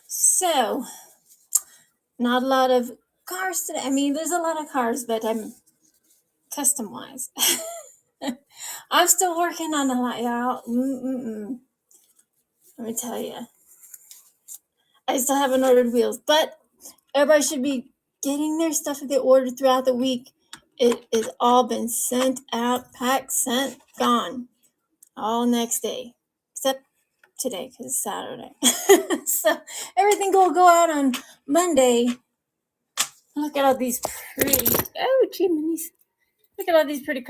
So, not a lot of cars today. I mean, there's a lot of cars, but I'm custom wise. I'm still working on a lot, y'all. Let me tell you, I still haven't ordered wheels, but everybody should be getting their stuff that they ordered throughout the week. It is all been sent out, packed, sent, gone, all next day, except today because it's Saturday. So everything will go out on Monday. Look at all these pretty. Oh, chimneys! Look at all these pretty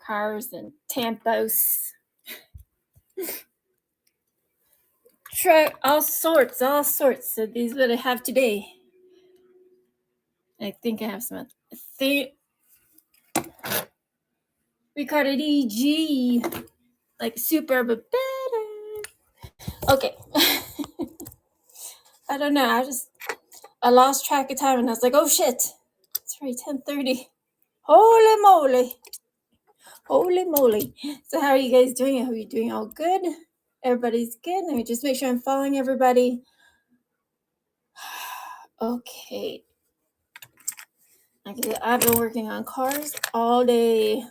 cars and Tampos. Truck, all sorts. So these what I have today. I think I have some. Ricardo DG, like super, but better. Okay. I don't know. I lost track of time, and I was like, oh shit, it's already 10:30. Holy moly. So how are you guys doing? I hope you're doing all good. Everybody's good. Let me just make sure I'm following everybody. Okay. I've been working on cars all day.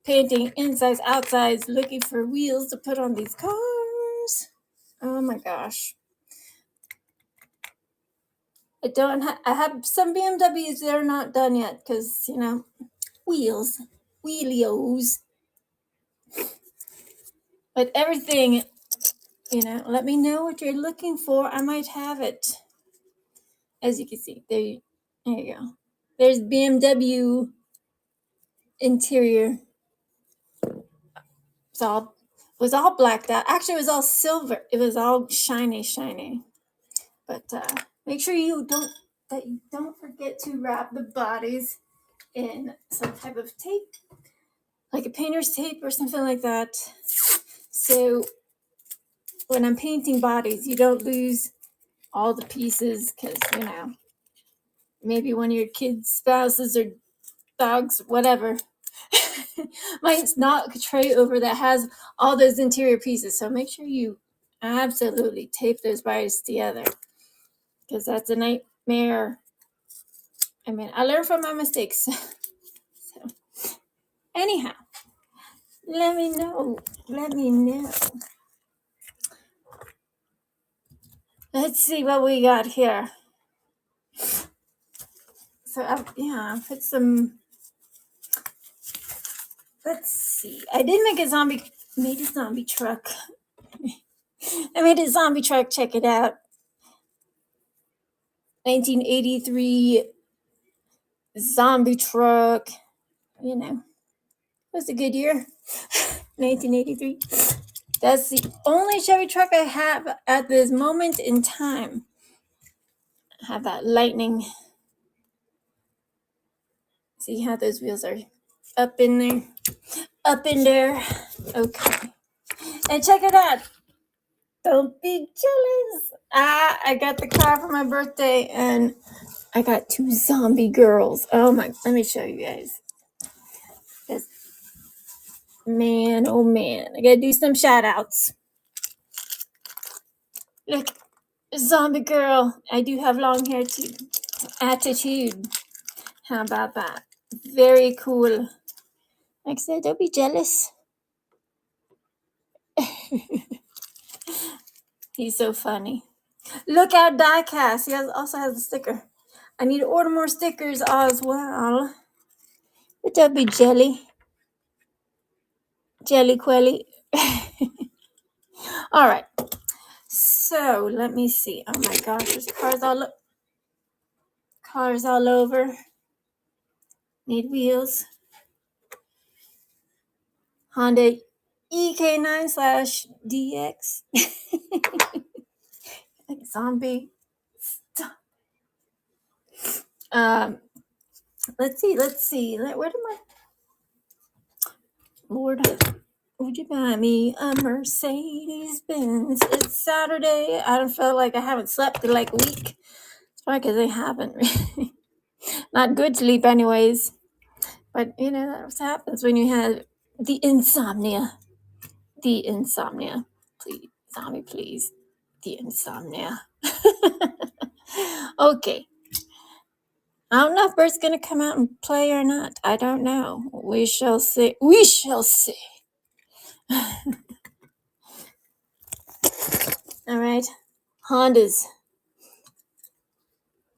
Painting insides, outsides, looking for wheels to put on these cars. Oh my gosh. I have some BMWs that are not done yet because, wheelios. But everything, let me know what you're looking for. I might have it. As you can see, there you go. There's BMW interior. It was all blacked out. Actually, it was all silver. It was all shiny. But make sure you don't forget to wrap the bodies in some type of tape, like a painter's tape or something like that. So when I'm painting bodies, you don't lose all the pieces because, maybe one of your kids' spouses or dogs, whatever, might knock a tray over that has all those interior pieces. So make sure you absolutely tape those bodies together because that's a nightmare. I mean, I learned from my mistakes. So, anyhow, let me know. Let's see what we got here. So, I put some. Let's see. I did make a zombie truck. I made a zombie truck. Check it out. 1983 zombie truck. It was a good year. 1983. That's the only Chevy truck I have at this moment in time. I have that Lightning. See how those wheels are up in there. Okay. And check it out. Don't be jealous. I got the car for my birthday and I got 2 zombie girls. Oh my, let me show you guys. Man, oh man. I gotta do some shout outs. Look, zombie girl. I do have long hair too. Attitude. How about that? Very cool. Like I said, don't be jealous. He's so funny. Look out, Diecast. He also has a sticker. I need to order more stickers as well. But don't be jelly. Jelly quelly. All right. So let me see. Oh my gosh, there's cars all over. Need wheels. Honda EK9/DX. Zombie. Let's see. Where did my Lord? Would you buy me a Mercedes Benz? It's Saturday. I don't feel like I haven't slept in like a week. It's probably because I haven't. Not good sleep, anyways. But that's what happens when you have the insomnia. The insomnia. Please, zombie, please. The insomnia. Okay. I don't know if Bert's going to come out and play or not. I don't know. We shall see. We shall see. All right. Hondas.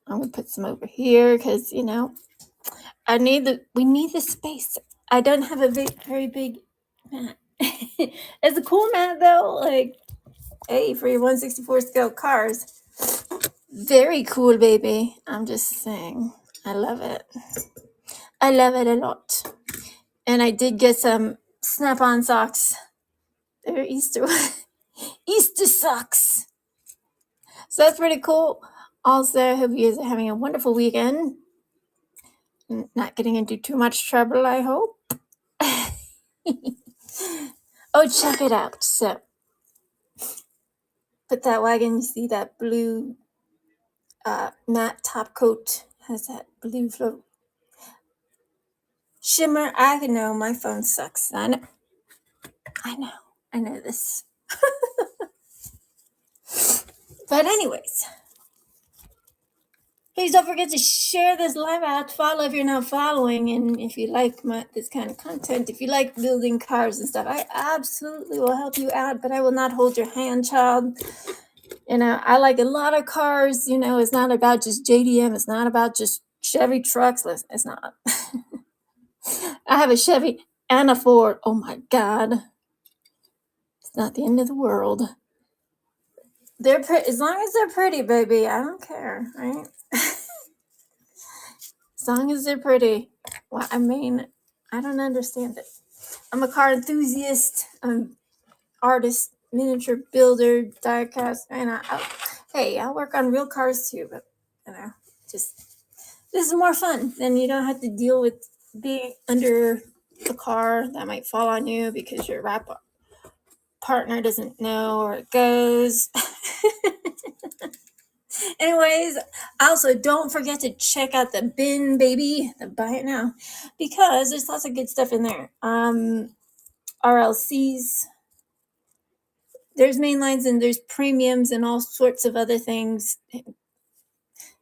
I'm going to put some over here because, we need the space. I don't have a very big mat. It's a cool mat though. Like, hey, for your 164 scale cars. Very cool, baby. I'm just saying. I love it. I love it a lot. And I did get some snap-on socks. They're Easter Easter socks. So that's pretty cool. Also, I hope you guys are having a wonderful weekend. Not getting into too much trouble, I hope. Oh, check it out. So, put that wagon, you see that blue matte top coat has that blue float shimmer. I know my phone sucks. I know this. But anyways, please don't forget to share this live out. Follow if you're not following, and if you like this kind of content, if you like building cars and stuff, I absolutely will help you out. But I will not hold your hand, child. I like a lot of cars. It's not about just JDM. It's not about just Chevy trucks. It's not. I have a Chevy and a Ford. Oh my God. It's not the end of the world. They're as long as they're pretty, baby. I don't care, right? As long as they're pretty. Well, I don't understand it. I'm a car enthusiast, artist, miniature builder, diecast, and I work on real cars too, but just this is more fun. Then you don't have to deal with being under a car that might fall on you because your wrap partner doesn't know where it goes. Anyways, also don't forget to check out the bin, baby, the buy it now, because there's lots of good stuff in there. RLCs, there's mainlines and there's premiums and all sorts of other things.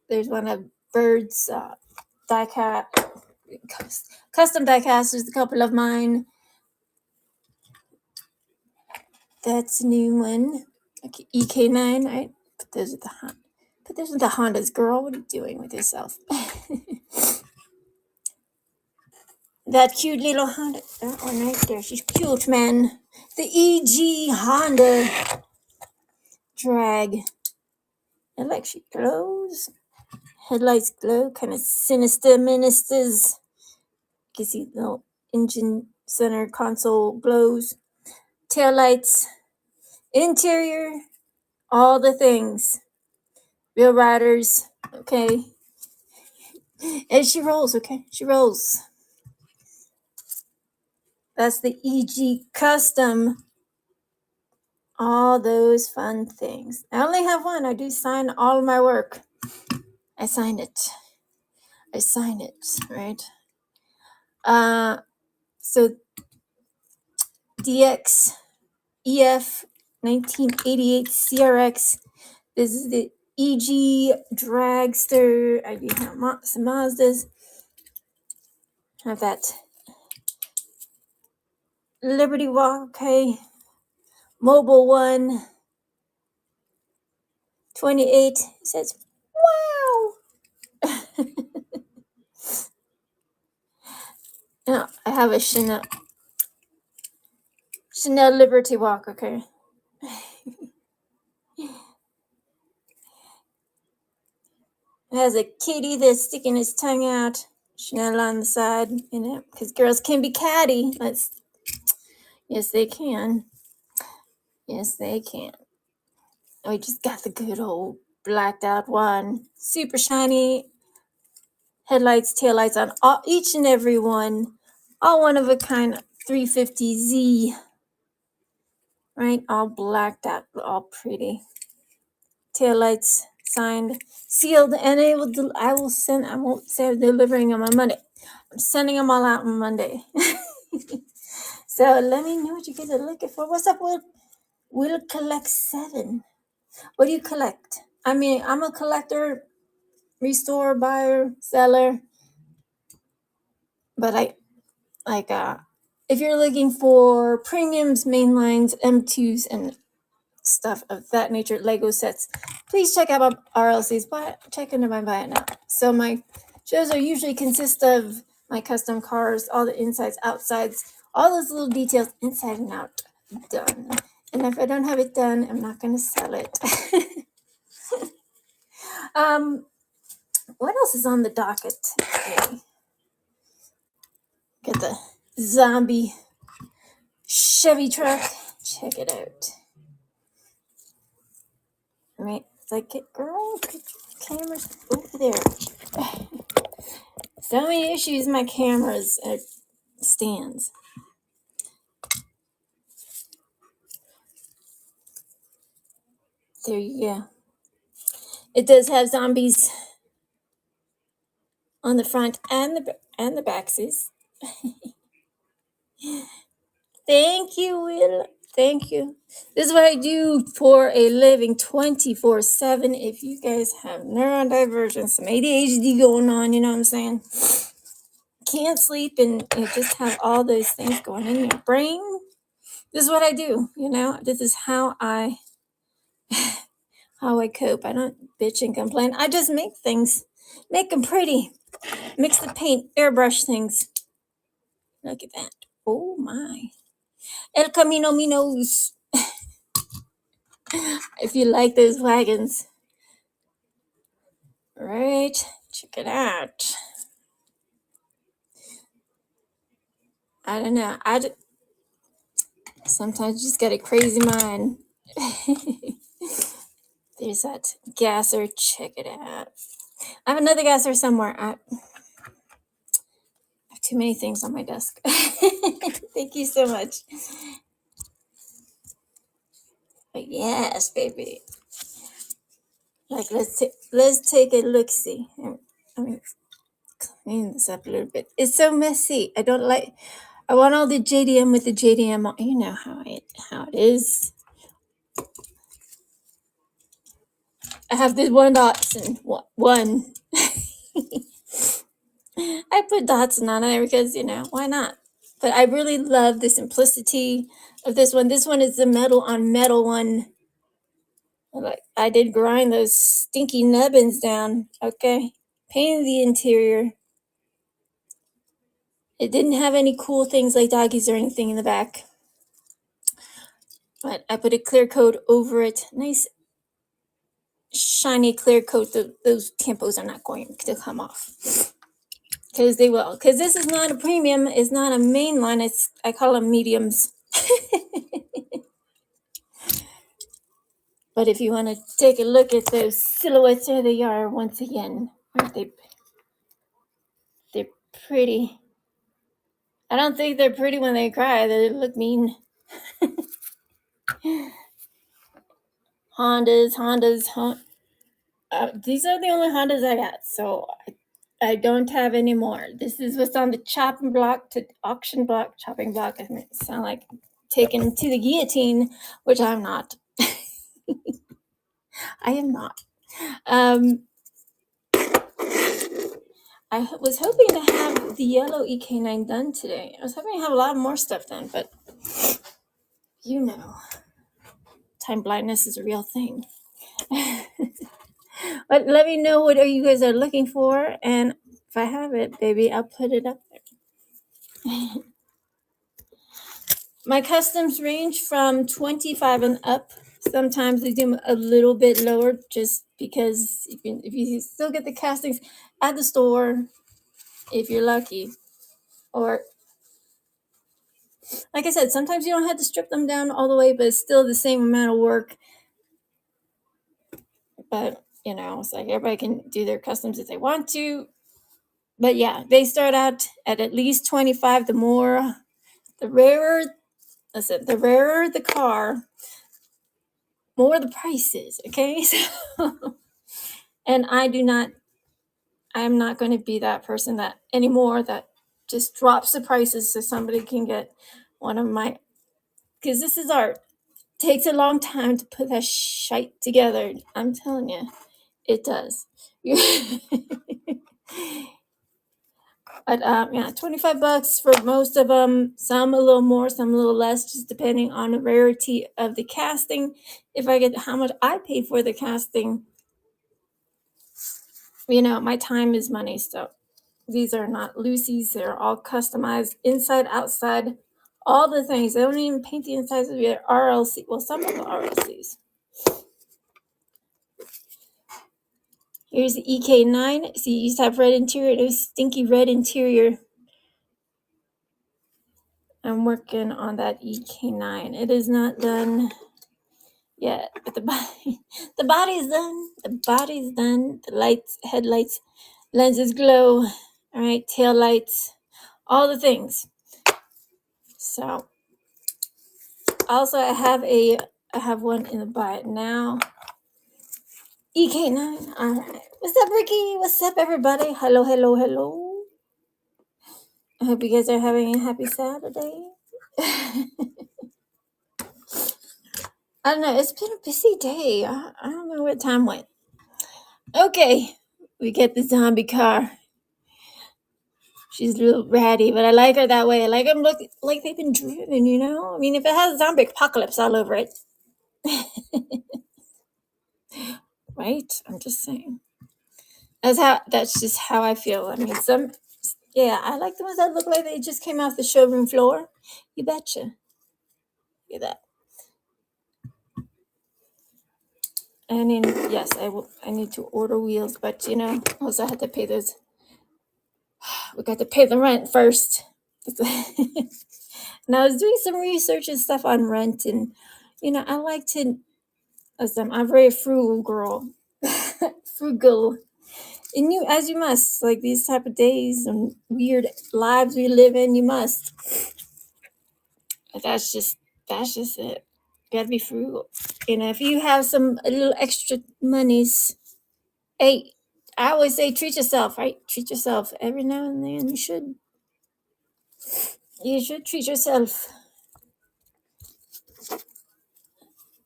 There's one of Bird's diecast, custom diecast. There's a couple of mine. That's a new one. Okay, EK9, right? Put those with the Hondas, girl. What are you doing with yourself? That cute little Honda. That one right there. She's cute, man. The EG Honda drag. I like she glows. Headlights glow. Kind of sinister ministers. You can see the little engine center console glows. Taillights. Interior. All the things. Real riders. Okay. And she rolls, okay? She rolls. That's the EG Custom. All those fun things. I only have one. I do sign all of my work. I sign it, right? So DX EF 1988 CRX. This is the EG Dragster. I do have some Mazdas. Have that Liberty Walk, okay. Mobile One 28. It says, wow. No, I have a Chanel Liberty Walk, okay. It has a kitty that's sticking his tongue out. Chanel on the side, because girls can be catty. Yes, they can. Yes, they can. We just got the good old blacked out one. Super shiny. Headlights, taillights on each and every one. All one of a kind 350Z. Right? All blacked out, all pretty. Taillights signed, sealed, and I won't say I'm delivering them on Monday. I'm sending them all out on Monday. So let me know what you guys are looking for. What's up, Will? Will collect 7. What do you collect? I mean, I'm a collector, restore, buyer, seller, but I like if you're looking for premiums, mainlines, M2s, and stuff of that nature, Lego sets, please check out our RLCs. Check into my buy it now. So my shows are usually consist of my custom cars, all the insides, outsides, all those little details inside and out done. And if I don't have it done, I'm not going to sell it. What else is on the docket today? Get the zombie Chevy truck. Check it out. Right, it's like, girl, camera's over there. So many issues. My cameras stands. There you go. It does have zombies on the front and the backsies. Thank you, Will. Thank you. This is what I do for a living 24/7. If you guys have neurodivergence, some ADHD going on, you know what I'm saying? Can't sleep and you just have all those things going in your brain. This is what I do, you know? This is how I cope. I don't bitch and complain. I just make things, make them pretty. Mix the paint, airbrush things. Look at that. Oh my. El Camino Minos. If you like those wagons. Right. Check it out. I don't know. Sometimes you just got a crazy mind. There's that gasser. Check it out. I have another gasser somewhere. I have too many things on my desk. Thank you so much. But yes, baby. Like let's take a look. See, I mean, clean this up a little bit. It's so messy. I don't like. I want all the JDM with the JDM. You know how it is. I have the one Datsun one. I put Datsun on it because why not? But I really love the simplicity of this one. This one is the metal on metal one. Like I did grind those stinky nubbins down. Okay, painted the interior. It didn't have any cool things like doggies or anything in the back. But I put a clear coat over it. Nice shiny clear coat. Those tampos are not going to come off. Because they will. Because this is not a premium. It's not a main line. I call them mediums. But if you want to take a look at those silhouettes, there they are once again. Aren't they? They're pretty. I don't think they're pretty when they cry. They look mean. Hondas. These are the only Hondas I got, so I don't have any more. This is what's on the chopping block to auction block, chopping block. I mean, it sound like taken to the guillotine, which I'm not. I am not. I was hoping to have the yellow EK9 done today. I was hoping to have a lot more stuff done, but time blindness is a real thing. But let me know what you guys are looking for, and if I have it, baby, I'll put it up there. My customs range from 25 and up. Sometimes they do a little bit lower just because if you still get the castings at the store, if you're lucky. Or, like I said, sometimes you don't have to strip them down all the way, but it's still the same amount of work. But, it's like everybody can do their customs if they want to. But yeah, they start out at least 25. The rarer the car, more the price is, okay? So, and I'm not going to be that person that anymore that just drops the prices so somebody can get one of my, because this is art. Takes a long time to put that shite together. I'm telling you, it does. But yeah, $25 for most of them. Some a little more, some a little less, just depending on the rarity of the casting. If I get how much I pay for the casting, my time is money. So these are not Lucy's. They're all customized inside, outside, all the things. They don't even paint the insides of your RLC. Well, some of the RLCs. Here's the EK9. See, you used to have red interior. There's stinky red interior. I'm working on that EK9. It is not done yet, but the body's done. The body's done. The lights, headlights, lenses glow. All right, tail lights, all the things. So, also I have one in the buy now. EK9. All right. What's up, Ricky? What's up, everybody? Hello, hello, hello. I hope you guys are having a happy Saturday. I don't know. It's been a busy day. I don't know where time went. Okay, we get the zombie car. She's a little ratty, but I like her that way. I like them look like they've been driven, I mean, if it has zombie apocalypse all over it. Right? I'm just saying. That's just how I feel. I mean, I like the ones that look like they just came off the showroom floor. You betcha. Look at that. And then, yes, I need to order wheels, but also I had to pay those. We got to pay the rent first. And I was doing some research and stuff on rent, and I like to. I'm a very frugal girl, frugal, and as you must, like these type of days and weird lives we live in, you must. But that's just it. You gotta be frugal. If you have a little extra monies, hey, I always say treat yourself, right? Treat yourself every now and then. You should. You should treat yourself.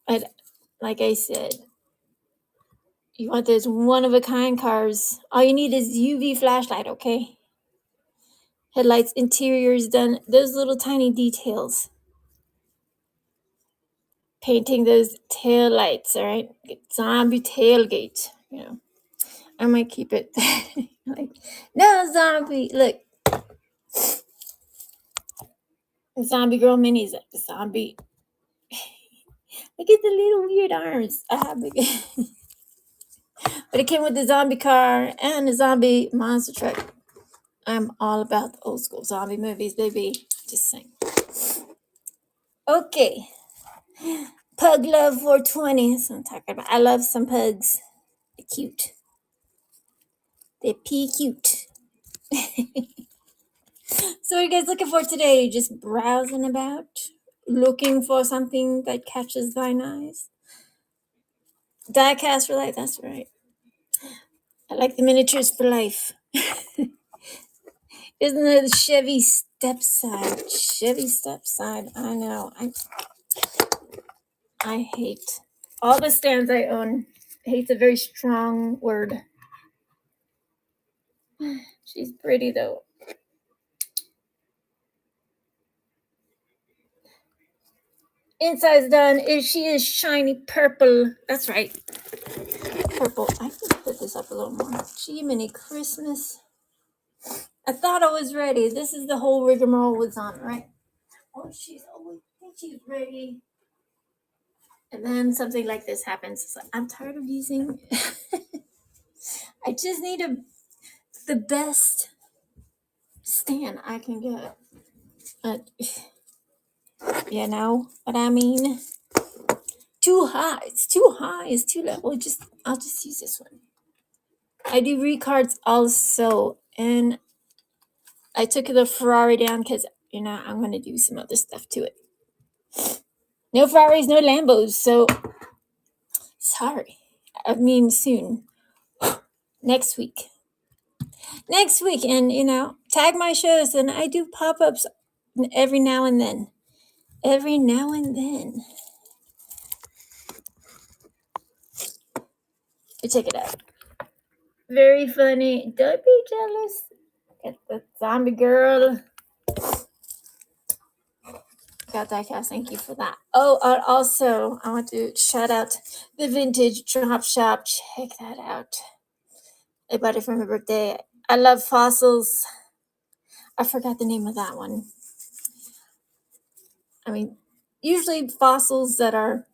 But like I said, you want those one-of-a-kind cars. All you need is UV flashlight, okay? Headlights, interiors done. Those little tiny details. Painting those tail lights, all right? Zombie tailgate, I might keep it. Like, no zombie. Look. Zombie girl minis. Zombie. Look at the little weird arms. I have But it came with the zombie car and the zombie monster truck. I'm all about the old school zombie movies, baby. Just saying. Okay. Pug love 420. That's what I'm talking about. I love some pugs. They're cute. They're cute. So what are you guys looking for today? Just browsing about? Looking for something that catches thine eyes? Diecast for life, that's right. I like the miniatures for life. Isn't it the Chevy stepside? Chevy stepside. I know. I hate all the stands I own. Hate's a very strong word. She's pretty though. Inside's done. She is shiny purple. That's right. Purple. I can put this up a little more. Mini Christmas. I thought I was ready. This is the whole rigmarole was on, right? Oh, she's always think she's ready. And then something like this happens. It's like, I'm tired of using. I just need the best stand I can get. You know what I mean? Too high. It's too high. It's too low. I'll just use this one. I do recards also, and I took the Ferrari down because I'm gonna do some other stuff to it. No Ferraris, no Lambos. So sorry. I mean soon. Next week. And tag my shows, and I do pop-ups every now and then. every now and then. You check it out. Very funny. Don't be jealous. Get the Zombiegirl. Got Diecast. Thank you for that. Oh, also, I want to shout out the Vintage Drop Shop. Check that out. I bought it for my birthday. I love fossils. I forgot the name of that one. I mean, usually fossils that are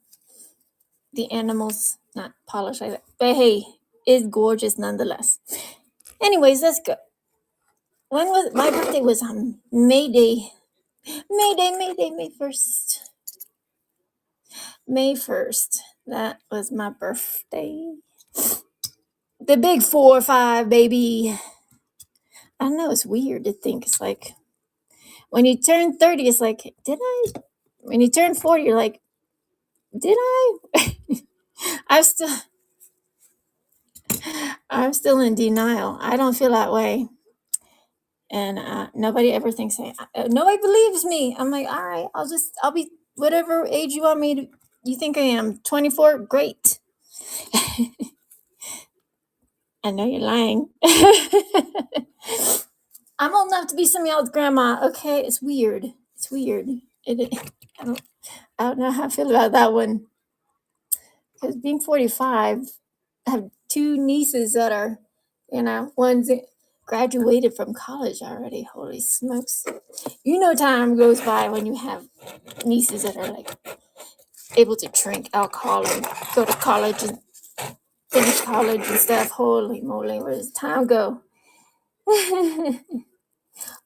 the animals, not polished like that. But hey, it's gorgeous nonetheless. Anyways, let's go. When was my birthday? Was on May Day. May 1st. May 1st. That was my birthday. The big 4-5, baby. I know it's weird to think. It's like when you turn 30, it's like, did I? When you turn 40, you're like, did I? I'm still in denial. I don't feel that way. And nobody ever thinks, nobody believes me. I'm like, all right, I'll be whatever age you want me to, you think I am. 24, great. I know you're lying. I'm old enough to be some y'all's grandma. Okay, it's weird. It's weird. I don't know how I feel about that one. Because being 45, I have two nieces that are, one's graduated from college already. Holy smokes. Time goes by when you have nieces that are like able to drink alcohol and go to college and finish college and stuff. Holy moly, where does time go?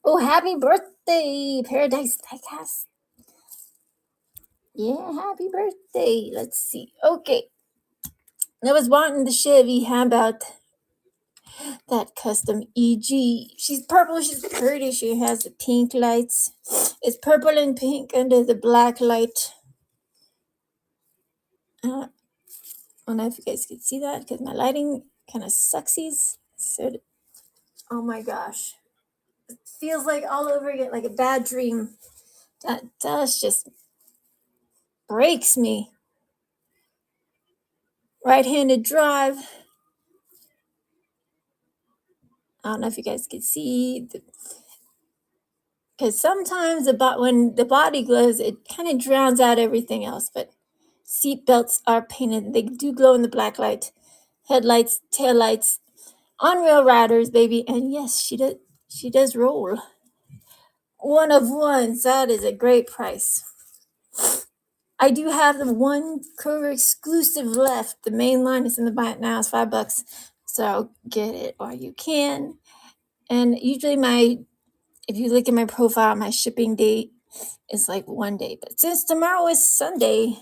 Oh, happy birthday, Paradise Diecast. Yeah, happy birthday. Let's see. Okay. I was wanting the Chevy. How about that custom EG? She's purple. She's pretty. She has the pink lights. It's purple and pink under the black light. I don't know if you guys can see that because my lighting kind of sucksies. So, oh my gosh. It feels like all over again, like a bad dream. That just breaks me. Right-handed drive. I don't know if you guys can see, because sometimes when the body glows, it kind of drowns out everything else. But seat belts are painted; they do glow in the black light. Headlights, taillights, on-rail riders, baby. And yes, she does. She does roll. One of ones. That is a great price. I do have the one Kroger exclusive left. The main line is in the buy it now. It's $5. So get it while you can. And usually if you look at my profile, my shipping date is like one day. But since tomorrow is Sunday,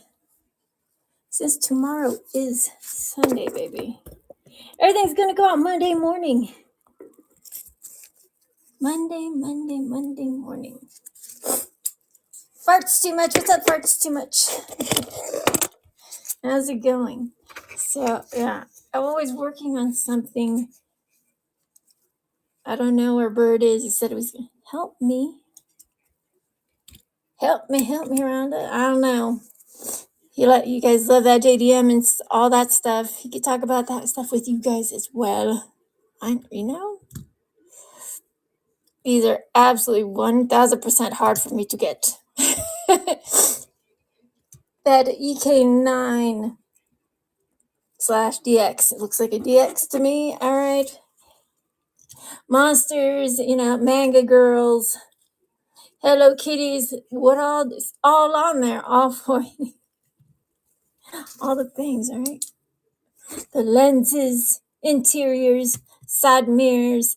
baby, everything's going to go out Monday morning. Monday morning. Farts too much. What's up, Farts too much? How's it going? So, yeah, I'm always working on something. I don't know where Bird is. He said it was going to help me. Help me, Rhonda. I don't know. You guys love that JDM and all that stuff. He could talk about that stuff with you guys as well. These are absolutely 1000% hard for me to get. That EK9 /DX. It looks like a DX to me. All right. Monsters, manga girls, Hello Kitties, what all on there, all for all the things, all right? The lenses, interiors, side mirrors,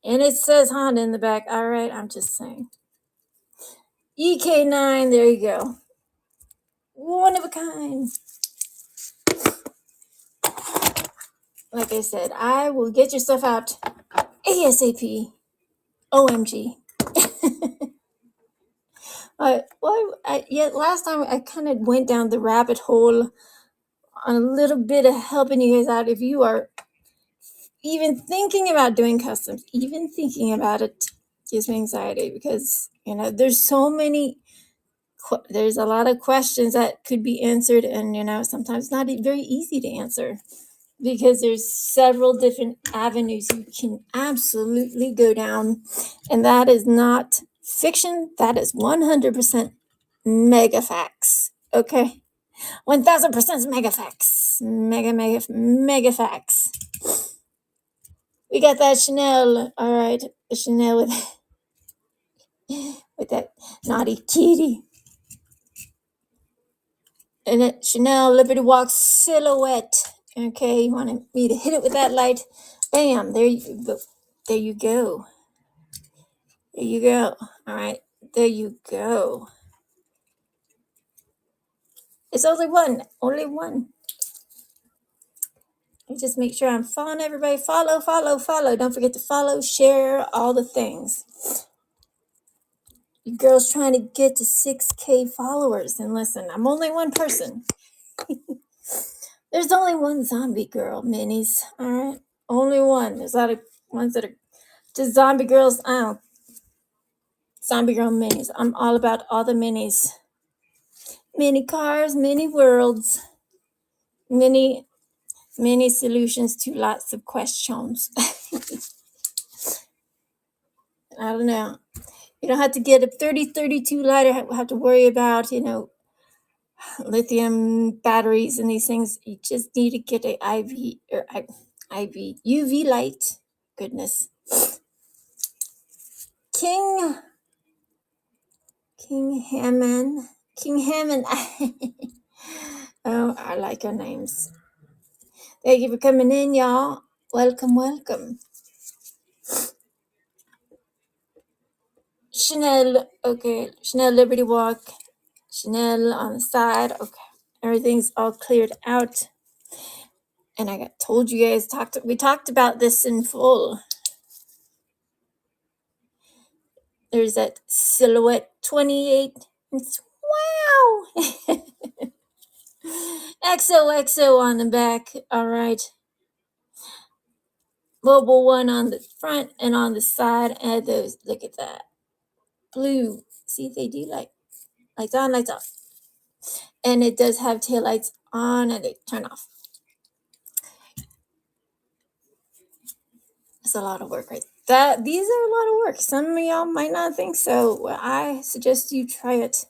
and it says Honda in the back. All right, I'm just saying. EK9, there you go. One of a kind. Like I said, I will get your stuff out ASAP. OMG. Last time I kind of went down the rabbit hole on a little bit of helping you guys out. If you are even thinking about doing customs, even thinking about it gives me anxiety because, there's so many there's a lot of questions that could be answered, and sometimes not very easy to answer because there's several different avenues you can absolutely go down, and that is not fiction. That is 100% mega facts. Okay, 1000% mega facts. Mega facts. We got that Chanel. All right, the Chanel with that naughty kitty. And it Chanel Liberty Walk silhouette. Okay, you wanted me to hit it with that light. Bam, there you go. There you go. There you go. All right, there you go. It's only one. Only one. I just make sure I'm following everybody. Follow, follow, follow. Don't forget to follow, share, all the things. You girls trying to get to 6K followers. And listen, I'm only one person. There's only one zombie girl, minis. All right, only one. There's a lot of ones that are just zombie girls. I don't. Zombie girl minis. I'm all about all the minis. Mini cars, mini worlds, many solutions to lots of questions. I don't know. You don't have to get a 3032 lighter. Have to worry about lithium batteries and these things. You just need to get a IV UV light. Goodness. King Hammond. Oh, I like your names. Thank you for coming in, y'all. Welcome. Chanel, okay. Chanel Liberty Walk. Chanel on the side. Okay. Everything's all cleared out. And I told you guys, we talked about this in full. There's that silhouette 28. Wow. XOXO on the back. All right. Mobile one on the front and on the side. And those, look at that. Blue. See, they do lights on, lights off. And it does have taillights on and they turn off. It's a lot of work, right? These are a lot of work. Some of y'all might not think so. Well, I suggest you try it.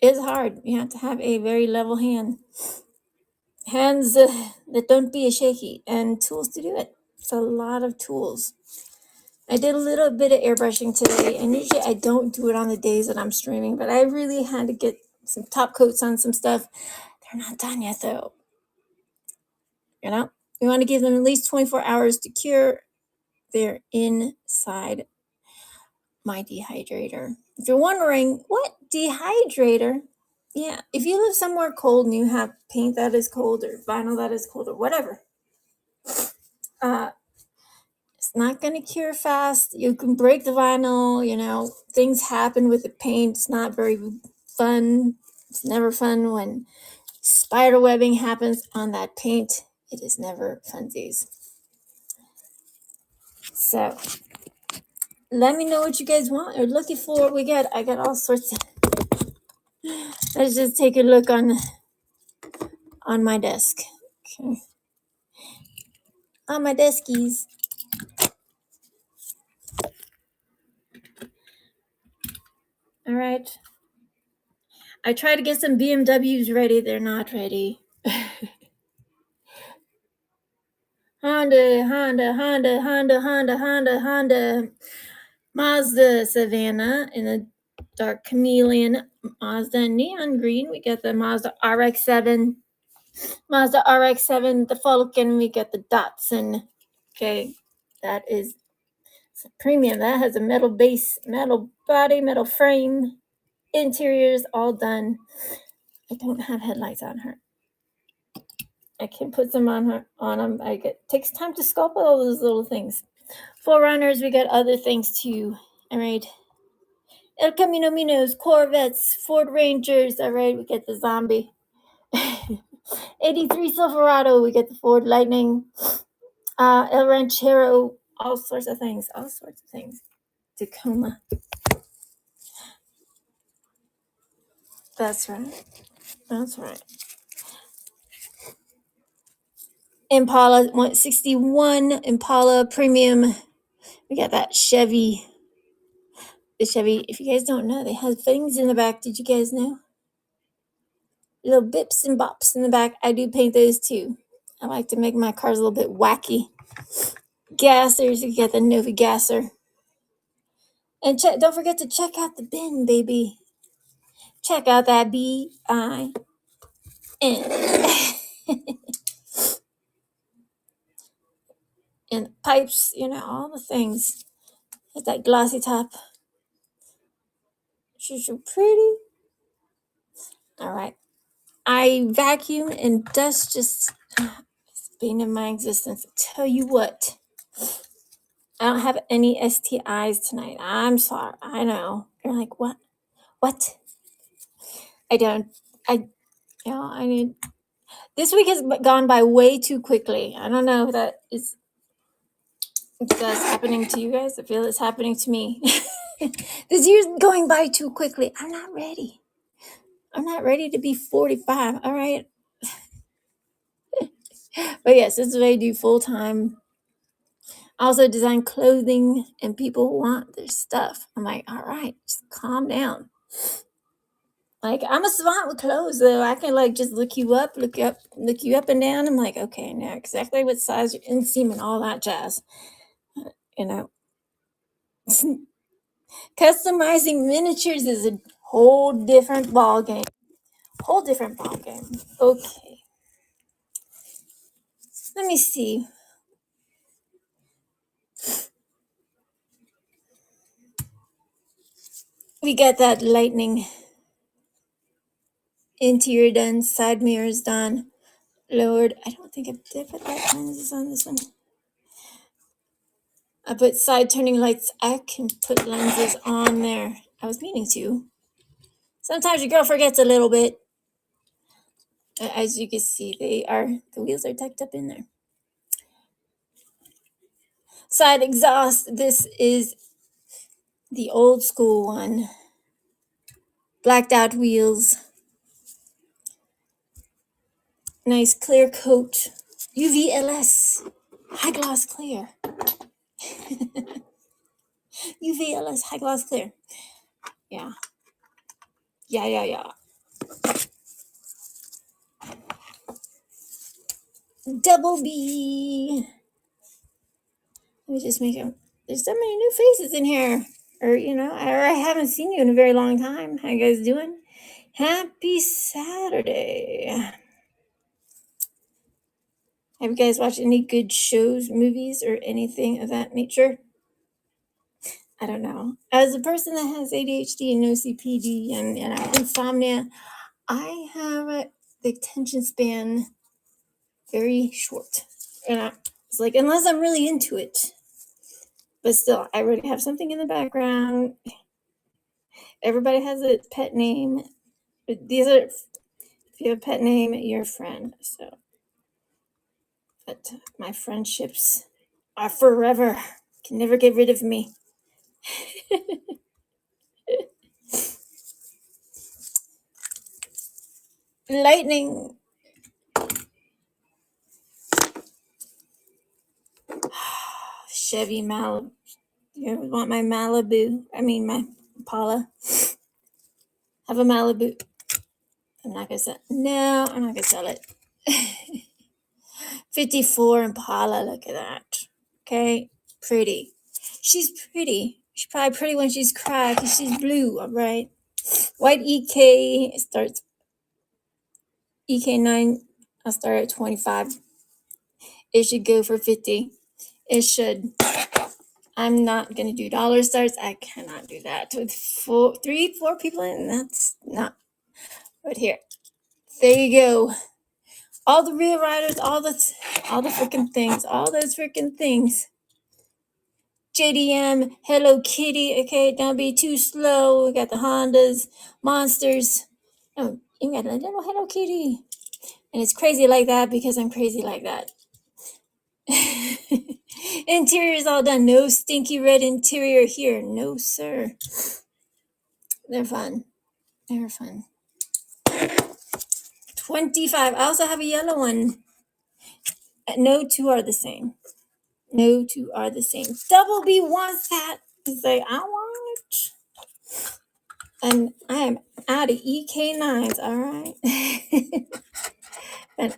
It's hard. You have to have a very level hand. Hands that don't be shaky, and tools to do it. It's a lot of tools. I did a little bit of airbrushing today, and usually I don't do it on the days that I'm streaming, but I really had to get some top coats on some stuff. They're not done yet, though. We want to give them at least 24 hours to cure. They're inside my dehydrator. If you're wondering, what dehydrator? Yeah, if you live somewhere cold and you have paint that is cold or vinyl that is cold or whatever, it's not going to cure fast. You can break the vinyl, things happen with the paint. It's not very fun. It's never fun when spider webbing happens on that paint. It is never funsies. So let me know what you guys want or looking for. I got all sorts of. Let's just take a look on my desk. Okay. On my deskies. All right. I try to get some BMWs ready. They're not ready. Honda, Mazda Savannah in the dark chameleon, Mazda neon green. We got the Mazda RX-7, the Falcon. We got the Datsun. Okay, that is a premium. That has a metal base, metal body, metal frame, interiors all done. I don't have headlights on her. I can put them on them. Takes time to sculpt all those little things. Forerunners, we got other things too. All right. El Camino Minos, Corvettes, Ford Rangers. All right, we get the Zombie. 83 Silverado, we get the Ford Lightning. El Ranchero, all sorts of things. Tacoma. That's right. That's right. Impala 161, Impala Premium. We got that Chevy. The Chevy, if you guys don't know, they have things in the back. Did you guys know? Little bips and bops in the back. I do paint those too. I like to make my cars a little bit wacky. Gassers, you got the Nova Gasser. And don't forget to check out the bin, baby. Check out that BIN. And pipes, all the things. It's that glossy top. She's so pretty. All right. I vacuum and dust just being in my existence. I tell you what, I don't have any STIs tonight. I'm sorry. I know. You're like, what? What? I don't. I need. This week has gone by way too quickly. I don't know if that's happening to you guys. I feel it's happening to me. This year's going by too quickly. I'm not ready. I'm not ready to be 45. All right. But yes, this is what I do full time. I also design clothing and people want their stuff. I'm like, all right, just calm down. Like, I'm a savant with clothes, though. I can just look you up and down. I'm like, okay, I know exactly what size you're inseam and all that jazz. You know, customizing miniatures is a whole different ball game. Okay, let me see. We got that lightning interior done, side mirrors done. Lord, I don't think I did put that lenses on this one. I put side turning lights. I can put lenses on there. I was meaning to. Sometimes your girl forgets a little bit. As you can see, the wheels are tucked up in there. Side exhaust. This is the old school one. Blacked out wheels. Nice clear coat. UVLS. High gloss clear. UVLS high gloss clear. Yeah. Double B. Let me just make them. There's so many new faces in here. Or I haven't seen you in a very long time. How you guys doing? Happy Saturday. Have you guys watched any good shows, movies, or anything of that nature? I don't know. As a person that has ADHD and OCPD and insomnia, I have the attention span very short. It's like, unless I'm really into it. But still, I already have something in the background. Everybody has a pet name. These are, if you have a pet name, you're a friend. So, but my friendships are forever. Can never get rid of me. Lightning. Chevy Malibu. You want my Malibu? I mean, my Impala. Have a Malibu. I'm not going to sell it. No, I'm not going to sell it. 54 Impala. Look at that. Okay. Pretty. She's pretty. She's probably pretty when she's crying because she's blue. All right. White EK starts. EK9. I'll start at 25. It should go for 50. It should. I'm not going to do dollar starts. I cannot do that with 4 people in. That's not. But here. There you go. All the real riders, all the freaking things, all those freaking things. JDM, Hello Kitty. Okay, don't be too slow. We got the Hondas, Monsters. Oh, you got a little Hello Kitty. And it's crazy like that because I'm crazy like that. Interior is all done. No stinky red interior here. No, sir. They're fun. 25. I also have a yellow one. No two are the same. No two are the same. Double B wants that. He's like, I want it. And I am out of EK9s, all right? And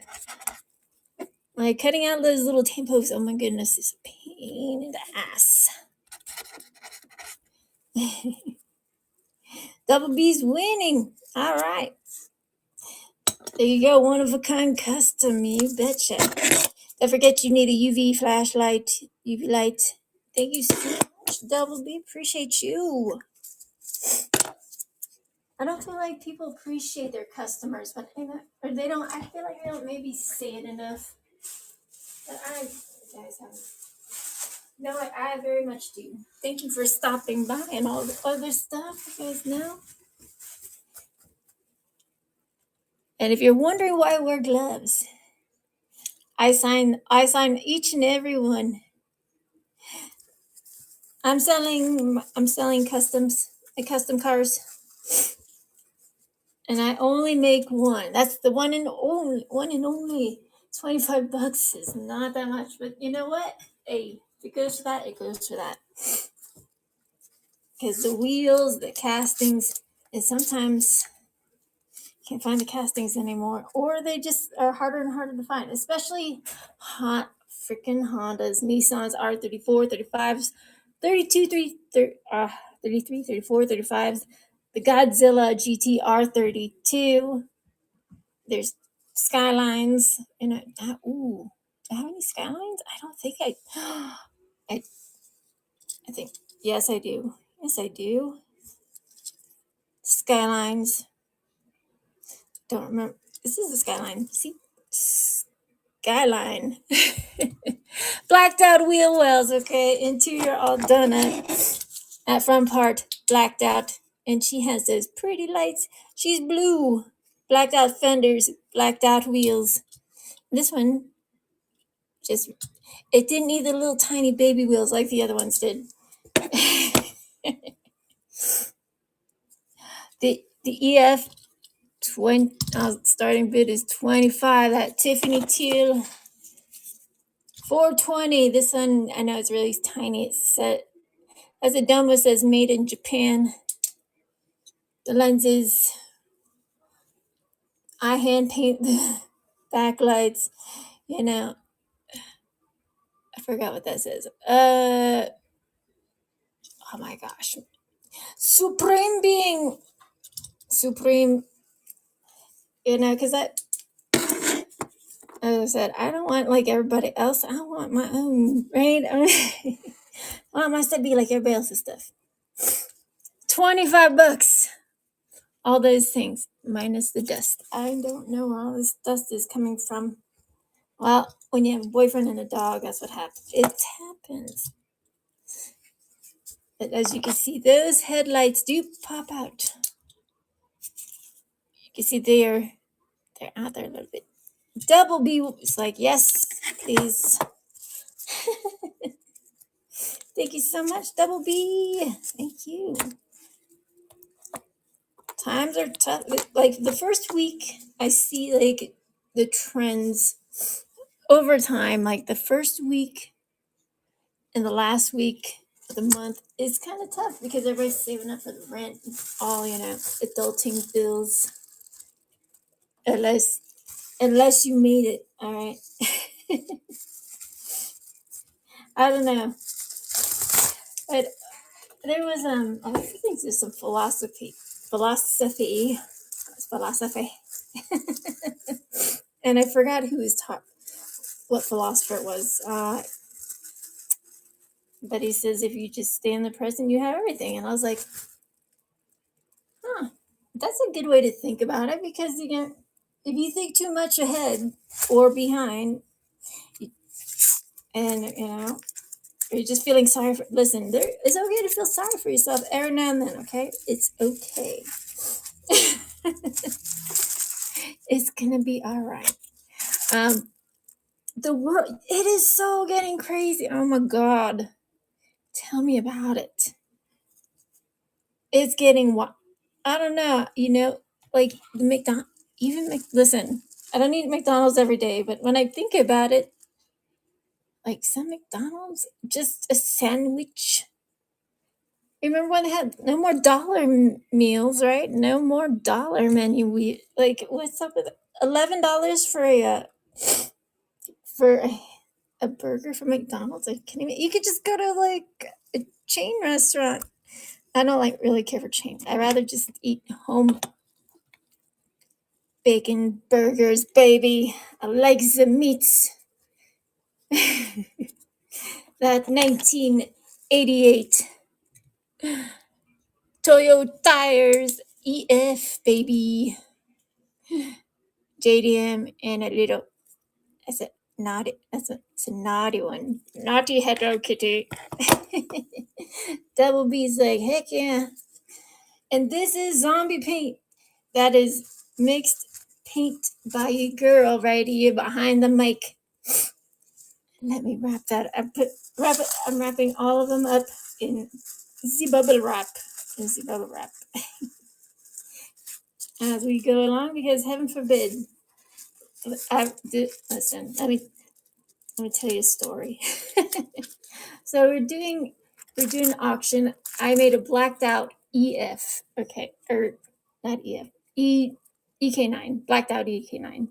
like cutting out those little tampons, oh my goodness, is a pain in the ass. Double B's winning. All right. There you go. One of a kind custom. You betcha. Don't forget you need a UV flashlight, UV light. Thank you so much, Double B. Appreciate you. I don't feel like people appreciate their customers, but or they don't. I feel like they don't maybe say it enough. But you guys have. No, I very much do. Thank you for stopping by and all the other stuff, you guys know. And if you're wondering why I wear gloves, I sign each and every one. I'm selling custom cars, and I only make one. That's the one and only. $25 is not that much, but you know what? Hey, if it goes for that, it goes for that. Because the wheels, the castings, and sometimes can't find the castings anymore, or they just are harder and harder to find, especially hot freaking Hondas, Nissans, R34, 35s, 32, 33, 34, 35s, the Godzilla GT R32. There's Skylines, and do I have any Skylines? I don't think I think, yes, I do. Yes, I do. Skylines. Don't remember. This is a Skyline. See? Skyline. Blacked out wheel wells, okay? Interior all done at front part, blacked out. And she has those pretty lights. She's blue. Blacked out fenders, blacked out wheels. This one, it didn't need the little tiny baby wheels like the other ones did. The EF 20 starting bid is 25. That Tiffany teal 420. This one, I know it's really tiny. It's set as a dome, says made in Japan. The lenses, I hand paint the backlights. You know, I forgot what that says. Oh my gosh, Supreme Being, Supreme. You know, because as I said, I don't want like everybody else. I want my own, right? I want my stuff to be like everybody else's stuff. $25. All those things, minus the dust. I don't know where all this dust is coming from. Well, when you have a boyfriend and a dog, that's what happens. It happens. But as you can see, those headlights do pop out. You can see they're out there a little bit. Double B is like, yes, please. Thank you so much, Double B. Thank you. Times are tough. Like the first week, I see like the trends over time. Like the first week and the last week of the month is kind of tough because everybody's saving up for the rent, all, adulting bills. Unless you made it, all right. I don't know, but there was I think there's some philosophy, and I forgot who was what philosopher it was. But he says if you just stay in the present, you have everything, and I was like, that's a good way to think about it, because if you think too much ahead or behind, and you're just feeling sorry for. Listen, it's okay to feel sorry for yourself every now and then. Okay, it's okay. It's gonna be all right. The world, it is so getting crazy. Oh my God, tell me about it. It's getting what? I don't know. Like the listen, I don't eat McDonald's every day, but when I think about it, like some McDonald's, just a sandwich. Remember when they had no more dollar meals, right? No more dollar menu. Like, what's up with $11 for for a burger from McDonald's? I can't even. You could just go to like a chain restaurant. I don't like really care for chains. I rather just eat home bacon burgers, baby. I like the meats. That 1988 Toyo tires EF, baby. JDM and a little. That's a naughty. It's a naughty one. Naughty Hello Kitty. Double B's like, heck yeah. And this is zombie paint. That is mixed paint by a girl right here behind the mic. Let me wrap that. I'm wrapping all of them up in the bubble wrap. As we go along, because heaven forbid. Listen. Let me tell you a story. So we're doing an auction. I made a blacked out EF. Okay, or not EF. EK9, blacked out EK9.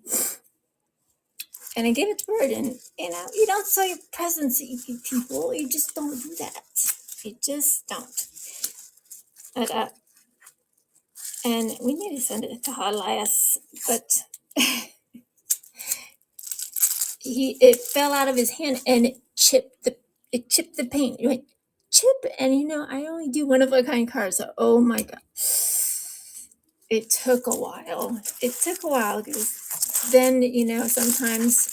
And I gave it to Bird, and you don't sell your presents, people. You just don't do that. You just don't. And we need to send it to Elias, but it fell out of his hand and it chipped the paint. It went chip, and I only do one of a kind cards. So, oh my god, it took a while. Because then sometimes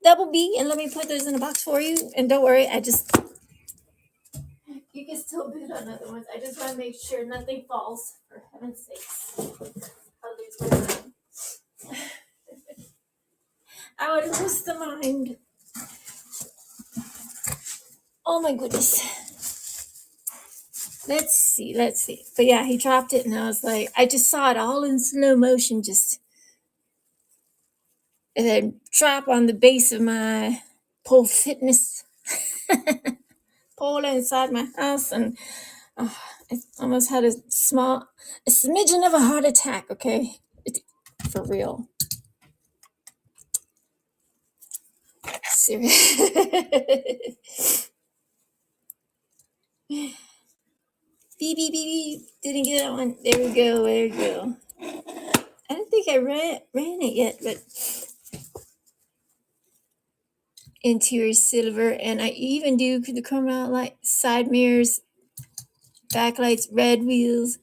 double B, and let me put those in a box for you. And don't worry, you can still bid on other ones. I just want to make sure nothing falls. For heaven's sakes, I'll lose my mind. I would lose the mind. Oh my goodness. Let's see. But yeah, he dropped it, and I was like, I just saw it all in slow motion, and then drop on the base of my pole fitness pole inside my house, and I almost had a smidgen of a heart attack. Okay, for real. Serious. Beep, beep, beep, beep. Didn't get that one. There we go. I don't think I ran it yet, but interior silver, and I even do the chroma light, side mirrors, backlights, red wheels.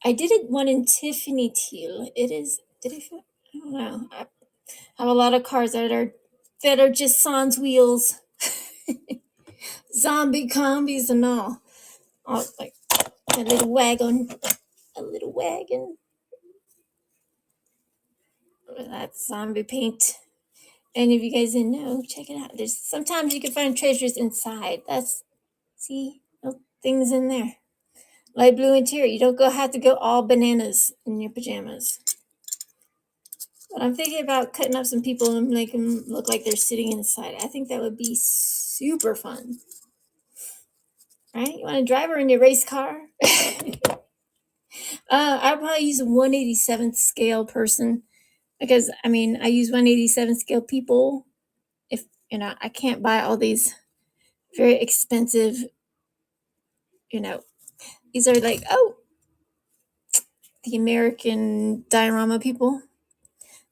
I did it one in Tiffany teal. I don't know. I have a lot of cars that are just sans wheels, zombie combis and all. Oh, like a little wagon. That's zombie paint. And if you guys didn't know, check it out. There's sometimes you can find treasures inside. See those things in there. Light blue interior. You don't have to go all bananas in your pajamas. But I'm thinking about cutting up some people and making them look like they're sitting inside. I think that would be super fun. Right? You want to drive her in your race car? I'd probably use a 187th scale person, because I use 187th scale people. If I can't buy all these very expensive. These are like the American diorama people.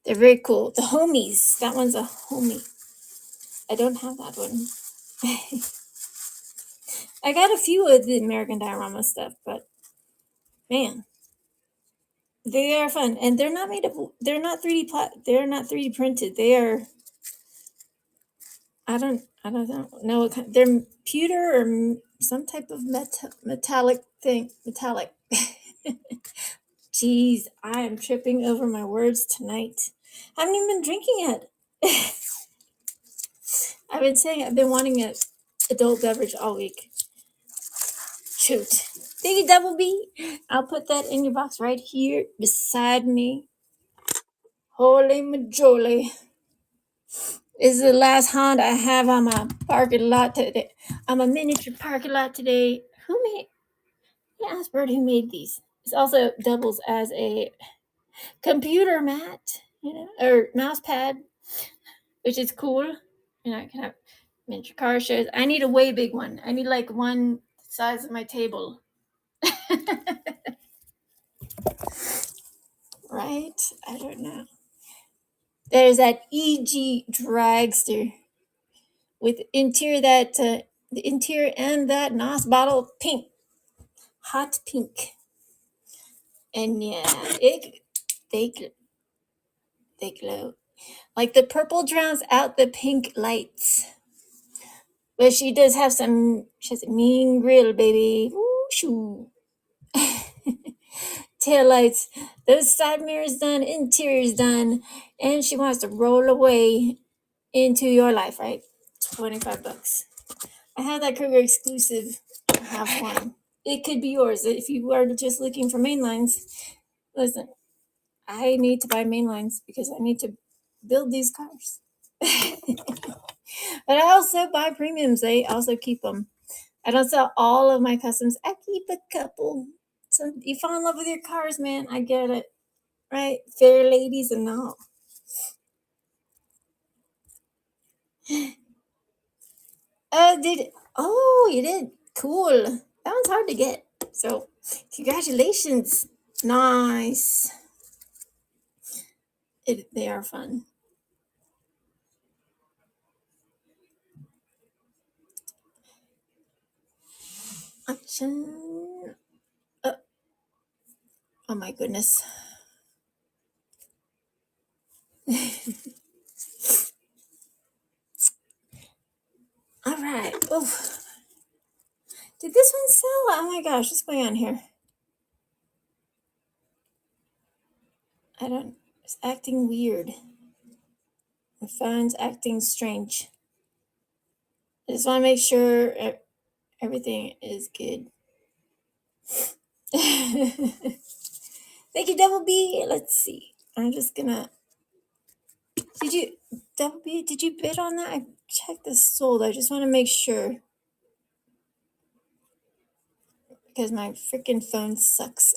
They're very cool. The homies. That one's a homie. I don't have that one. I got a few of the American diorama stuff, but man, they are fun, and they're not made of. They're not 3D. They're not 3D printed. They are. I don't know what kind. They're pewter or some type of metallic thing. Metallic. Jeez, I am tripping over my words tonight. I haven't even been drinking yet. I've been saying I've been wanting an adult beverage all week. Shoot. Thank you, Double B. I'll put that in your box right here beside me. Holy majoli. This is the last Honda I have on my parking lot today. On my miniature parking lot today. I asked Bird who made these. It also doubles as a computer mat, or mouse pad, which is cool. I can have miniature car shows. I need a way big one. I need like one size of my table. Right? I don't know. There's that EG dragster with the interior and that NOS bottle pink, hot pink, and yeah, they they glow like the purple drowns out the pink lights. But she does have she has a mean grill, baby. Ooh, shoo. Tail lights, those side mirrors done, interior's done, and she wants to roll away into your life, right? $25. I have that Kruger exclusive. I have one. It could be yours if you are just looking for mainlines. Listen, I need to buy mainlines because I need to build these cars. But I also buy premiums. They also keep them. I don't sell all of my customs. I keep a couple. So you fall in love with your cars, man. I get it. Right? Fair ladies and all. You did. Cool. That one's hard to get. So congratulations. Nice. They are fun. Option. Oh my goodness. All right. Oh, did this one sell? Oh my gosh, what's going on here? It's acting weird. My phone's acting strange. I just want to make sure everything is good. Thank you, Double B. Let's see. I'm just gonna. Double B, did you bid on that? I checked the sold. I just want to make sure. Because my freaking phone sucks.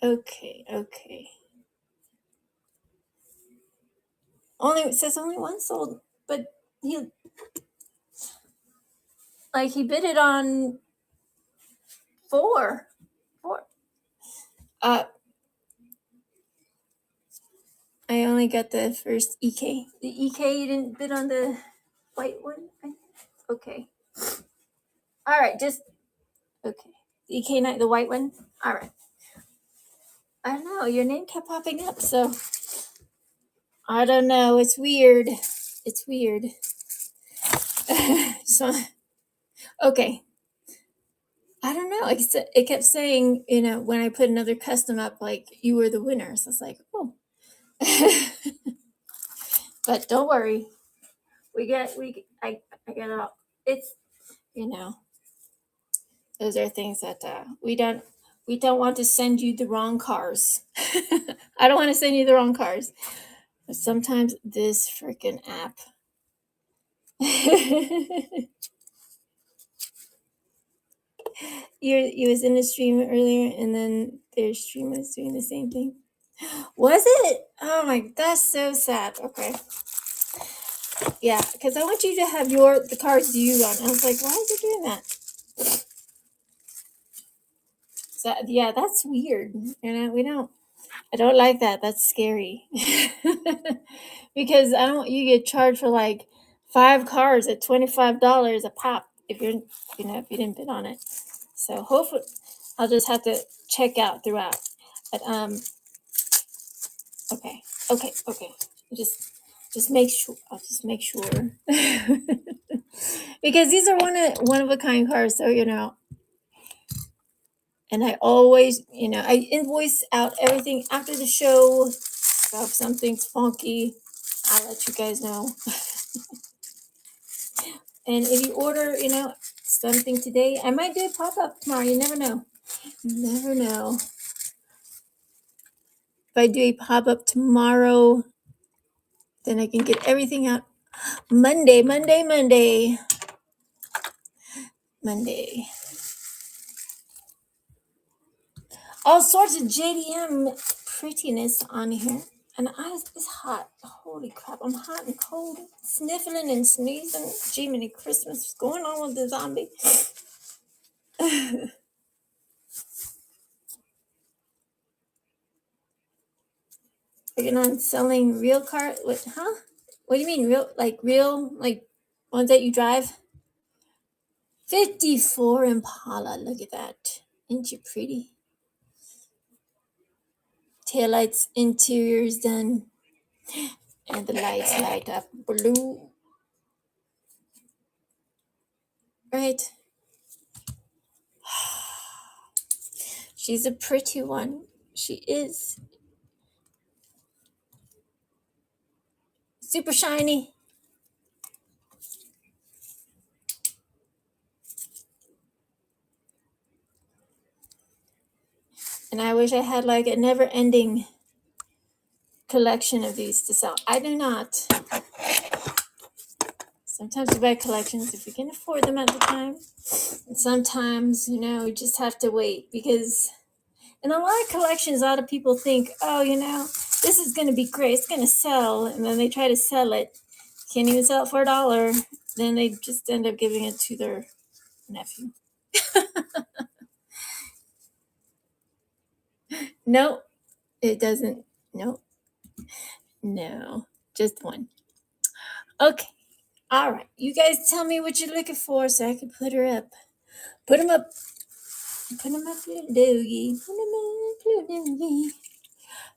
Okay. It says only one sold, but he bid it on four. I only got the first EK. The EK, you didn't bid on the white one? Okay. All right, okay. The EK night, the white one? All right. I don't know. Your name kept popping up, so I don't know. It's weird. So, okay. I don't know. It kept saying, when I put another custom up, like you were the winner. So it's like, oh. But don't worry. I get it all. It's, those are things that we don't want to send you the wrong cars. I don't want to send you the wrong cars. But sometimes this freaking app. You was in the stream earlier, and then their stream was doing the same thing. Was it? Oh my, that's so sad. Okay. Yeah, because I want you to have the cars you run. I was like, why is it doing that? So yeah, that's weird. I don't like that. That's scary. Because you get charged for like 5 cars at $25 a pop if you didn't bid on it. So hopefully I'll just have to check out throughout. But okay. Just make sure. I'll just make sure. Because these are one of a kind cars, so and I always, I invoice out everything after the show. So if something's funky, I'll let you guys know. And if you order, something today, I might do a pop-up tomorrow. You never know. You never know. If I do a pop-up tomorrow, then I can get everything out Monday. All sorts of JDM prettiness on here. And it's hot. Holy crap, I'm hot and cold. Sniffling and sneezing. Jiminy Christmas. What's going on with the zombie? Working on selling real car. What? Huh? What do you mean real? Like ones that you drive? 54 Impala. Look at that. Ain't you pretty? Taillights, interiors done, and the lights light up blue. Right? She's a pretty one. She is. Super shiny. And I wish I had like a never ending collection of these to sell. I do not. Sometimes we buy collections if we can afford them at the time. And sometimes, we just have to wait because in a lot of collections, a lot of people think, oh, this is going to be great. It's going to sell. And then they try to sell it. Can't even sell it for $1. Then they just end up giving it to their nephew. No, it doesn't. No, just one. Okay. All right. You guys tell me what you're looking for so I can put her up. Put them up. Put them up, little doggy. Put them up, little doggy.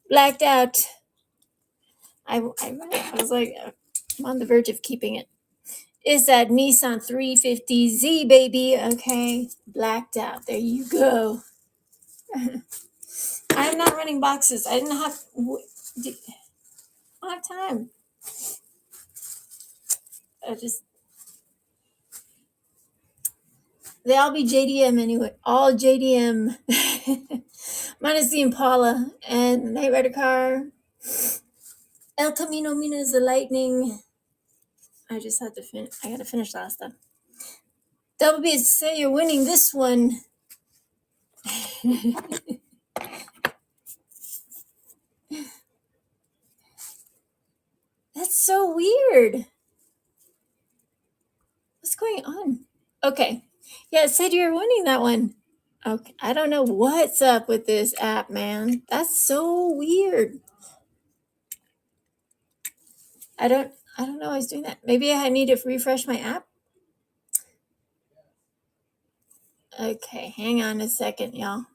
Blacked out. I was like, I'm on the verge of keeping it. It's that Nissan 350Z, baby. Okay. Blacked out. There you go. I'm not running boxes. I don't have time. They all be JDM anyway. All JDM. Minus the Impala and the Night Rider car. El Camino Minas, the Lightning. I just had to finish. I got to finish last stuff. Double B, say you're winning this one. That's so weird. What's going on? Okay. Yeah, it said you were winning that one. Okay. I don't know what's up with this app, man. That's so weird. I don't know why it's doing that. Maybe I need to refresh my app. Okay, hang on a second, y'all.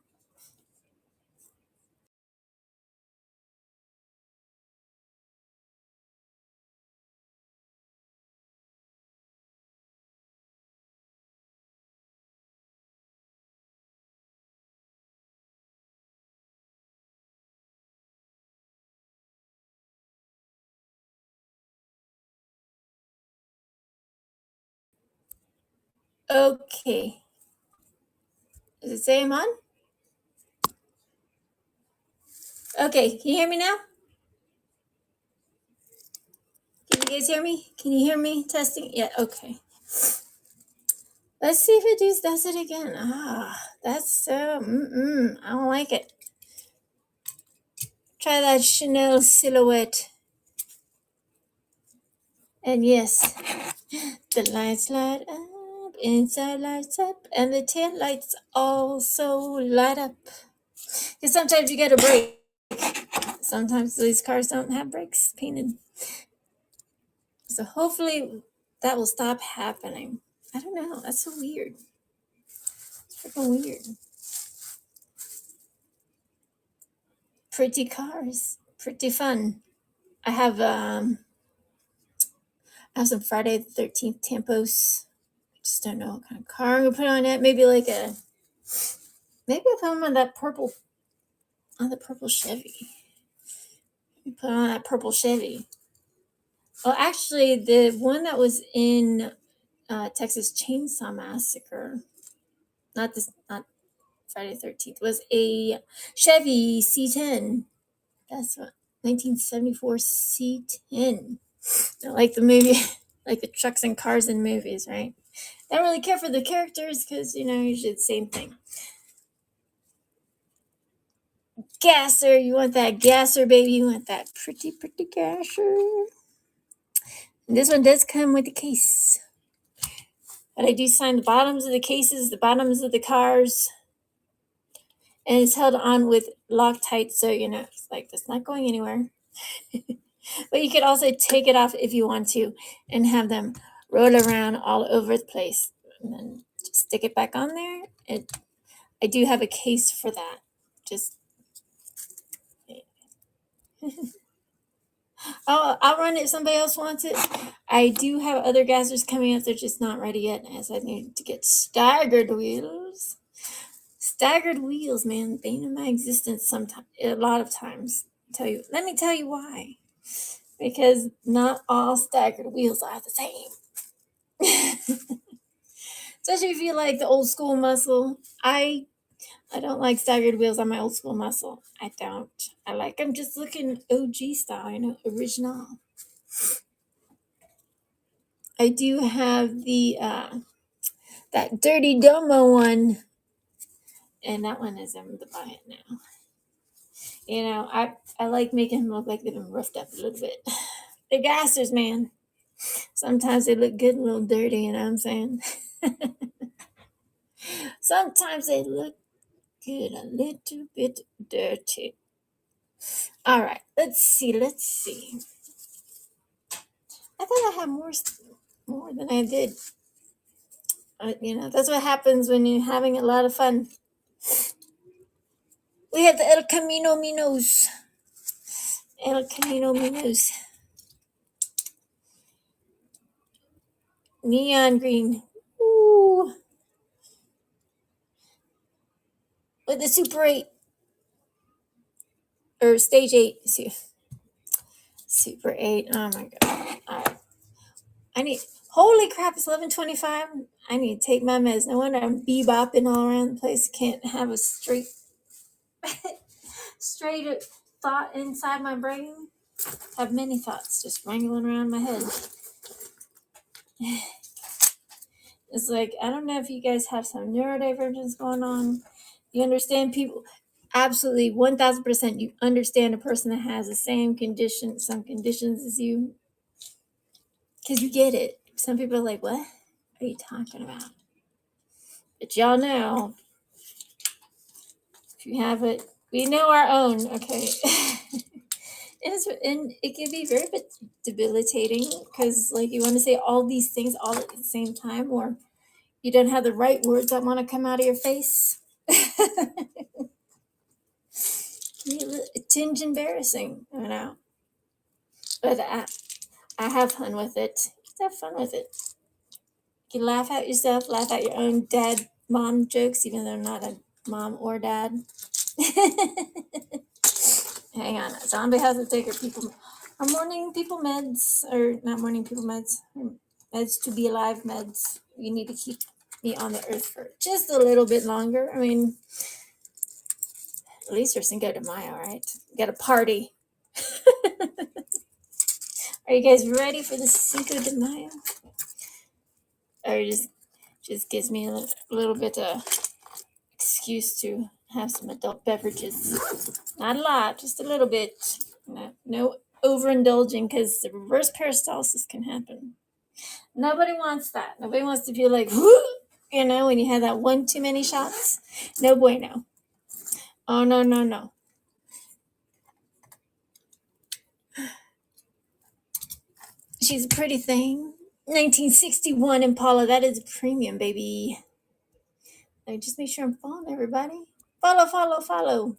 Okay. Does it say I'm on? Okay, can you hear me now? Can you guys hear me? Can you hear me? Testing? Yeah, okay. Let's see if it does it again. That's I don't like it. Try that Chanel silhouette. And yes, the lights light up, inside lights up, and the tail lights also light up. Because sometimes you get a break. Sometimes these cars don't have brakes painted. So hopefully that will stop happening. I don't know. That's so weird. It's freaking weird. Pretty cars. Pretty fun. I have some Friday the 13th Tempos. I just don't know what kind of car I'm gonna put on it. Maybe I'll put them on the purple Chevy. Put on that purple Chevy. Well, actually, the one that was in Texas Chainsaw Massacre. Not Friday the 13th. Was a Chevy C10. That's what 1974 C10. Like the movie, like the trucks and cars in movies, right? I don't really care for the characters because usually the same thing. Gasser, you want that gasser, baby? You want that pretty gasser? And this one does come with a case. But I do sign the bottoms of the cases, the bottoms of the cars, and it's held on with Loctite, so it's like it's not going anywhere. But you could also take it off if you want to, and have them roll around all over the place, and then just stick it back on there. I do have a case for that. Just I'll run it if somebody else wants it. I do have other gassers coming up. They're just not ready yet, as I need to get staggered wheels. Staggered wheels, man, bane of my existence. Sometimes, a lot of times. Let me tell you why. Because not all staggered wheels are the same. Especially if you like the old school muscle. I don't like staggered wheels on my old school muscle. I don't. I like them just looking OG style, original. I do have the that Dirty Domo one, and that one is I'm to buy it now. I like making them look like they've been roughed up a little bit. The gassers, man. Sometimes they look good and a little dirty, you know what I'm saying? Sometimes they look good, a little bit dirty. All right, let's see. I thought I had more than I did. That's what happens when you're having a lot of fun. We have the El Camino Minos. Neon green. Ooh. With the Super 8. Or Stage 8. Super 8. Oh my god. All right. Holy crap, it's 11:25. I need to take my meds. No wonder I'm bebopping all around the place. Can't have a straight thought inside my brain. I have many thoughts just wrangling around my head. It's like, I don't know if you guys have some neurodivergence going on. You understand people, absolutely 1000%. You understand a person that has the same condition, some conditions as you, because you get it. Some people are like, what are you talking about? But y'all know, if you have it, we know our own, okay? And it can be very debilitating because, like, you want to say all these things all at the same time, or you don't have the right words that want to come out of your face. A tinge embarrassing, But I have fun with it. Just have fun with it. You can laugh at yourself, laugh at your own mom jokes, even though I'm not a mom or dad. Hang on, Zombie has to take her morning people meds, or not morning people meds, meds to be alive meds. You need to keep me on the earth for just a little bit longer. I mean, at least we're Cinco de Mayo, right? Got a party. Are you guys ready for the Cinco de Mayo? Or just gives me a little bit of excuse to have some adult beverages. Not a lot, just a little bit. No overindulging, because the reverse peristalsis can happen. Nobody wants that. Nobody wants to feel like, when you have that one too many shots. No bueno. Oh, no. She's a pretty thing. 1961 Impala. That is a premium, baby. I just make sure I'm following everybody. Follow.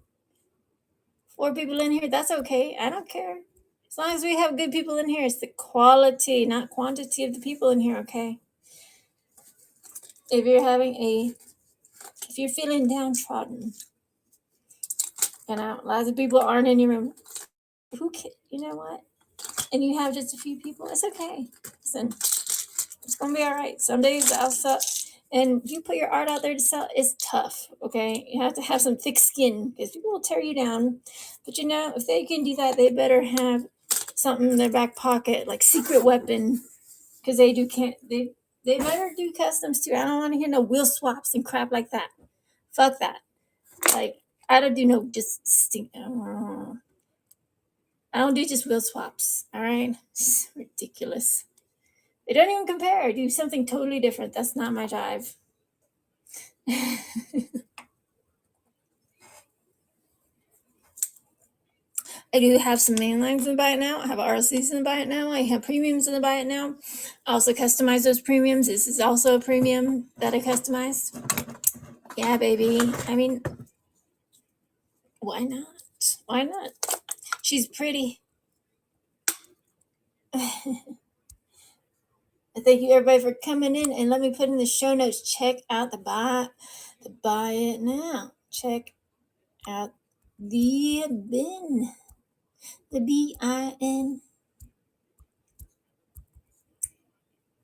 4 people in here. That's okay. I don't care. As long as we have good people in here, it's the quality, not quantity of the people in here, okay? If you're feeling downtrodden, lots of people aren't in your room. You know what? And you have just a few people, it's okay. Listen, It's gonna be all right. Some days I'll sell, and if you put your art out there to sell, it's tough. Okay, you have to have some thick skin because people will tear you down. But you know, if they can do that, they better have something in their back pocket, like secret weapon, because they better do customs too. I don't want to hear no wheel swaps and crap like that. Fuck that. Like I don't do no just stink. I don't do just wheel swaps. All right, it's ridiculous. They don't even compare. I do something totally different. That's not my jive. I do have some mainlines in the buy it now. I have RLCs in the buy it now. I have premiums in the buy it now. I also customize those premiums. This is also a premium that I customized. Yeah, baby. I mean, why not? Why not? She's pretty. Thank you everybody for coming in, and let me put in the show notes. Check out the buy it now. Check out the bin. The BIN.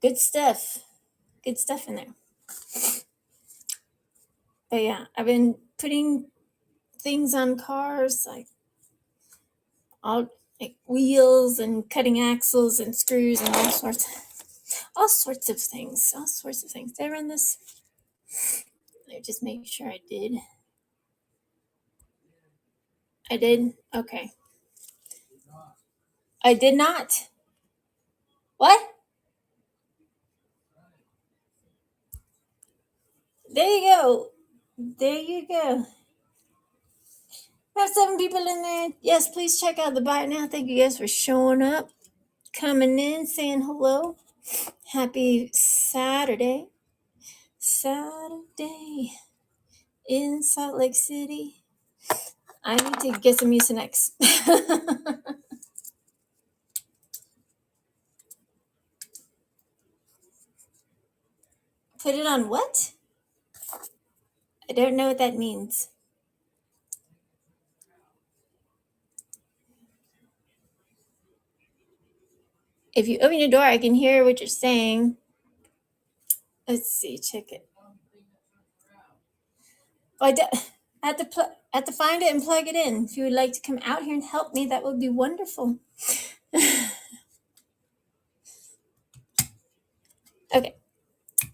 Good stuff. Good stuff in there. But yeah, I've been putting things on cars like all like wheels and cutting axles and screws and all sorts of things. All sorts of things. Did I run this? Let me just make sure I did. I did? Okay. I did not. What? There you go. There you go. We have 7 people in there. Yes, please check out the bite now. Thank you guys for showing up, coming in, saying hello. Happy Saturday. Saturday in Salt Lake City. I need to get some Mucinex. Put it on what? I don't know what that means. If you open your door, I can hear what you're saying. Let's see, check it. I have to find it and plug it in. If you would like to come out here and help me, that would be wonderful. Okay,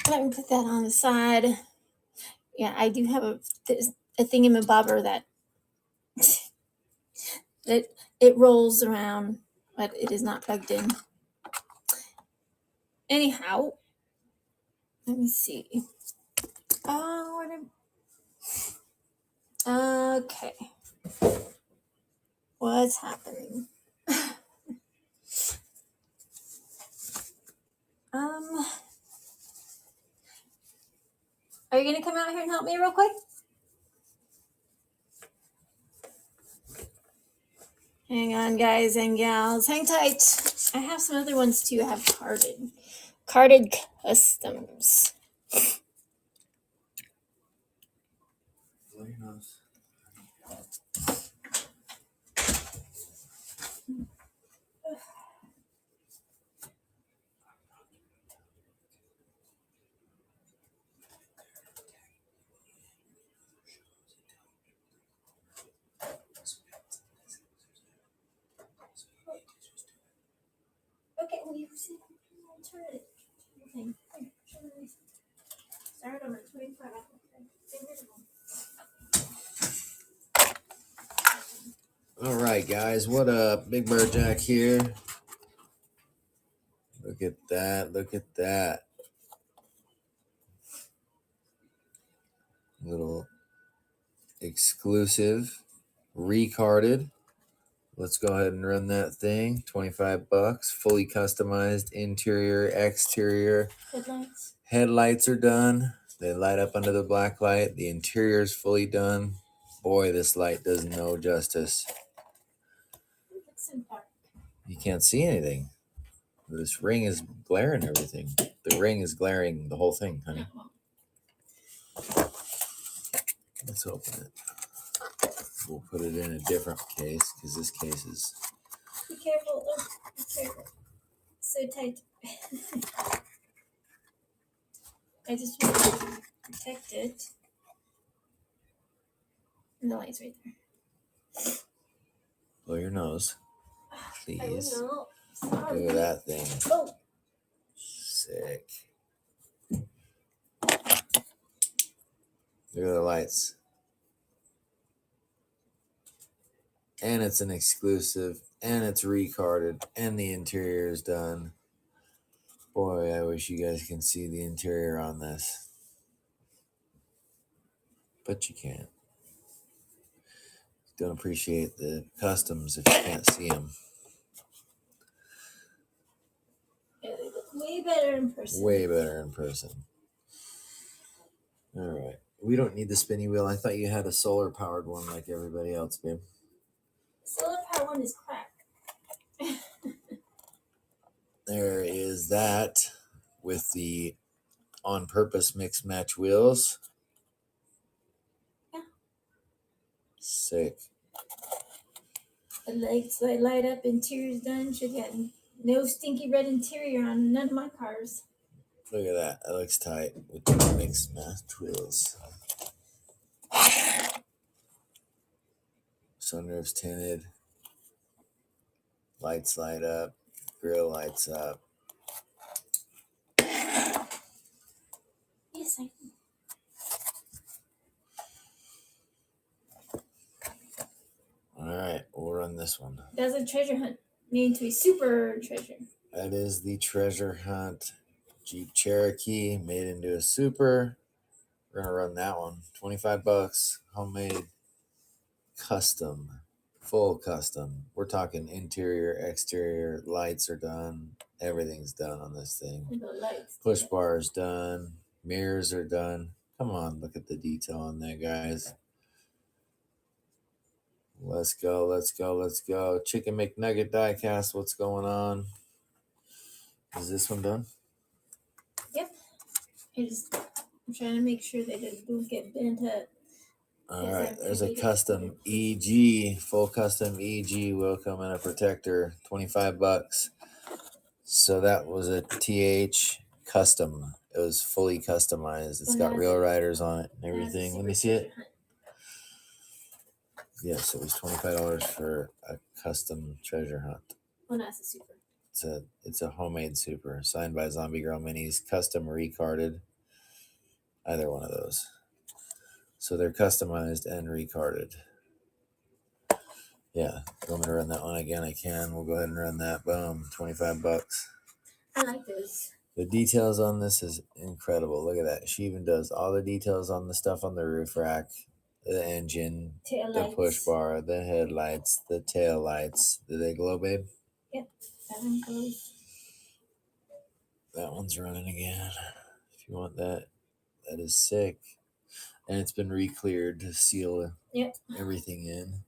let me put that on the side. Yeah, I do have a thingamabobber that it rolls around, but it is not plugged in. Anyhow, let me see. Okay. What's happening? Are you gonna come out here and help me real quick? Hang on, guys and gals. Hang tight. I have some other ones too. I have carded customs. Okay, well, you see, turn it. Okay. Start over 25. All right, guys, what up? Big Bird Jack here. Look at that. Look at that. Little exclusive recarded. Let's go ahead and run that thing. $25. Fully customized interior, exterior. Headlights are done. They light up under the black light. The interior is fully done. Boy, this light does no justice. You can't see anything. This ring is glaring everything. The ring is glaring the whole thing, honey. Let's open it. We'll put it in a different case because this case is... Be careful. Be careful. So tight. I just want to protect it. And the light's right there. Blow your nose, please. I know. Sorry. Look at that thing. Oh. Sick. Look at the lights. And it's an exclusive, and it's recarded, and the interior is done. Boy, I wish you guys can see the interior on this. But you can't. Don't appreciate the customs if you can't see them. Yeah, they look way better in person. Way better in person. All right. We don't need the spinny wheel. I thought you had a solar powered one like everybody else, babe. Solar power one is crack. There is that with the on purpose mix match wheels. Yeah. Sick. The lights that light up, interior's done. Should get no stinky red interior on none of my cars. Look at that. That looks tight with the mix match wheels. Sunroof's tinted. Lights light up. Grill lights up. Yes, I do. All right, we'll run this one. That's a treasure hunt made into a super treasure. That is the treasure hunt Jeep Cherokee made into a super. We're gonna run that one. $25, homemade, custom, full custom. We're talking interior, exterior, lights are done. Everything's done on this thing. And the lights. Push bars done. Mirrors are done. Come on, look at the detail on that, guys. Let's go, let's go, let's go. Chicken McNugget diecast, what's going on? Is this one done? Yep. I'm trying to make sure that it don't get bent up. All right, there's a custom EG, full custom EG wheel coming, a protector, $25. So that was a TH custom. It was fully customized. It's got real riders on it and everything. Let me see it. Yes, it was $25 for a custom treasure hunt. Well, that's a super. It's a homemade super, signed by Zombiegirl Minis, custom recarded. Either one of those. So they're customized and recarded. Yeah, if you want me to run that one again, I can. We'll go ahead and run that. Boom, $25. I like this. The details on this is incredible. Look at that. She even does all the details on the stuff on the roof rack, the engine, the push bar, the headlights, the tail lights. Do they glow, babe? Yep, that one glows. That one's running again. If you want that, that is sick. And it's been re-cleared to seal everything in.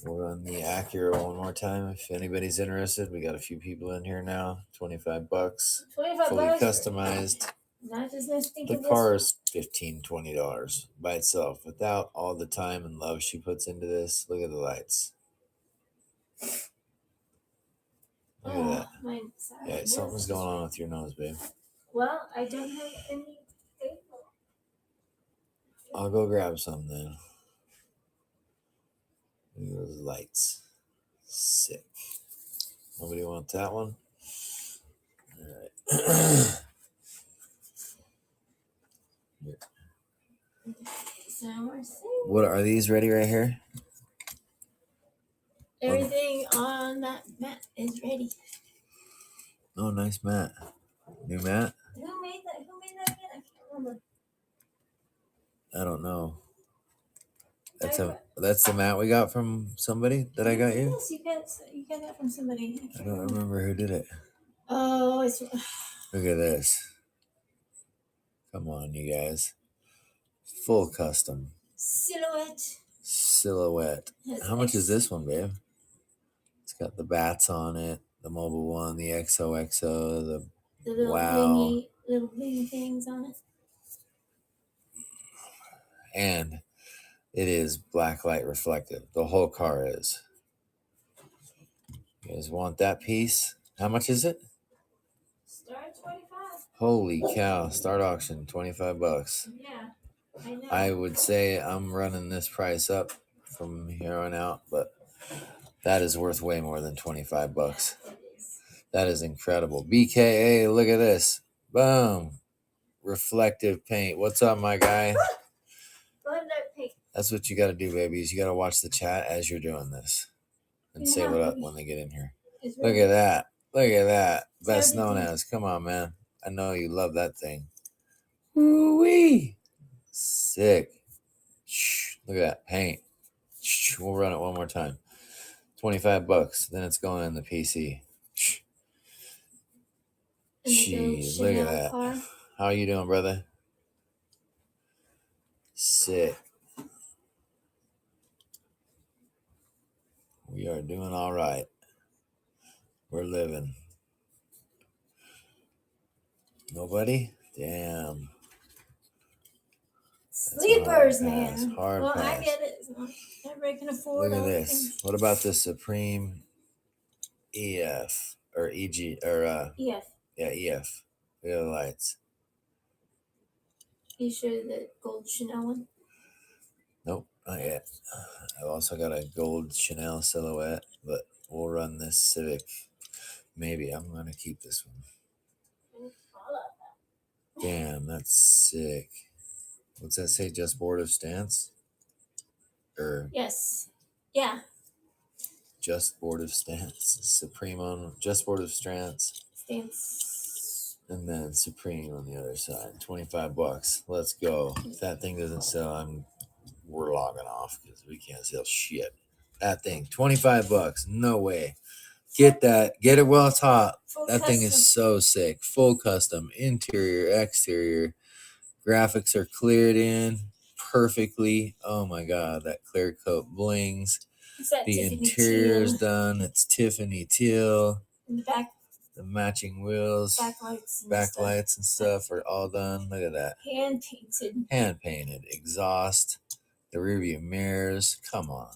We'll run the Acura one more time if anybody's interested. We got a few people in here now. $25. $25. Fully customized. Not just no stinking. The car is $15, $20 by itself. Without all the time and love she puts into this, look at the lights. Look at that. Yeah, something's going on with your nose, babe. Well, I don't have any. I'll go grab some then. Look at those lights. Sick. Nobody wants that one? All right. What are these ready right here? Everything on that mat is ready. Oh, nice mat. New mat? Who made that? Who made that again? I can't remember. I don't know. That's the mat we got from somebody that I got you? Yes, you got that from somebody. I don't remember who did it. Oh, it's... Look at this. Come on, you guys. Full custom. Silhouette. How much is this one, babe? It's got the bats on it, the mobile one, the XOXO, the little wow. Little blingy things on it. And it is blacklight reflective. The whole car is. You guys want that piece? How much is it? Start at $25. Holy cow. Start auction, 25 bucks. Yeah, I know. I would say I'm running this price up from here on out, but that is worth way more than 25 bucks. Yeah, it is. That is incredible. BKA, look at this. Boom. Reflective paint. What's up, my guy? Love that pink. That's what you got to do, babies. You got to watch the chat as you're doing this and say what up when they get in here. Look at that. Look at that. Best known as. Come on, man. I know you love that thing. Woo-wee. Sick. Shh. Look at that paint. Shh. We'll run it one more time. 25 bucks. Then it's going in the PC. Shh. Jeez, look at that. Car. How you doing, brother? Sick. We are doing all right. We're living. Nobody? Damn. Sleepers, man. Hard well, pass. I get it. Everybody can afford. Look at this. What about the Supreme EF or EG or EF? Yeah, EF. Look at the lights. You sure the gold Chanel one? Nope, not yet. I've also got a gold Chanel silhouette, but we'll run this Civic. Maybe I'm gonna keep this one. Damn, that's sick. What's that say? Just bored of stance? Or yes. Yeah. Just bored of stance. Supreme on Just bored of stance. Stance. And then Supreme on the other side. 25 bucks. Let's go. If that thing doesn't sell, we're logging off because we can't sell shit. That thing, 25 bucks. No way. Get that. Get it while it's hot. That thing is so sick. Full custom. Interior, exterior. Graphics are cleared in perfectly. Oh my god, that clear coat blings. The interior's done. It's Tiffany teal. In the back. The matching wheels, backlights and stuff are all done. Look at that. Hand painted. Hand painted. Exhaust. The rear view mirrors. Come on.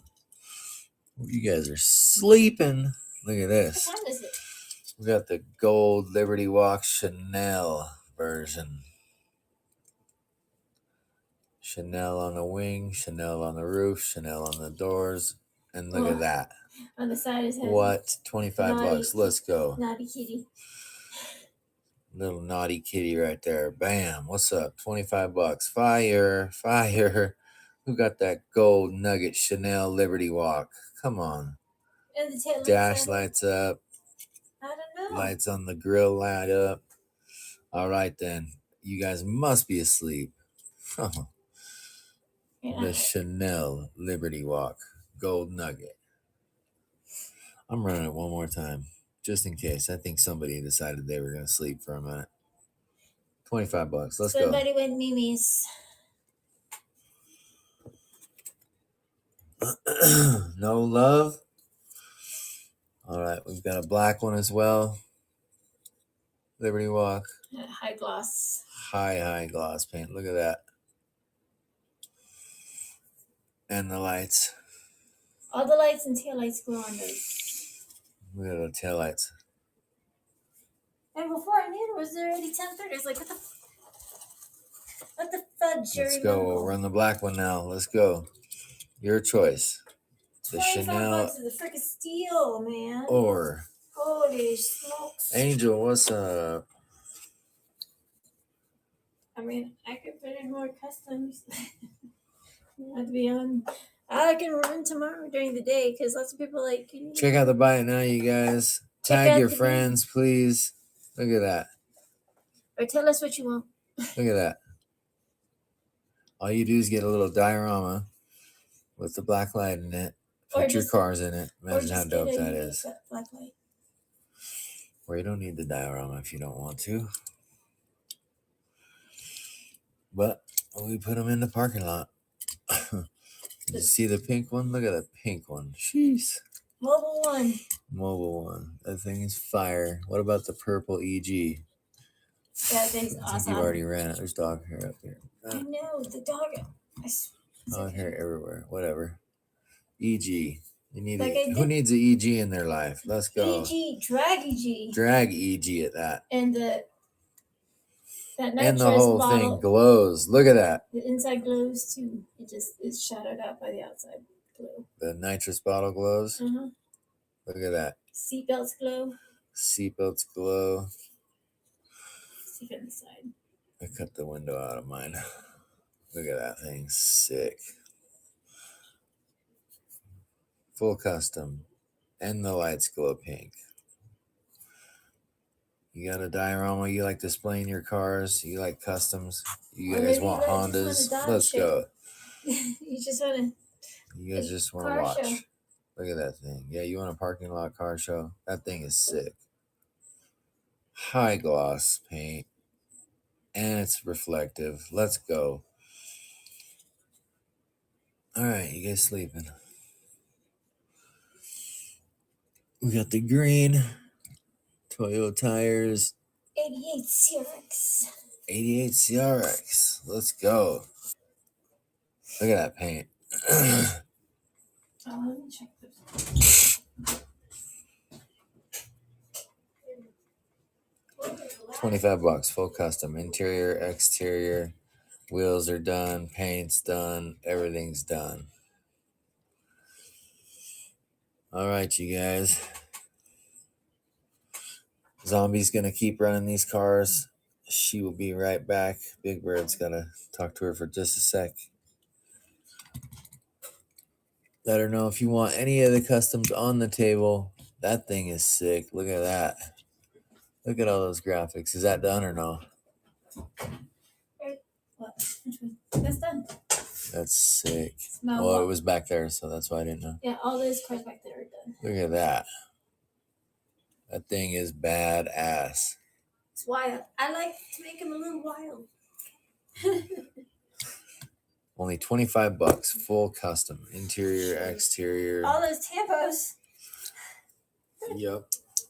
You guys are sleeping. Look at this. What time is it? We got the gold Liberty Walk Chanel version. Chanel on the wing, Chanel on the roof, Chanel on the doors. And look at that. On the side is what? 25 bucks. Let's go. Naughty kitty. Little naughty kitty right there. Bam. What's up? 25 bucks. Fire. Fire. Who got that gold nugget Chanel Liberty Walk? Come on. And the tail Dash lights up. I don't know. Lights on the grill light up. All right then. You guys must be asleep. The Chanel Liberty Walk gold nugget. I'm running it one more time, just in case. I think somebody decided they were going to sleep for a minute. 25 bucks. Let's go. Somebody with Mimi's. No love. All right, we've got a black one as well. Liberty Walk. High gloss. High gloss paint. Look at that. And the lights. All the lights and tail lights go on those. Look at the tail lights. And before I knew it was already 10:30. I was like, what the fudge? Let's go. We'll run the black one now. Let's go. Your choice. The Chanel. Bucks is a freaking steal, man. Or. Holy smokes. Angel, what's up? I mean, I could put in more customs. I'd be on. I can run tomorrow during the day because lots of people like. Check out the bite now, you guys. Tag your friends, please. Look at that. Or tell us what you want. Look at that. All you do is get a little diorama with the black light in it. Put your cars in it. Imagine how dope that is. Black light. Or you don't need the diorama if you don't want to. But we put them in the parking lot. Did you see the pink one? Look at the pink one. Jeez. Mobile one. Mobile one. That thing is fire. What about the purple EG? That thing's awesome. I think you already ran it. There's dog hair up here. I know. The dog. Dog hair everywhere. Whatever. EG. You need it. Who needs an EG in their life? Let's go. EG. Drag EG. Drag EG at that. And the That And the nitrous whole bottle, thing glows. Look at that. the inside glows too. It just is shadowed out by the outside glow. The nitrous bottle glows. Uh-huh. Look at that. Seatbelts glow. Seatbelts glow. See it on the side. I cut the window out of mine. Look at that thing. Sick. Full custom. And the lights glow pink. You got a diorama you like displaying your cars? You like customs? You Or guys maybe want you just want a Hondas? Dodge Let's show. go. You just want to. You guys just want to car watch. show. Look at that thing. Yeah, you want a parking lot car show? That thing is sick. High gloss paint. And it's reflective. Let's go. All right, you guys sleeping? We got the green Toyo tires. 88 CRX. 88 CRX. Let's go. Look at that paint. Oh, let me check this. 25 bucks, full custom. Interior, exterior, wheels are done, paint's done, everything's done. All right, you guys. Zombie's gonna keep running these cars. She will be right back. Big Bird's gotta talk to her for just a sec. Let her know if you want any of the customs on the table. That thing is sick. Look at that. Look at all those graphics. Is that done or no? What? That's done. That's sick. Smell Well, what? it was back there, so that's why I didn't know. Yeah, all those cars back there are done. Look at that. That thing is badass. It's wild. I like to make them a little wild. Only 25 bucks, full custom. Interior, exterior. All those tampos. Yep.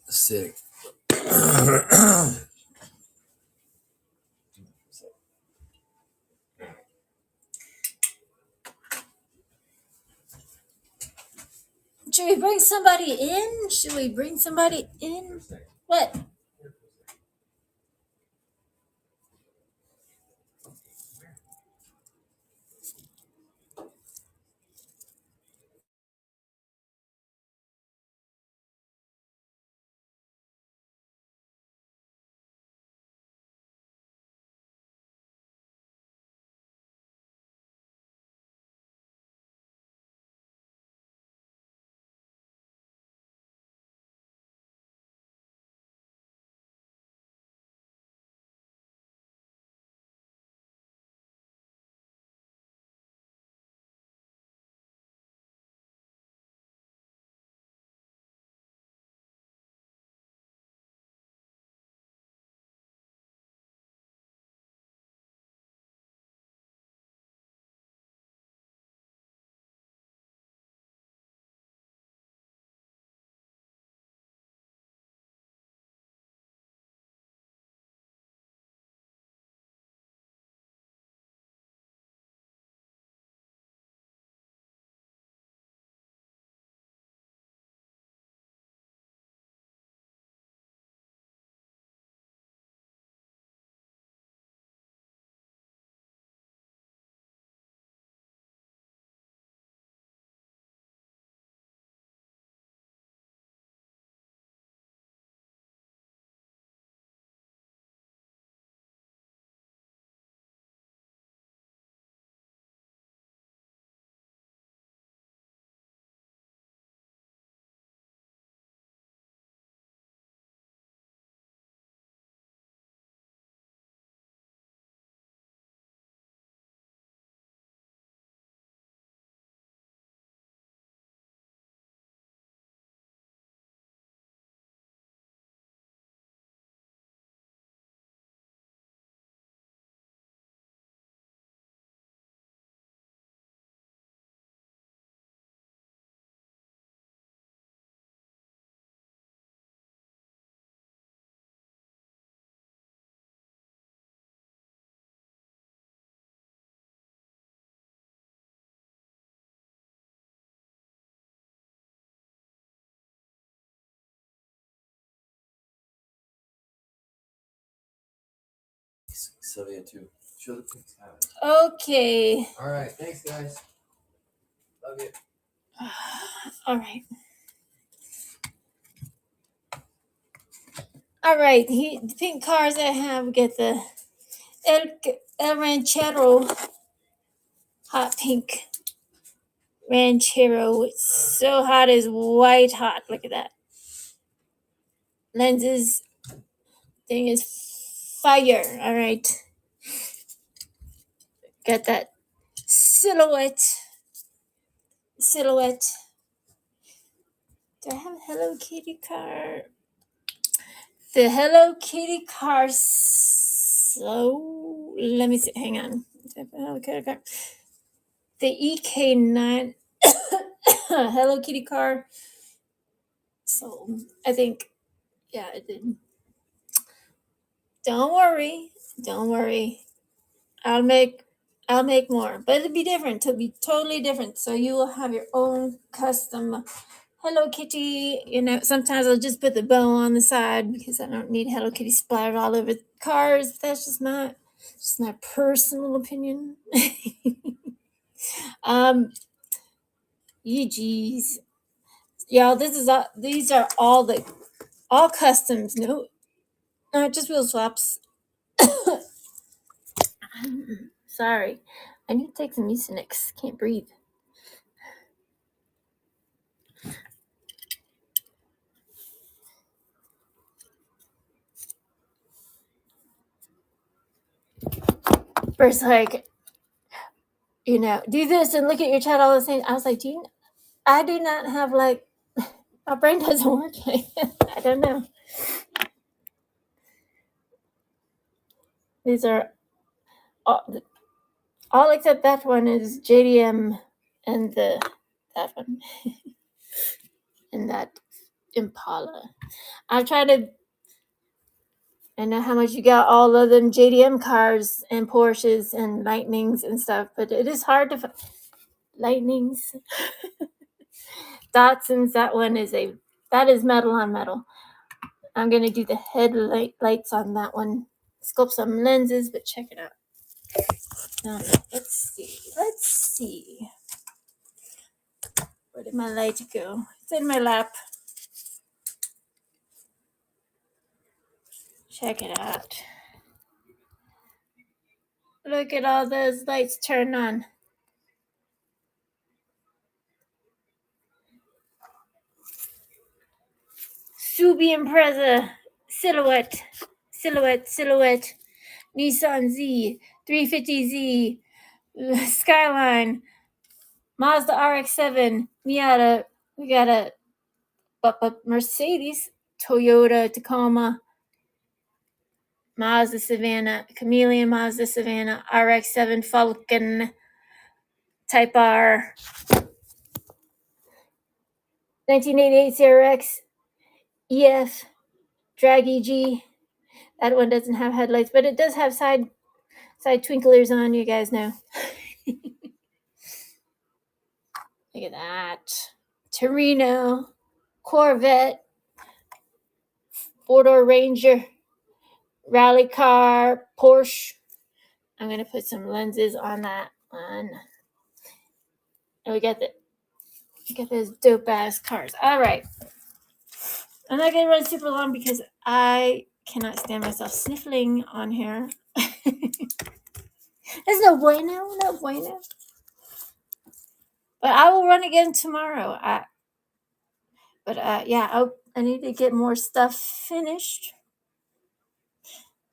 Sick. Should we bring somebody in? Should we bring somebody in? What? Sylvia too. Show the pics. Okay. All right. Thanks, guys. Love you. All right. All right. The pink cars I have, we get the El Ranchero hot pink Ranchero. It's so hot, it's white hot. Look at that. Lenses thing is fire. All right. Got that silhouette. Do I have a Hello Kitty car? The Hello Kitty car. So let me see. Hang on. Hello Kitty car. The EK9 Hello Kitty car. So I think, yeah, it did. Don't worry. I'll make more, but it'll be different. It'll be totally different. So you will have your own custom Hello Kitty. Sometimes I'll just put the bow on the side because I don't need Hello Kitty splattered all over cars. That's just my personal opinion. Geez, y'all. These are all customs. No, not just wheel swaps. Sorry, I need to take some Mucinex. Can't breathe. First, like, do this and look at your chat all the same. I was like, I do not have, like, my brain doesn't work like that. I don't know. These are all except that one is JDM and that one and that Impala. I know how much you got all of them JDM cars and Porsches and Lightnings and stuff, but it is hard to Lightnings. Datsuns, that is metal on metal. I'm gonna do the headlights on that one. Sculpt some lenses, but check it out. Let's see. Where did my light go? It's in my lap. Check it out. Look at all those lights turn on. Subi Impreza. Silhouette. Nissan Z. 350Z. Skyline. Mazda RX-7. Miata. We got a Mercedes. Toyota Tacoma. Mazda Savannah. Chameleon Mazda Savannah. RX-7 Falcon. Type R. 1988 CRX. EF. Drag EG. That one doesn't have headlights, but it does have side twinklers on. You guys know. Look at that. Torino. Corvette. Four-door Ranger. Rally car. Porsche. I'm going to put some lenses on that one. And we got those dope-ass cars. All right. I'm not going to run super long because I cannot stand myself sniffling on here. There's no bueno. But I will run again tomorrow. I need to get more stuff finished.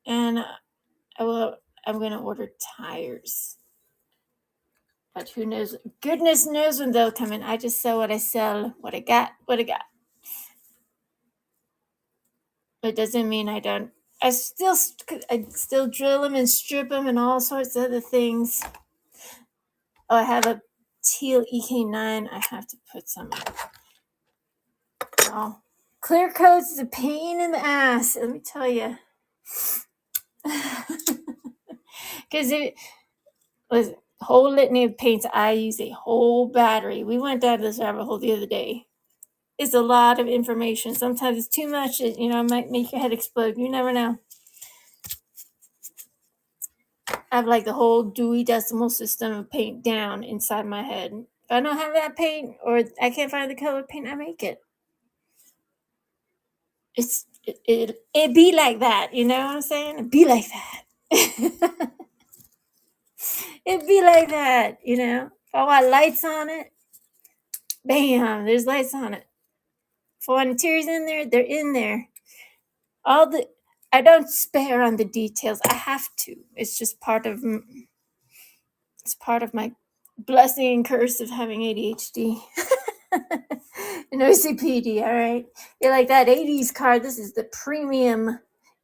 And I'm going to order tires. But who knows? Goodness knows when they'll come in. I just sell what I sell, what I got. It doesn't mean I don't. I still drill them and strip them and all sorts of other things. Oh, I have a teal EK9. I have to put some. Oh, clear coats is a pain in the ass. Let me tell you. Because it was a whole litany of paints. I use a whole battery. We went down this rabbit hole the other day. It's a lot of information. Sometimes it's too much. It might make your head explode. You never know. I have like the whole Dewey Decimal System of paint down inside my head. If I don't have that paint or I can't find the color paint, I make it. It be like that, you know what I'm saying? It be like that. It be like that, you know. If I want lights on it, bam, there's lights on it. If I want interiors in there, they're in there. I don't spare on the details. I have to. It's just part of my blessing and curse of having ADHD. And OCPD, all right? You're like that 80s car. This is the premium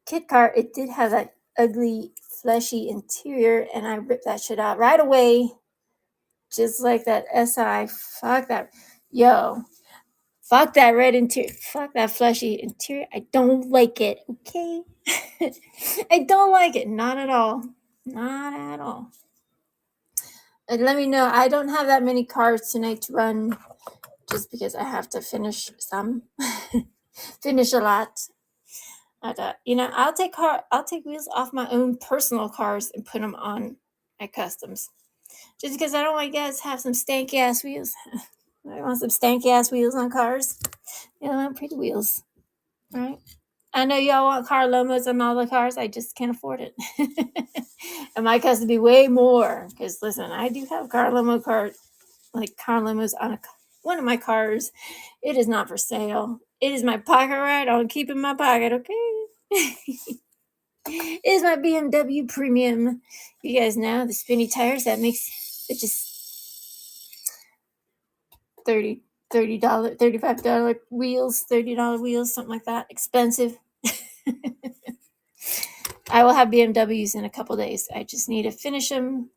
kit car. It did have that ugly, fleshy interior, and I ripped that shit out right away. Just like that SI. Fuck that. Yo. Fuck that red interior. Fuck that fleshy interior. I don't like it, okay? I don't like it. Not at all. Not at all. And let me know. I don't have that many cars tonight to run just because I have to finish some. Finish a lot. I'll take wheels off my own personal cars and put them on my customs. Just because I don't want you guys to have some stanky ass wheels. I want some stanky ass wheels on cars. I want pretty wheels. All right. I know y'all want car lomos on all the cars. I just can't afford it. And my cost to be way more. Because listen, I do have car lomos on one of my cars. It is not for sale. It is my pocket ride. I'll keep it in my pocket, okay? It is my BMW Premium. You guys know the spinny tires that makes it just $30, $35 wheels, $30 wheels, something like that. Expensive. I will have BMWs in a couple days. I just need to finish them.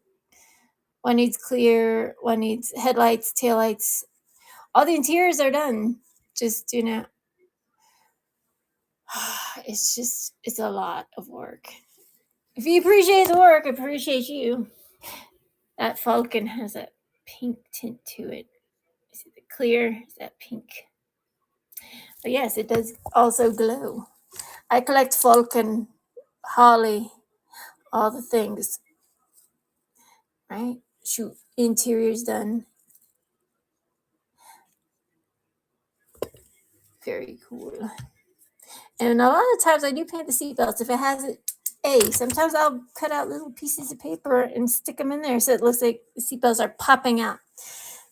One needs clear, one needs headlights, taillights. All the interiors are done. Just, it's a lot of work. If you appreciate the work, I appreciate you. That Falcon has a pink tint to it. Is it the clear? Is that pink? But yes, it does also glow. I collect Falcon, Holly, all the things. Right? Shoot, interior's done. Very cool. And a lot of times I do paint the seatbelts. If it has sometimes I'll cut out little pieces of paper and stick them in there so it looks like the seatbelts are popping out.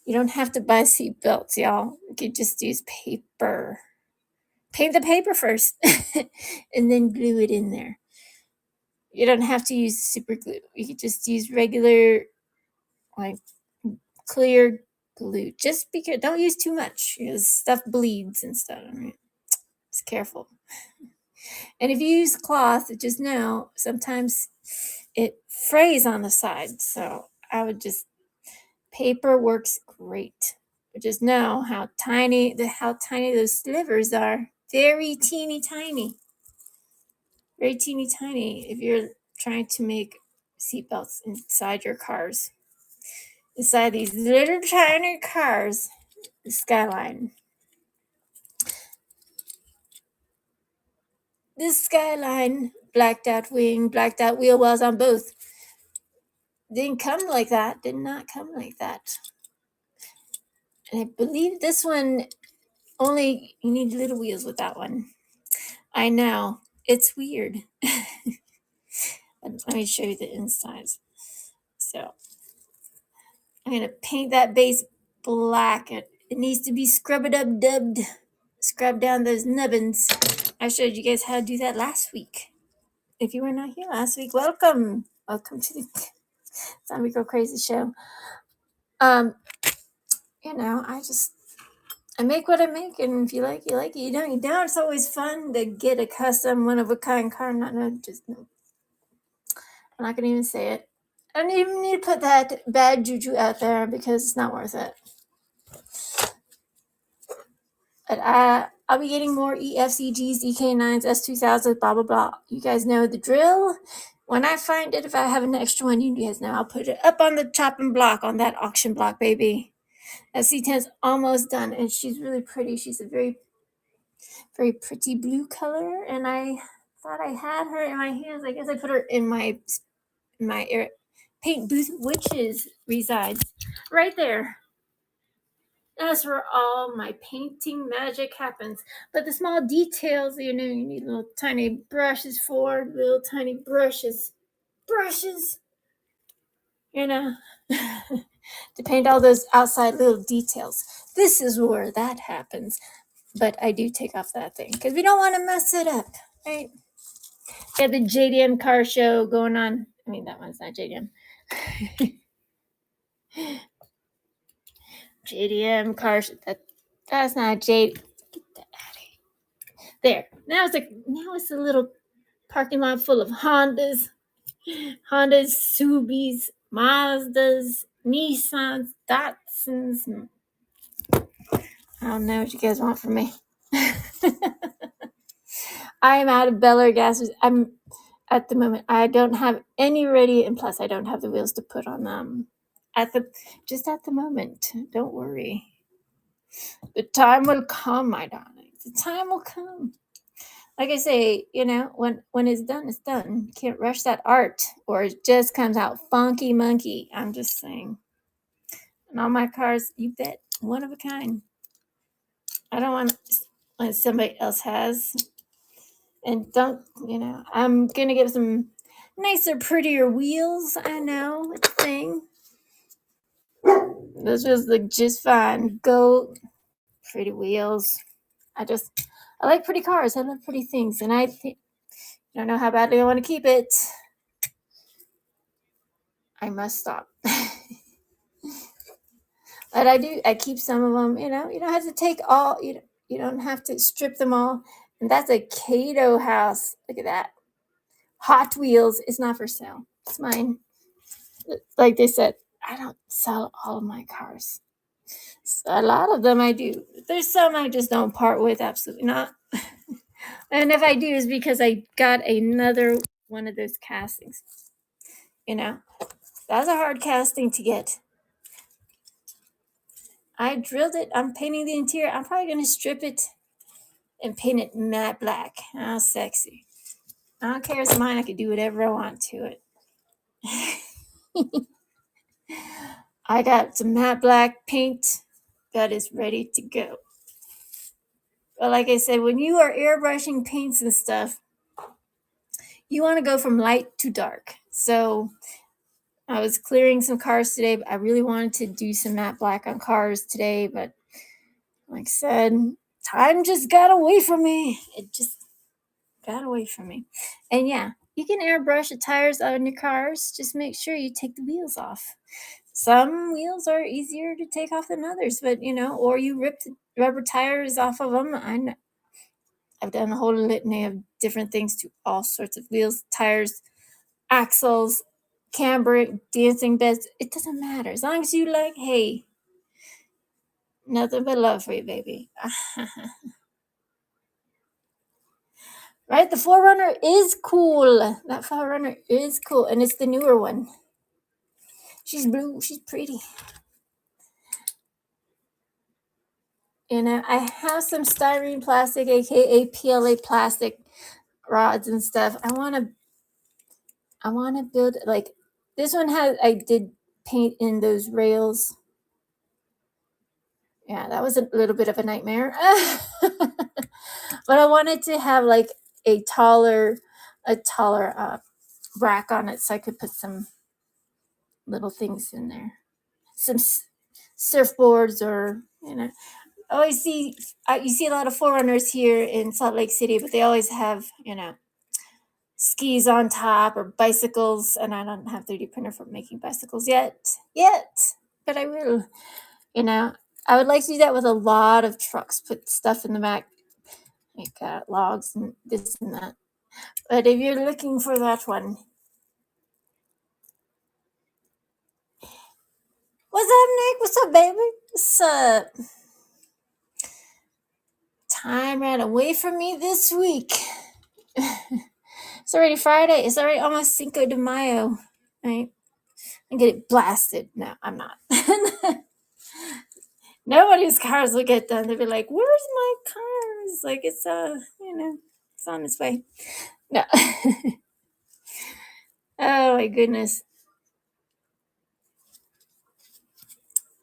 You don't have to buy seatbelts, y'all. You could just use paper. Paint the paper first and then glue it in there. You don't have to use super glue. You could just use regular, like, clear glue. Just because, don't use too much because stuff bleeds and stuff. Right? Just careful. And if you use cloth, just know sometimes it frays on the side. So I would paper works great. But just know how tiny those slivers are. Very teeny tiny. Very teeny tiny if you're trying to make seatbelts inside your cars. Inside these little tiny cars. The Skyline. This Skyline, blacked out wing, blacked out wheel wells on both. Didn't come like that. Did not come like that. And I believe this one only, you need little wheels with that one. I know. It's weird. Let me show you the insides. So I'm going to paint that base black. It needs to be scrubbed up, dubbed. Scrub down those nubbins. I showed you guys how to do that last week. If you were not here last week, welcome. Welcome to the Zombiegirl Crazy Show. I make what I make, and if you like it, you like it. You don't, you don't. It's always fun to get a custom, one-of-a-kind car. No. I'm not going to even say it. I don't even need to put that bad juju out there because it's not worth it. But I'll be getting more EFCGs, EK9s, S2000s, blah, blah, blah. You guys know the drill. When I find it, if I have an extra one, you guys know, I'll put it up on the chopping block, on that auction block, baby. That C10's almost done, and she's really pretty. She's a very, very pretty blue color, and I thought I had her in my hands. I guess I put her in my my paint booth, which resides right there. That's where all my painting magic happens. But the small details, you need little tiny brushes for, little tiny brushes, to paint all those outside little details. This is where that happens. But I do take off that thing because we don't want to mess it up, right? Got the JDM car show going on. I mean, that one's not JDM. JDM car show. That's not J. Get that out of here. There. Now it's a little parking lot full of Hondas, Subis, Mazdas, Nissans, Datsuns. I don't know what you guys want from me. I am out of Bel gases. I'm at the moment. I don't have any ready, and plus I don't have the wheels to put on them. At the moment. Don't worry. The time will come, my darling. The time will come. Like I say, when it's done, it's done. You can't rush that art, or it just comes out funky monkey. I'm just saying. And all my cars, you bet, one of a kind. I don't want what somebody else has. And don't, I'm going to get some nicer, prettier wheels. I know, it's a thing. Those just look just fine. Go, pretty wheels. I like pretty cars. I love pretty things. And I don't know how badly I want to keep it. I must stop. But I keep some of them, you don't have to take all, you don't have to strip them all. And that's a Cato house. Look at that. Hot Wheels is not for sale. It's mine. Like they said, I don't sell all of my cars. So a lot of them I do. There's some I just don't part with. Absolutely not. And if I do, it's because I got another one of those castings. That's a hard casting to get. I drilled it. I'm painting the interior. I'm probably going to strip it and paint it matte black. How sexy. I don't care. It's mine. I can do whatever I want to it. I got some matte black paint that is ready to go. But like I said, when you are airbrushing paints and stuff, you want to go from light to dark. So I was clearing some cars today, but I really wanted to do some matte black on cars today. But like I said, time just got away from me. It just got away from me. And yeah, you can airbrush the tires on your cars. Just make sure you take the wheels off. Some wheels are easier to take off than others, but or you rip the rubber tires off of them. I've done a whole litany of different things to all sorts of wheels, tires, axles, camber, dancing beds. It doesn't matter. As long as you like, hey, nothing but love for you, baby. Right? The 4Runner is cool. That 4Runner is cool. And it's the newer one. She's blue. She's pretty. I have some styrene plastic, aka PLA plastic rods and stuff. I want to build, like, this one I did paint in those rails. Yeah, that was a little bit of a nightmare. But I wanted to have like a taller rack on it so I could put some little things in there. Some surfboards, or I always see you see a lot of 4Runners here in Salt Lake City, but they always have skis on top or bicycles, and I don't have 3D printer for making bicycles yet, but I will. I would like to do that with a lot of trucks. Put stuff in the back, like logs and this and that. But if you're looking for that one, what's up, Nick? What's up, baby? What's up? Time ran away from me this week. It's already Friday. It's already almost Cinco de Mayo, right? I'm getting blasted. No, I'm not. Nobody's cars will get done. They'll be like, "Where's my cars?" Like it's it's on its way. No. Oh my goodness.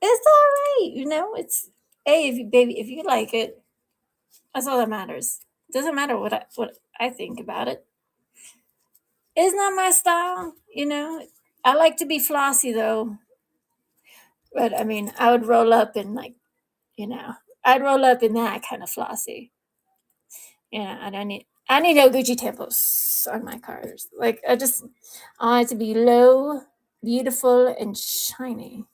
It's all right, you know. It's hey, if you baby, if you like it, that's all that matters. It doesn't matter what I think about it. It's not my style, you know. I like to be flossy though, but I mean, I would roll up in like, you know, I'd roll up in that kind of flossy. Yeah, and I need no Gucci temples on my cars. Like I want it to be low, beautiful, and shiny.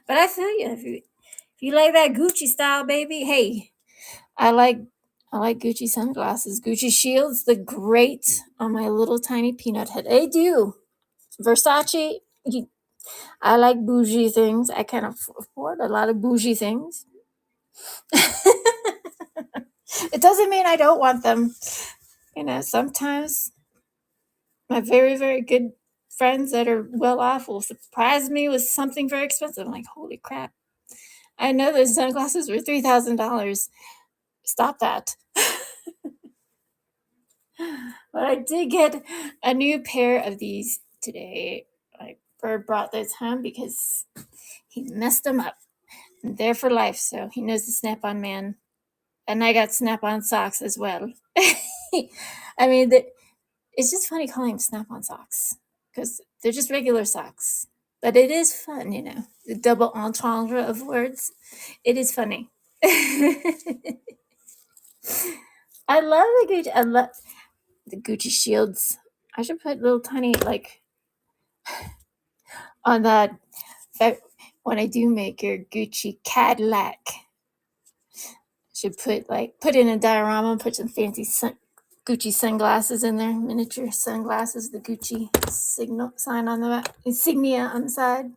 But I feel you. If you like that Gucci style, baby, hey, I like I like Gucci sunglasses. Gucci shields look great on my little tiny peanut head. They do. Versace. I like bougie things. I can afford a lot of bougie things. It doesn't mean I don't want them. You know, sometimes my very, very good friends that are well off will surprise me with something very expensive. I'm like, holy crap. I know those sunglasses were $3,000. Stop that. But I did get a new pair of these today. Like Bird brought those home because he messed them up. And they're for life, so he knows the snap-on man. And I got snap-on socks as well. I mean, it's just funny calling them snap-on socks because they're just regular socks. But it is fun, you know, the double entendre of words. It is funny. I love the Gucci. I love the Gucci shields. I should put little tiny like on that. When I do make your Gucci Cadillac, should put in a diorama, put some fancy Gucci sunglasses in there, miniature sunglasses, the Gucci signal sign on the back, insignia on the side.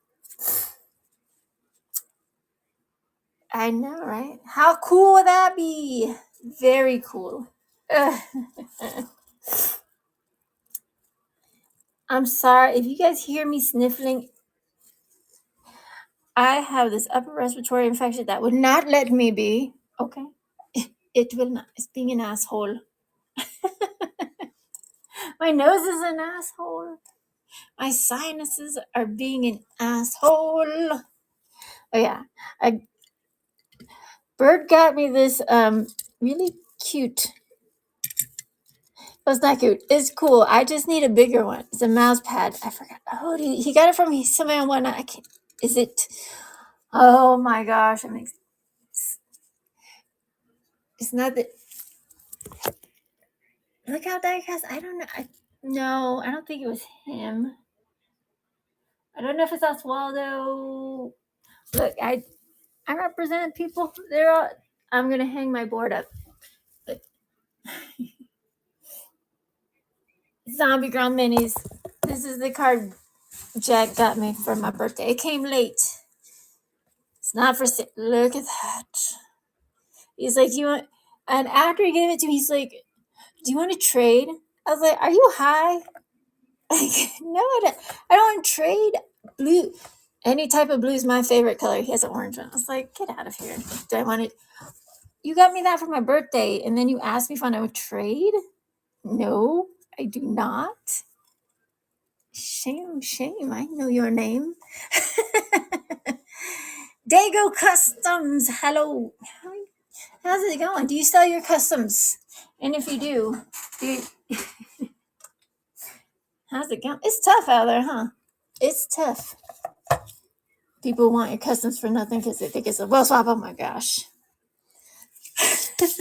I know, right? How cool would that be? Very cool. I'm sorry if you guys hear me sniffling. I have this upper respiratory infection that would not let me be. Okay. It will not. It's being an asshole. My nose is an asshole. My sinuses are being an asshole. Oh yeah. A bird got me this really cute. Well, it's not cute. It's cool. I just need a bigger one. It's a mouse pad. I forgot. Oh, he got it from somebody on one. I can't. Is it? Oh my gosh! It's not that. Look how Diecast. I don't know. No, I don't think it was him. I don't know if it's Oswaldo. Look, I represent people. They're all. I'm gonna hang my board up. Look. Zombiegirl minis. This is the card Jack got me for my birthday. It came late. It's not for. Look at that. He's like, you want? And after he gave it to me, he's like, do you want to trade? I was like, are you high? Like, no, I don't trade blue. Any type of blue is my favorite color. He has an orange one. I was like, get out of here. Do I want it? You got me that for my birthday, and then you asked me if I would trade? No, I do not. Shame, shame. I know your name. Dago Customs. Hello. How's it going? Do you sell your customs? And if you do how's it going? It's tough out there, huh? It's tough. People want your customs for nothing because they think it's a well swap. Oh my gosh. This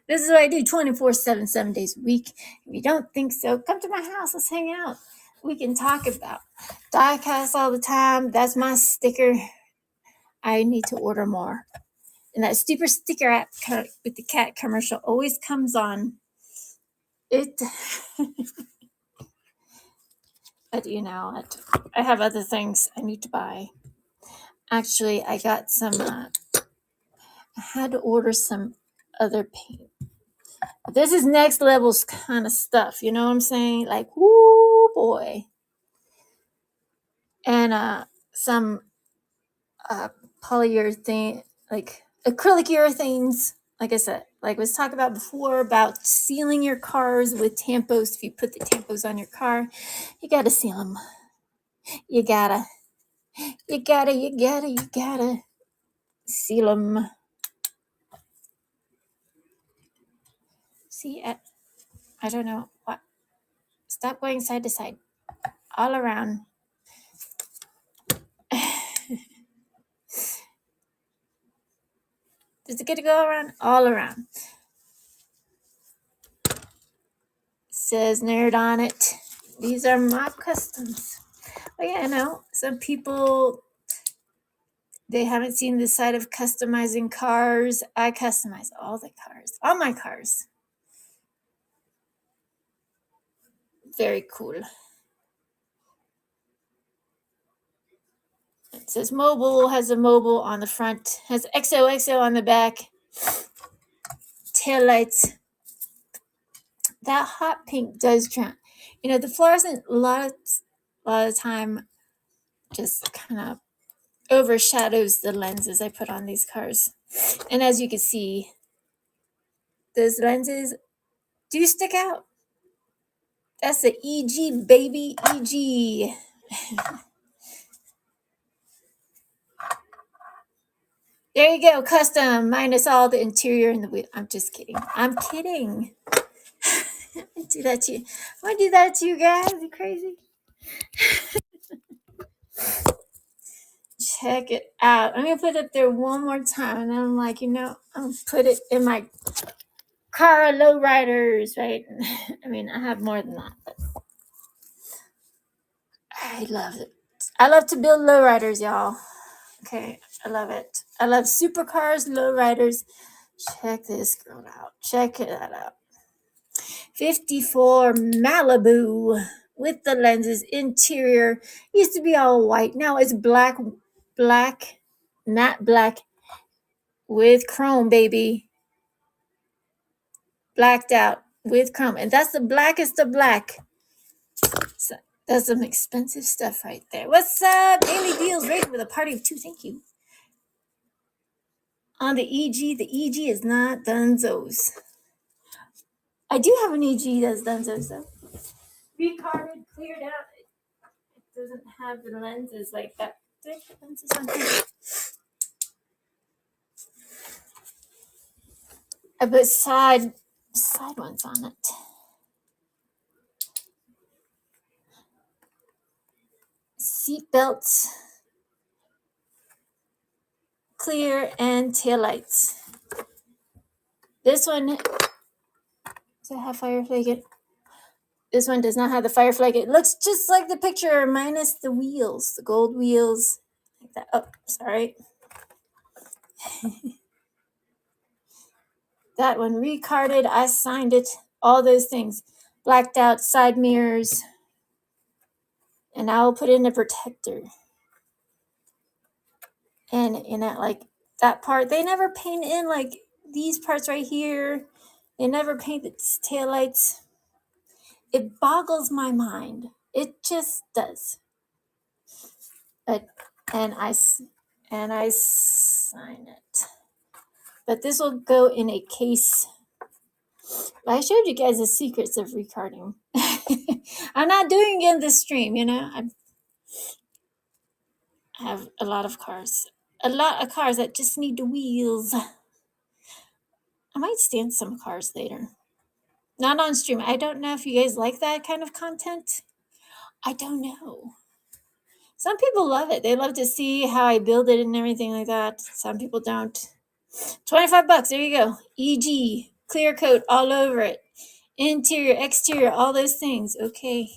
is what I do 24/7, 7 days a week. If you don't think so, come to my house. Let's hang out. We can talk about diecast all the time. That's my sticker. I need to order more. And that stupid sticker app with the cat commercial always comes on. It, but you know, I have other things I need to buy. Actually, I got some. I had to order some other paint. This is next levels kind of stuff. You know what I'm saying? Like, whoo boy. And some polyurethane, like acrylic urethanes. Like I said, like was talked about before about sealing your cars with tampos. If you put the tampos on your car, you gotta seal them. You gotta seal them. See, I don't know what. Stop going side to side, all around. Is it good to go around? All around. Says nerd on it. These are my customs. Oh yeah, I know. Some people, they haven't seen the side of customizing cars. I customize all the cars. All my cars. Very cool. It says mobile, has a mobile on the front, has XOXO on the back. Tail lights. That hot pink does drown. You know, the fluorescent a lot of time just kind of overshadows the lenses I put on these cars. And as you can see, those lenses do stick out. That's the EG, baby, EG. There you go, custom, minus all the interior and the wheel. I'm just kidding. I'm kidding. I do that to you. I do that to you guys. You crazy? Check it out. I'm gonna put it up there one more time, and then I'm like, I'm gonna put it in my car lowriders, right? I mean, I have more than that, but I love it. I love to build lowriders, y'all. Okay, I love it. I love supercars, lowriders. Check this girl out. Check that out. 54 Malibu with the lenses. Interior used to be all white. Now it's black, matte black with chrome, baby. Blacked out with chrome. And that's the blackest of black. So that's some expensive stuff right there. What's up? Daily deals rated with a party of two. Thank you. On the EG is not Dunzos. I do have an EG that's Dunzos though. Recarded, cleared out. It doesn't have the lenses like that. Lenses on here. I put side ones on it. Seat belts, clear, and taillights. This one does it have fire flag? This one does not have the fire flag. It looks just like the picture, minus the wheels, the gold wheels. Like that. Oh, sorry. That one recarded. I signed it. All those things. Blacked out side mirrors. And I will put in a protector. And in that, like that part, they never paint in like these parts right here. They never paint the taillights. It boggles my mind. It just does. And I sign it. But this will go in a case. I showed you guys the secrets of recarding. I'm not doing it in this stream, I have a lot of cars. A lot of cars that just need the wheels. I might stand some cars later. Not on stream. I don't know if you guys like that kind of content. I don't know. Some people love it. They love to see how I build it and everything like that. Some people don't. $25. There you go. EG. Clear coat all over it. Interior, exterior, all those things. Okay.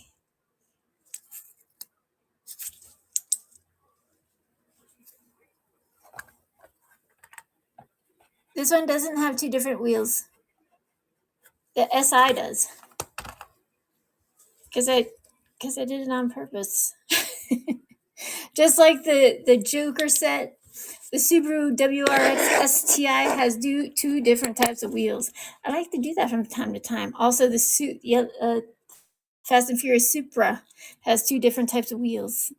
This one doesn't have two different wheels. The SI does. Because I did it on purpose. Just like the Joker set, the Subaru WRX STI has two different types of wheels. I like to do that from time to time. Also, the Fast and Furious Supra has two different types of wheels.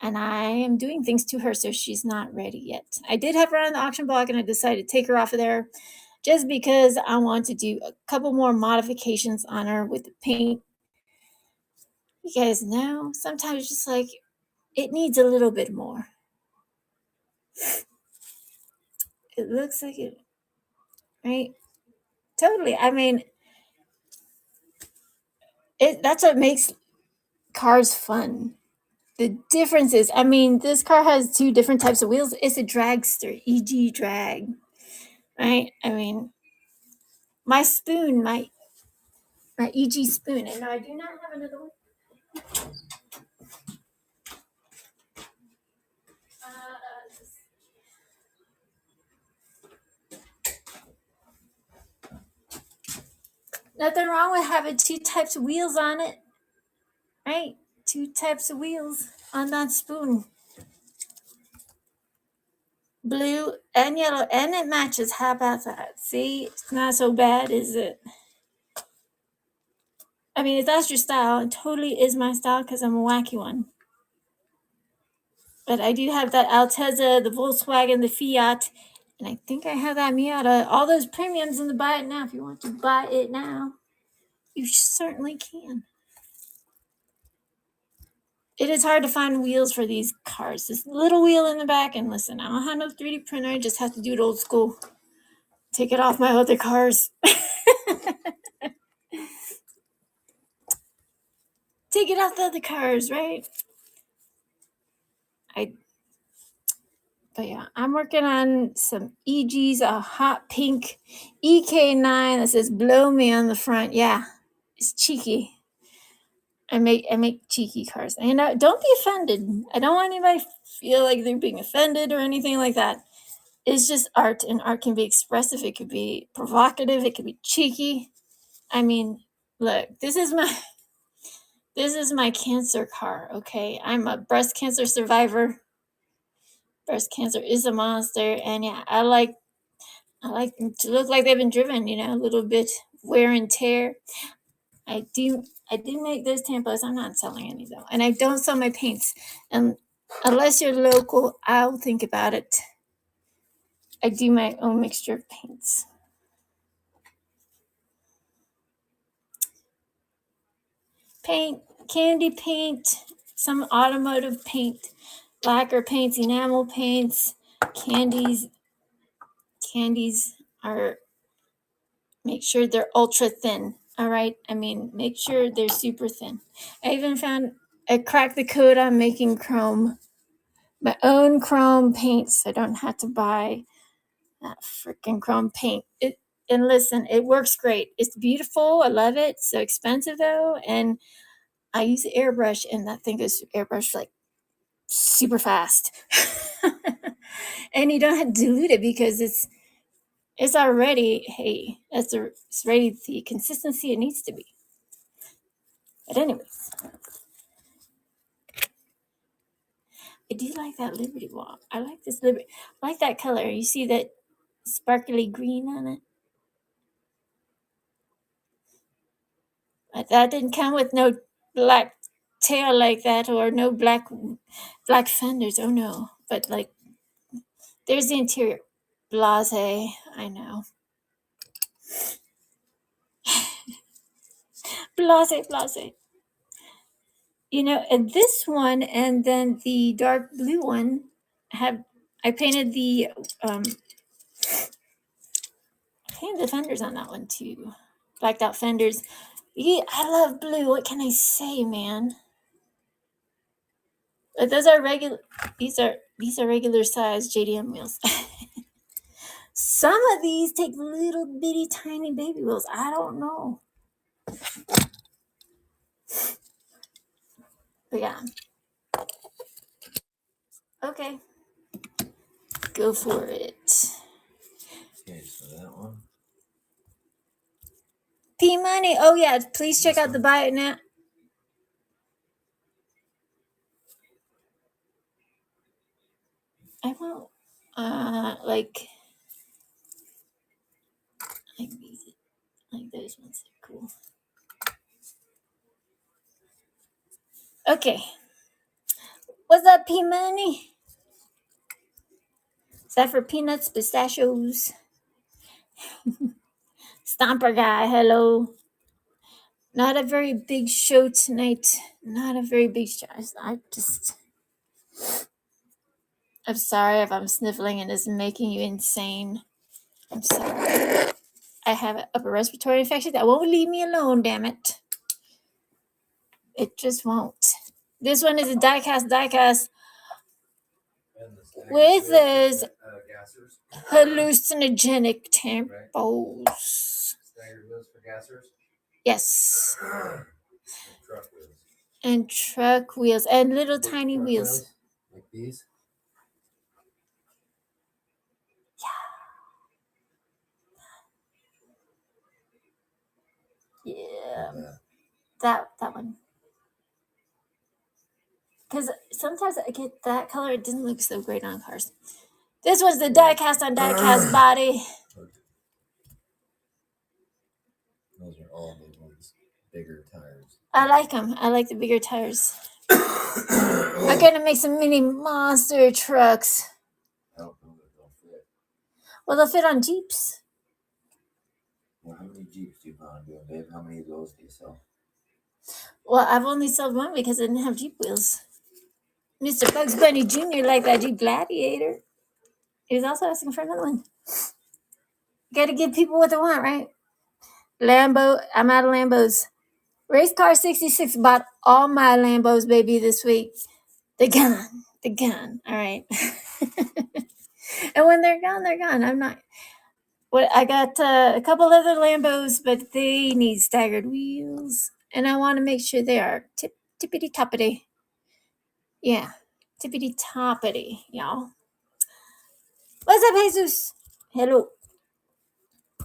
And I am doing things to her, so she's not ready yet. I did have her on the auction block, and I decided to take her off of there just because I want to do a couple more modifications on her with the paint. You guys know, sometimes just like it needs a little bit more. It looks like it, right? Totally. I mean, that's what makes cars fun. The difference is, I mean, this car has two different types of wheels. It's a dragster, e.g. drag, right? I mean, my spoon, my e.g. spoon, and no, I do not have another one. Nothing wrong with having two types of wheels on it, right? Two types of wheels on that spoon. Blue and yellow, and it matches. How about that? See, it's not so bad, is it? I mean, if that's your style, it totally is my style because I'm a wacky one. But I do have that Altezza, the Volkswagen, the Fiat, and I think I have that Miata. All those premiums in the buy it now. If you want to buy it now, you certainly can. It is hard to find wheels for these cars. This little wheel in the back, and listen, I don't have no 3D printer. I just have to do it old school. Take it off my other cars. Take it off the other cars, right? But yeah, I'm working on some EGs, a hot pink EK9 that says "Blow Me" on the front. Yeah, it's cheeky. I make cheeky cars, and don't be offended. I don't want anybody to feel like they're being offended or anything like that. It's just art, and art can be expressive. It could be provocative. It could be cheeky. I mean, look, this is my cancer car. Okay, I'm a breast cancer survivor. Breast cancer is a monster, and yeah, I like them to look like they've been driven. A little bit wear and tear. I do make those tampons. I'm not selling any though, and I don't sell my paints. And unless you're local, I'll think about it. I do my own mixture of paints. Paint, candy paint, some automotive paint, lacquer paints, enamel paints, candies. Candies are, make sure they're ultra thin. All right. I mean, make sure they're super thin. I cracked the code on making chrome, my own chrome paints. I don't have to buy that freaking chrome paint. And listen, it works great. It's beautiful. I love it. It's so expensive though. And I use the airbrush, and that thing goes through airbrush like super fast. And you don't have to dilute it because it's already, hey, it's ready the consistency it needs to be. But anyways, I do like that Liberty Walk. I like this Liberty. I like that color. You see that sparkly green on it? But that didn't come with no black tail like that, or no black fenders. Oh no. But like, there's the interior. Blase, I know. Blase. And this one, and then the dark blue one, I painted the fenders on that one too. Blacked out fenders. Yeah, I love blue. What can I say, man? But those are regular. These are regular size JDM wheels. Some of these take little bitty tiny baby wheels. I don't know. But yeah. Okay. Go for it. Okay, so that one. P Money. Oh yeah, please check out the buy it now. I won't like these, like those ones are cool. Okay. What's up, P Money? Is that for peanuts, pistachios, Stomper guy, hello. Not a very big show tonight. Not a very big show. I'm sorry if I'm sniffling and it's making you insane. I'm sorry. I have an upper respiratory infection that won't leave me alone, damn it. It just won't. This one is a diecast with this hallucinogenic tampos. Yes. And truck wheels and little tiny wheels. Like these? Yeah. That one. Because sometimes I get that color, it doesn't look so great on cars. This was the diecast on diecast body. Those are all the ones. Bigger tires. I like them. I like the bigger tires. I'm going to make some mini monster trucks. I don't know that they'll fit. Well, they'll fit on Jeeps. Well, how many Jeeps do you plan on doing, babe? How many of those do you sell? Well, I've only sold one because I didn't have Jeep wheels. Mr. Bugs Bunny Jr. liked that Jeep Gladiator. He was also asking for another one. Got to give people what they want, right? Lambo. I'm out of Lambos. Race Car 66 bought all my Lambos, baby, this week. The gun. All right. And when they're gone, they're gone. I'm not. What I got a couple other Lambos, but they need staggered wheels, and I want to make sure they are tippity toppity. Yeah, tippity toppity, y'all. What's up, Jesus? Hello.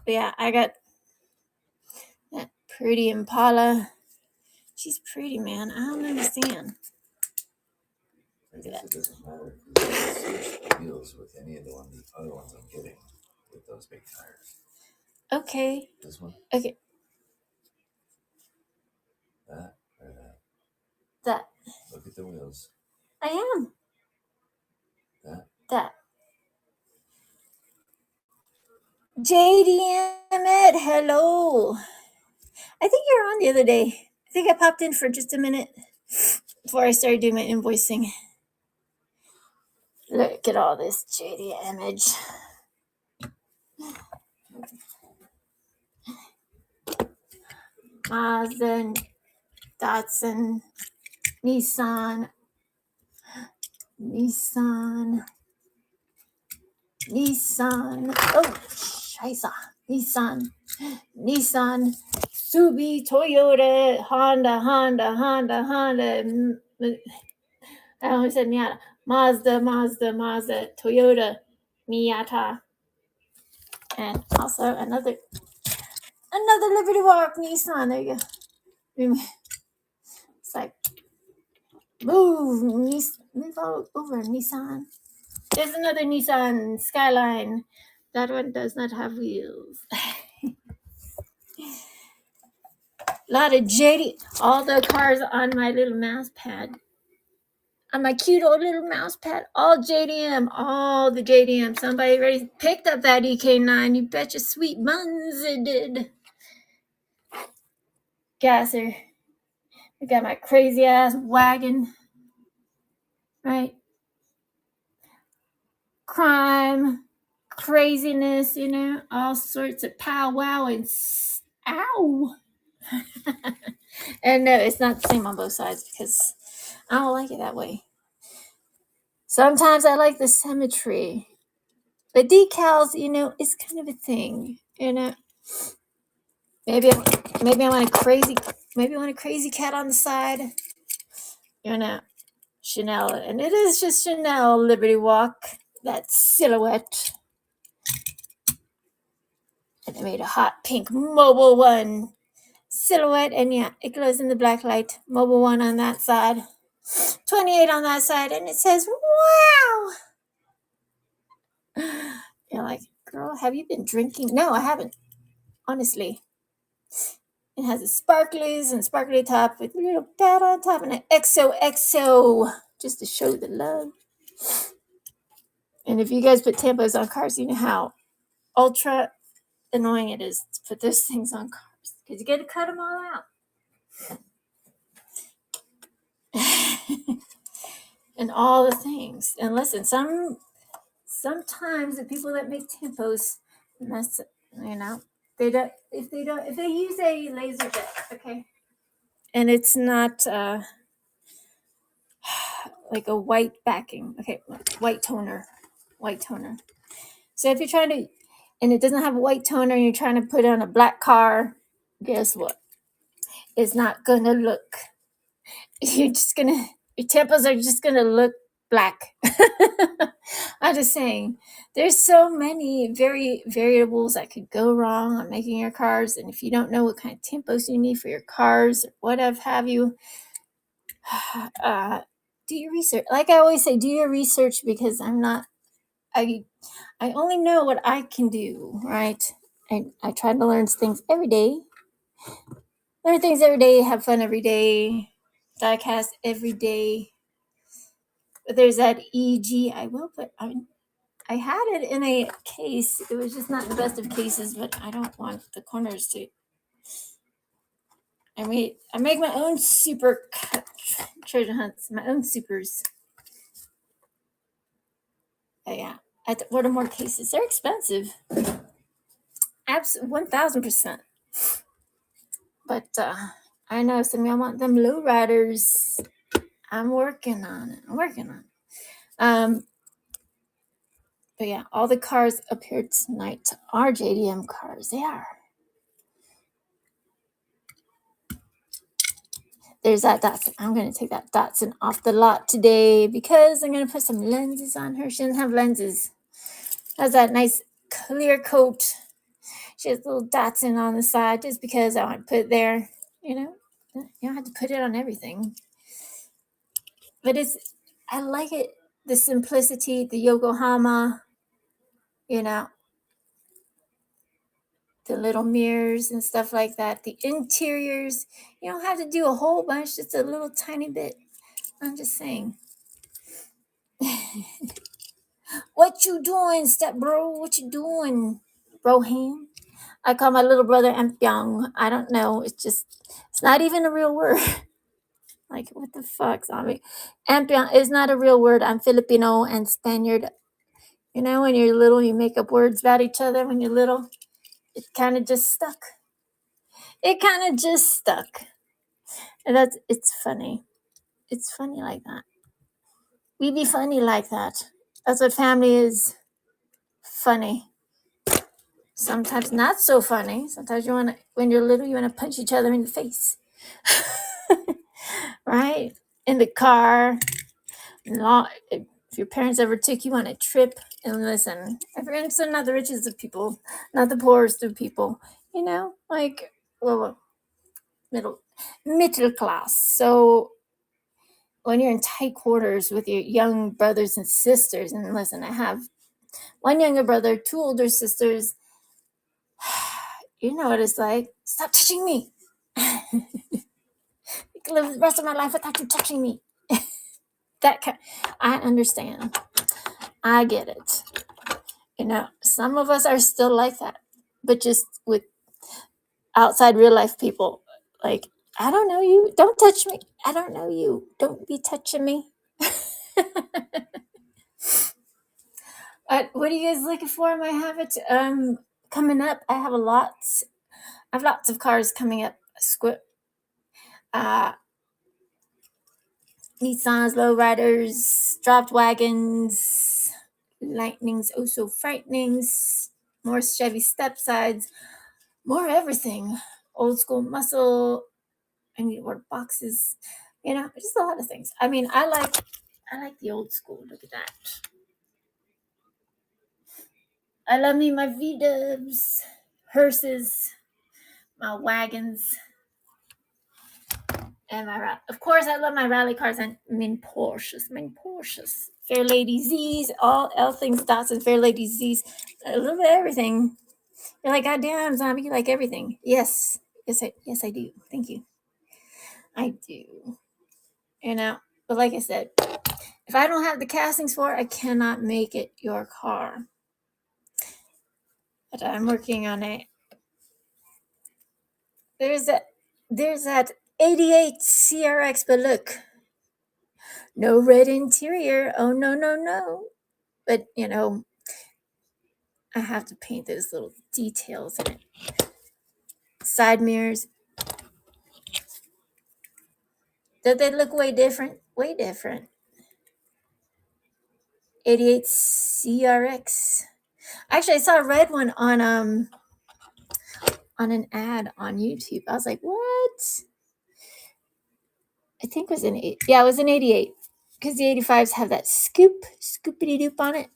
Yeah, I got that pretty Impala. She's pretty, man. I don't understand. I guess it doesn't matter because you can switch the wheels with any of the other ones I'm getting with those big tires. Okay. This one? Okay. That or that? That. Look at the wheels. I am. That. JD Emmett, hello. I think you were on the other day. I think I popped in for just a minute before I started doing my invoicing. Look at all this JD image. Mazda, Datsun, Nissan. Oh, scheiße. Nissan, Subi, Toyota, Honda. I almost said Miata. Mazda, Toyota, Miata. And also another Liberty Walk Nissan. There you go. It's like, move over, Nissan. There's another Nissan Skyline. That one does not have wheels. A lot of JD, all the cars on my little mouse pad. On my cute old little mouse pad, all JDM, all the JDM. Somebody already picked up that EK9. You betcha sweet buns it did. Gasser. I got my crazy ass wagon. Right? Crime, craziness, all sorts of powwow and ow. And no, it's not the same on both sides because I don't like it that way. Sometimes I like the symmetry. But decals, it's kind of a thing, Maybe I want a crazy cat on the side. Chanel, and it is just Chanel Liberty Walk, that silhouette. And I made a hot pink Mobile One silhouette, and yeah, it glows in the black light. Mobile One on that side, 28 on that side, and it says, wow. You're like, girl, have you been drinking? No, I haven't, honestly. It has a sparkly top with a little bat on top and an XOXO just to show the love. And if you guys put tampos on cars, you know how ultra annoying it is to put those things on cars because you got to cut them all out. And all the things. And listen, sometimes the people that make tempos mess, they don't if they use a laser jet, okay, and it's not like a white backing, okay, white toner. So if you're trying to, and it doesn't have a white toner, and you're trying to put on a black car, guess what? It's not gonna look. Your temples are just gonna look black. I'm just saying, there's so many variables that could go wrong on making your cars, and if you don't know what kind of tempos you need for your cars, or whatever have you, do your research. Like I always say, do your research because I only know what I can do, right? I try to learn things every day. Learn things every day, have fun every day, diecast every day. But there's that EG. I had it in a case. It was just not the best of cases, but I don't want the corners to. I make my own super treasure hunts, my own supers. Yeah, I had to order more cases. They're expensive. 1000%. But I know some of y'all want them low riders. I'm working on it. But yeah, all the cars up here tonight are JDM cars. They are. There's that Datsun. I'm going to take that Datsun off the lot today because I'm going to put some lenses on her. She doesn't have lenses. Has that nice clear coat. She has a little Datsun on the side just because I want to put it there. You don't have to put it on everything. But I like it. The simplicity, the Yokohama, the little mirrors and stuff like that. The interiors, you don't have to do a whole bunch, just a little tiny bit. I'm just saying. What you doing, step bro? What you doing, broham? I call my little brother Empyong. I don't know. It's not even a real word. Like, what the fuck, zombie? Empyong is not a real word. I'm Filipino and Spaniard. When you're little, you make up words about each other when you're little. It kind of just stuck. And it's funny. It's funny like that. We be funny like that. That's what family is. Funny. Sometimes not so funny. Sometimes when you're little, you want to punch each other in the face. Right? In the car. If your parents ever took you on a trip, and listen, everyone's not the richest of people, not the poorest of people, middle class. So when you're in tight quarters with your young brothers and sisters, and listen, I have one younger brother, two older sisters. You know what it's like. Stop touching me. I can live the rest of my life without you touching me. I understand. I get it. Some of us are still like that, but just with outside real life people. Like, I don't know you. Don't touch me. I don't know you. Don't be touching me. What are you guys looking for? I have it coming up. I have lots of cars coming up. Nissans, lowriders, dropped wagons, lightnings, oh so frightenings, more Chevy step sides, more everything. Old school muscle. I need more boxes. Just a lot of things. I mean, I like the old school. Look at that. I love me my V-dubs, hearses, my wagons, and of course, I love my rally cars and Porsches. Fair Lady Z's, all things Datsun, Fair Lady Z's, a little bit of everything. You're like, goddamn, zombie, you like everything. Yes, I do. Thank you. I do. But like I said, if I don't have the castings for it, I cannot make it your car. But I'm working on it. There's that 88 CRX, but look, no red interior. Oh no, no, no. But I have to paint those little details in it. Side mirrors. Did they look way different? Way different. 88 CRX. Actually, I saw a red one on an ad on YouTube. I was like, what? I think it was it was an 88. Because the 85s have that scoopity doop on it.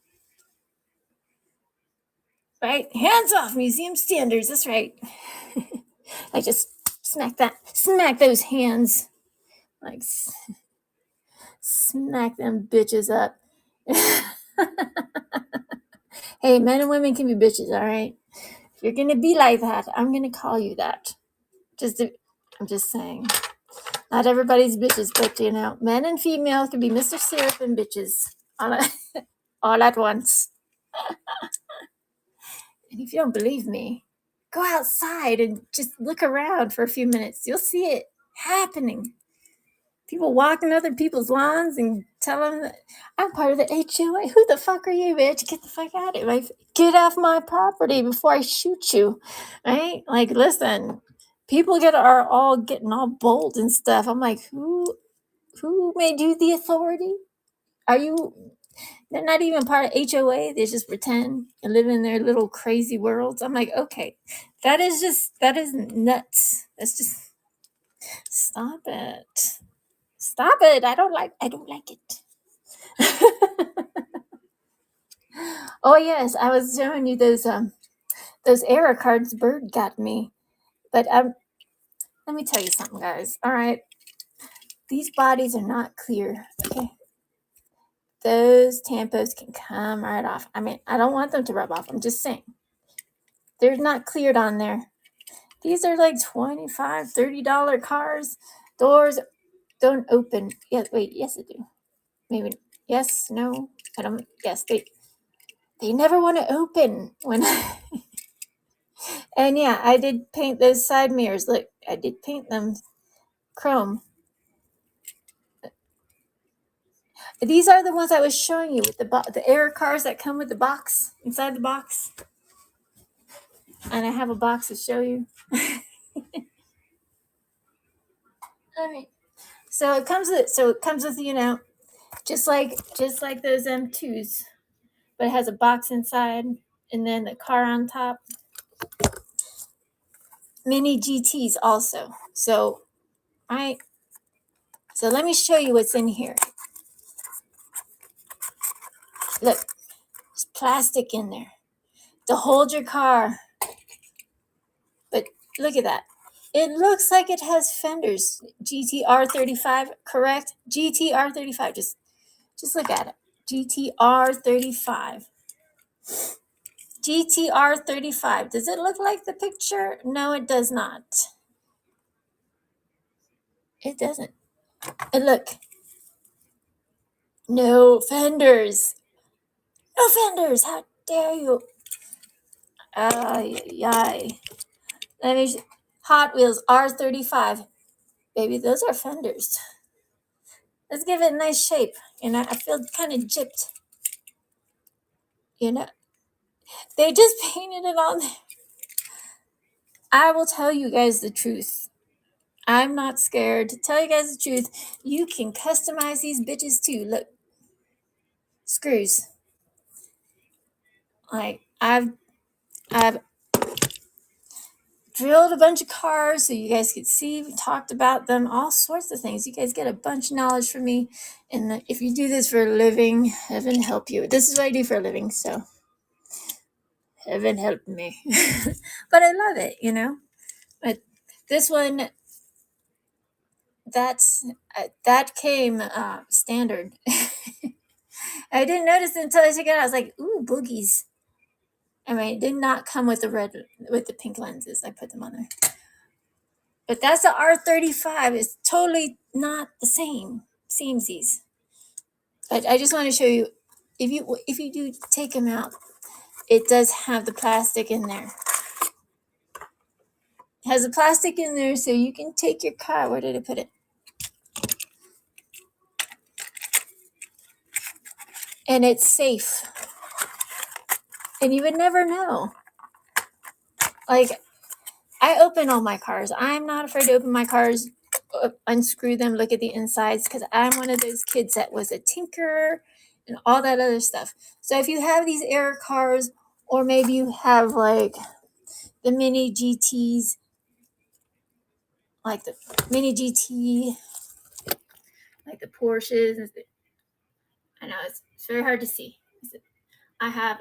Right? Hands off, museum standards. That's right. I just smack those hands. Like, smack them bitches up. Hey, men and women can be bitches, all right? If you're going to be like that, I'm going to call you that. I'm just saying. Not everybody's bitches, but men and female can be Mr. Syrup and bitches all at once. And if you don't believe me, go outside and just look around for a few minutes. You'll see it happening. People walking other people's lawns and tell them that I'm part of the HOA. Who the fuck are you, bitch? Get the fuck out of it. Get off my property before I shoot you. Right? Like, listen, people are all getting all bold and stuff. I'm like, who made you the authority? They're not even part of HOA. They just pretend and live in their little crazy worlds. I'm like, okay, that is nuts. That's just, stop it. Stop it. I don't like it. Oh yes, I was showing you those error cards Bird got me. But let me tell you something, guys. All right. These bodies are not clear. Okay. Those tampos can come right off. I mean, I don't want them to rub off. I'm just saying. They're not cleared on there. These are like $25, $30 cars. Doors don't open. Yes, wait, yes they do. Maybe yes, no. I don't yes, they never want to open when and yeah, I did paint those side mirrors. Look, I did paint them chrome. These are the ones I was showing you with the error cars that come with the box inside the box. And I have a box to show you. All right. So it comes with just like those M2s, but it has a box inside and then the car on top. Mini GTs also. So let me show you what's in here. Look, there's plastic in there to hold your car. But look at that. It looks like it has fenders. GTR35, correct? GTR35. Just look at it. GTR35. GTR35. Does it look like the picture? No, it does not. It doesn't. And look. No fenders. No fenders. How dare you? Ay. Let me Hot Wheels R35. Baby, those are fenders. Let's give it a nice shape. I feel kind of gypped. They just painted it on there. I will tell you guys the truth. I'm not scared to tell you guys the truth. You can customize these bitches too. Look. Screws. Like, I've drilled a bunch of cars so you guys could see. We talked about them, all sorts of things. You guys get a bunch of knowledge from me. And if you do this for a living, heaven help you. This is what I do for a living, so heaven help me. But I love it, But this one, that came standard. I didn't notice it until I took it out. I was like, ooh, boogies. I mean, it did not come with the pink lenses. I put them on there. But that's the R35. It's totally not the same. Samesies. But I just want to show you, if you do take them out, it does have the plastic in there. It has the plastic in there so you can take your car. Where did I put it? And it's safe. And you would never know. Like, I open all my cars. I'm not afraid to open my cars, unscrew them, look at the insides, because I'm one of those kids that was a tinkerer and all that other stuff. So if you have these air cars, or maybe you have like the mini GTs, like the mini GT, like the Porsches. I know it's very hard to see. I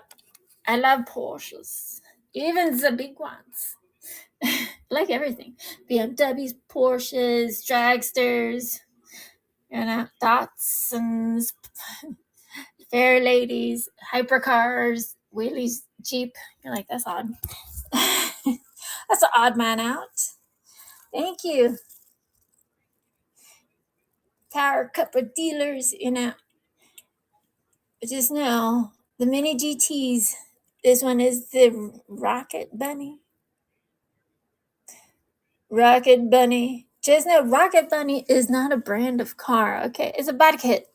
love Porsches, even the big ones. Like everything, BMWs, Porsches, dragsters, Datsuns, fair ladies, hypercars, wheelies, Jeep. You're like, that's odd. That's an odd man out. Thank you. Power couple dealers, just know the mini GTs. This one is the Rocket Bunny. Rocket Bunny. Just know Rocket Bunny is not a brand of car, okay? It's a body kit.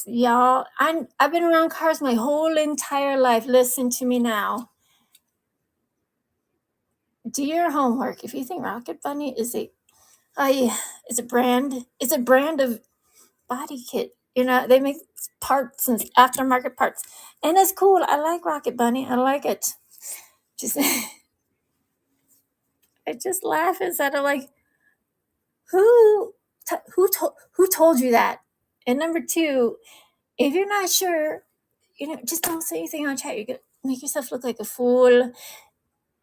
Y'all, I've been around cars my whole entire life. Listen to me now. Do your homework. If you think Rocket Bunny is it's a brand of body kit. They make parts and aftermarket parts, and it's cool. I like Rocket Bunny. I like it. Just I just laugh instead of like, who told you that? And number two, if you're not sure, just don't say anything on chat. You're gonna make yourself look like a fool.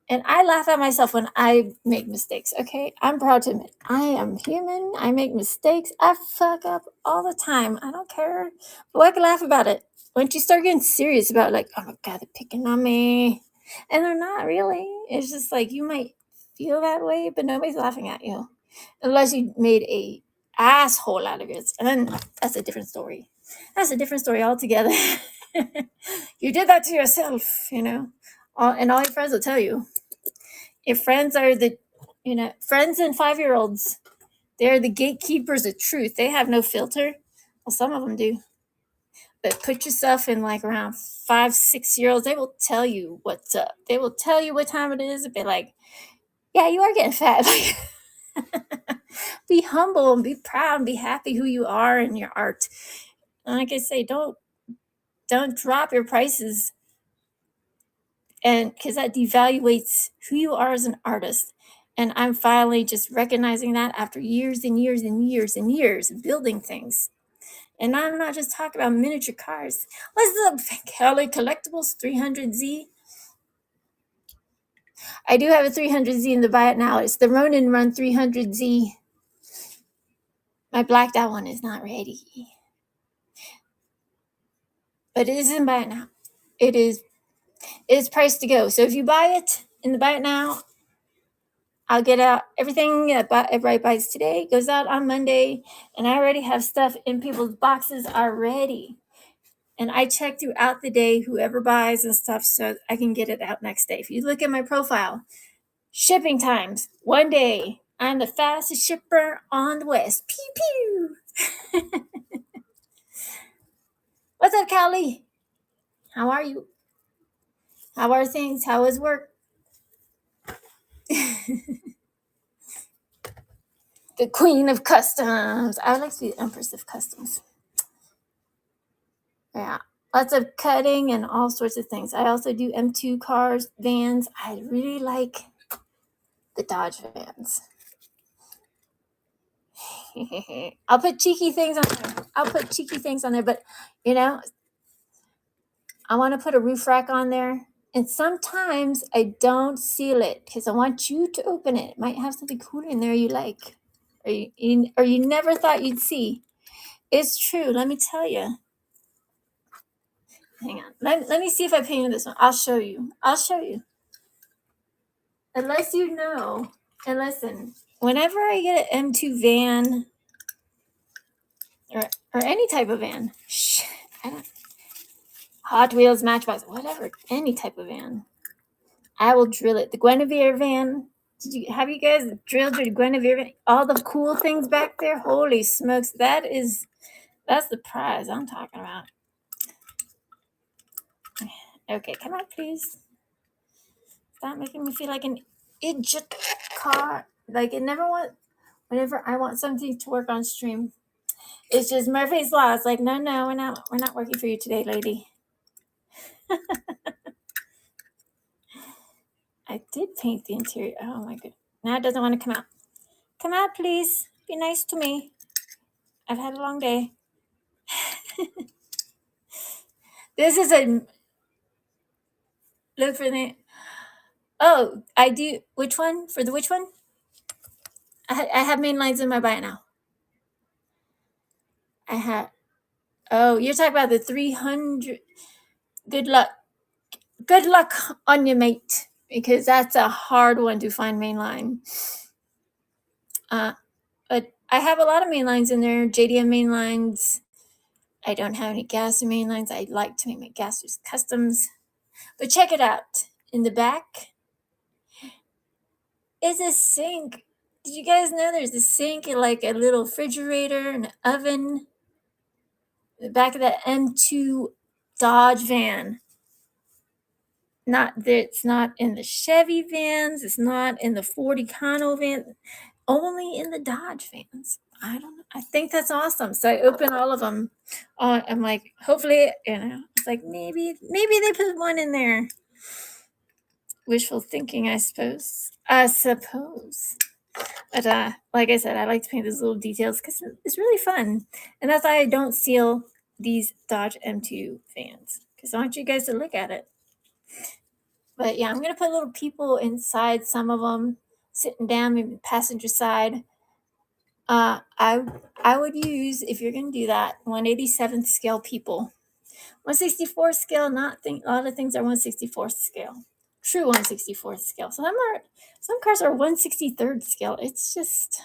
And I laugh at myself when I make mistakes, okay? I'm proud to admit I am human. I make mistakes. I fuck up all the time. I don't care. But I can laugh about it. Once you start getting serious about like, oh my God, they're picking on me. And they're not really. It's just like you might feel that way, but nobody's laughing at you. Unless you made a asshole out of it. And then that's a different story. That's a different story altogether. You did that to yourself, and all your friends will tell you. If friends are friends and 5-year-olds, they're the gatekeepers of truth. They have no filter. Well, some of them do. But put yourself in like around 5-6-year-olds. They will tell you what's up. They will tell you what time it is. And be like, yeah, you are getting fat. Be humble and be proud and be happy who you are and your art. And like I say, don't drop your prices, and because that devaluates who you are as an artist. And I'm finally just recognizing that after years and years and years and years of building things. And I'm not just talking about miniature cars. What's the Kelly Collectibles 300Z? I do have a 300Z in the buy it now. It's the Ronin Run 300Z. My blacked out one is not ready, but it is in buy it now. It's priced to go. So if you buy it in the buy it now, I'll get out everything that everybody buys today, goes out on Monday, and I already have stuff in people's boxes already. And I check throughout the day whoever buys and stuff so I can get it out next day. If you look at my profile, shipping times, 1 day. I'm the fastest shipper on the West. Pew pew. What's up, Callie? How are you? How are things? How is work? The Queen of Customs. I would like to be the Empress of Customs. Yeah, lots of cutting and all sorts of things. I also do M2 cars, vans. I really like the Dodge vans. I'll put cheeky things on there. But I want to put a roof rack on there. And sometimes I don't seal it because I want you to open it. It might have something cool in there you like, or you never thought you'd see. It's true. Let me tell you. Hang on. Let me see if I painted this one. I'll show you. Unless you know. And listen, whenever I get an M2 van or any type of van, Hot Wheels, Matchbox, whatever, any type of van. I will drill it. The Guinevere van. Have you guys drilled your Guinevere van? All the cool things back there. Holy smokes, that's the prize I'm talking about. Okay, come on, please. Stop making me feel like an idiot car. Like whenever I want something to work on stream, it's just Murphy's Law. It's like, no, we're not working for you today, lady. I did paint the interior. Oh my goodness. Now it doesn't want to come out. Come out, please. Be nice to me. I've had a long day. This is a look for the. Oh, I do. Which one? For the which one? I have main lines in my bio now. I have. Oh, you're talking about the 300. Good luck. Good luck on you, mate, because that's a hard one to find main line. But I have a lot of main lines in there. JDM main lines. I don't have any gas main lines. I like to make my gas customs. But check it out. In the back is a sink. Did you guys know there's a sink and like a little refrigerator and an oven? The back of that M2 Dodge van. It's not in the Chevy vans. It's not in the Ford Econo van. Only in the Dodge vans. I don't know. I think that's awesome. So I open all of them. I'm like, hopefully, it's like maybe they put one in there. Wishful thinking, I suppose. But like I said, I like to paint those little details because it's really fun. And that's why I don't seal these Dodge M2 vans, because I want you guys to look at it. But yeah, I'm going to put little people inside some of them, sitting down, maybe passenger side. I would use, if you're going to do that, 1/87th scale people. 1/64 scale, a lot of things are 1/64th scale. True 1/64th scale. Some cars are 1/63rd scale. It's just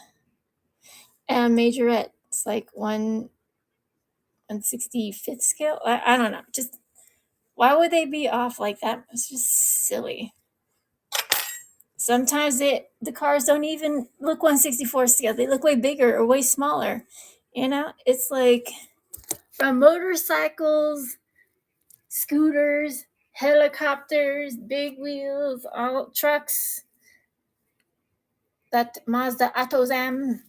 a majorette. It's like 1/65th scale. I don't know. Just why would they be off like that? It's just silly. Sometimes the cars don't even look 1/64 scale. They look way bigger or way smaller. It's like from motorcycles, scooters, helicopters, big wheels, all trucks. That Mazda Atozam.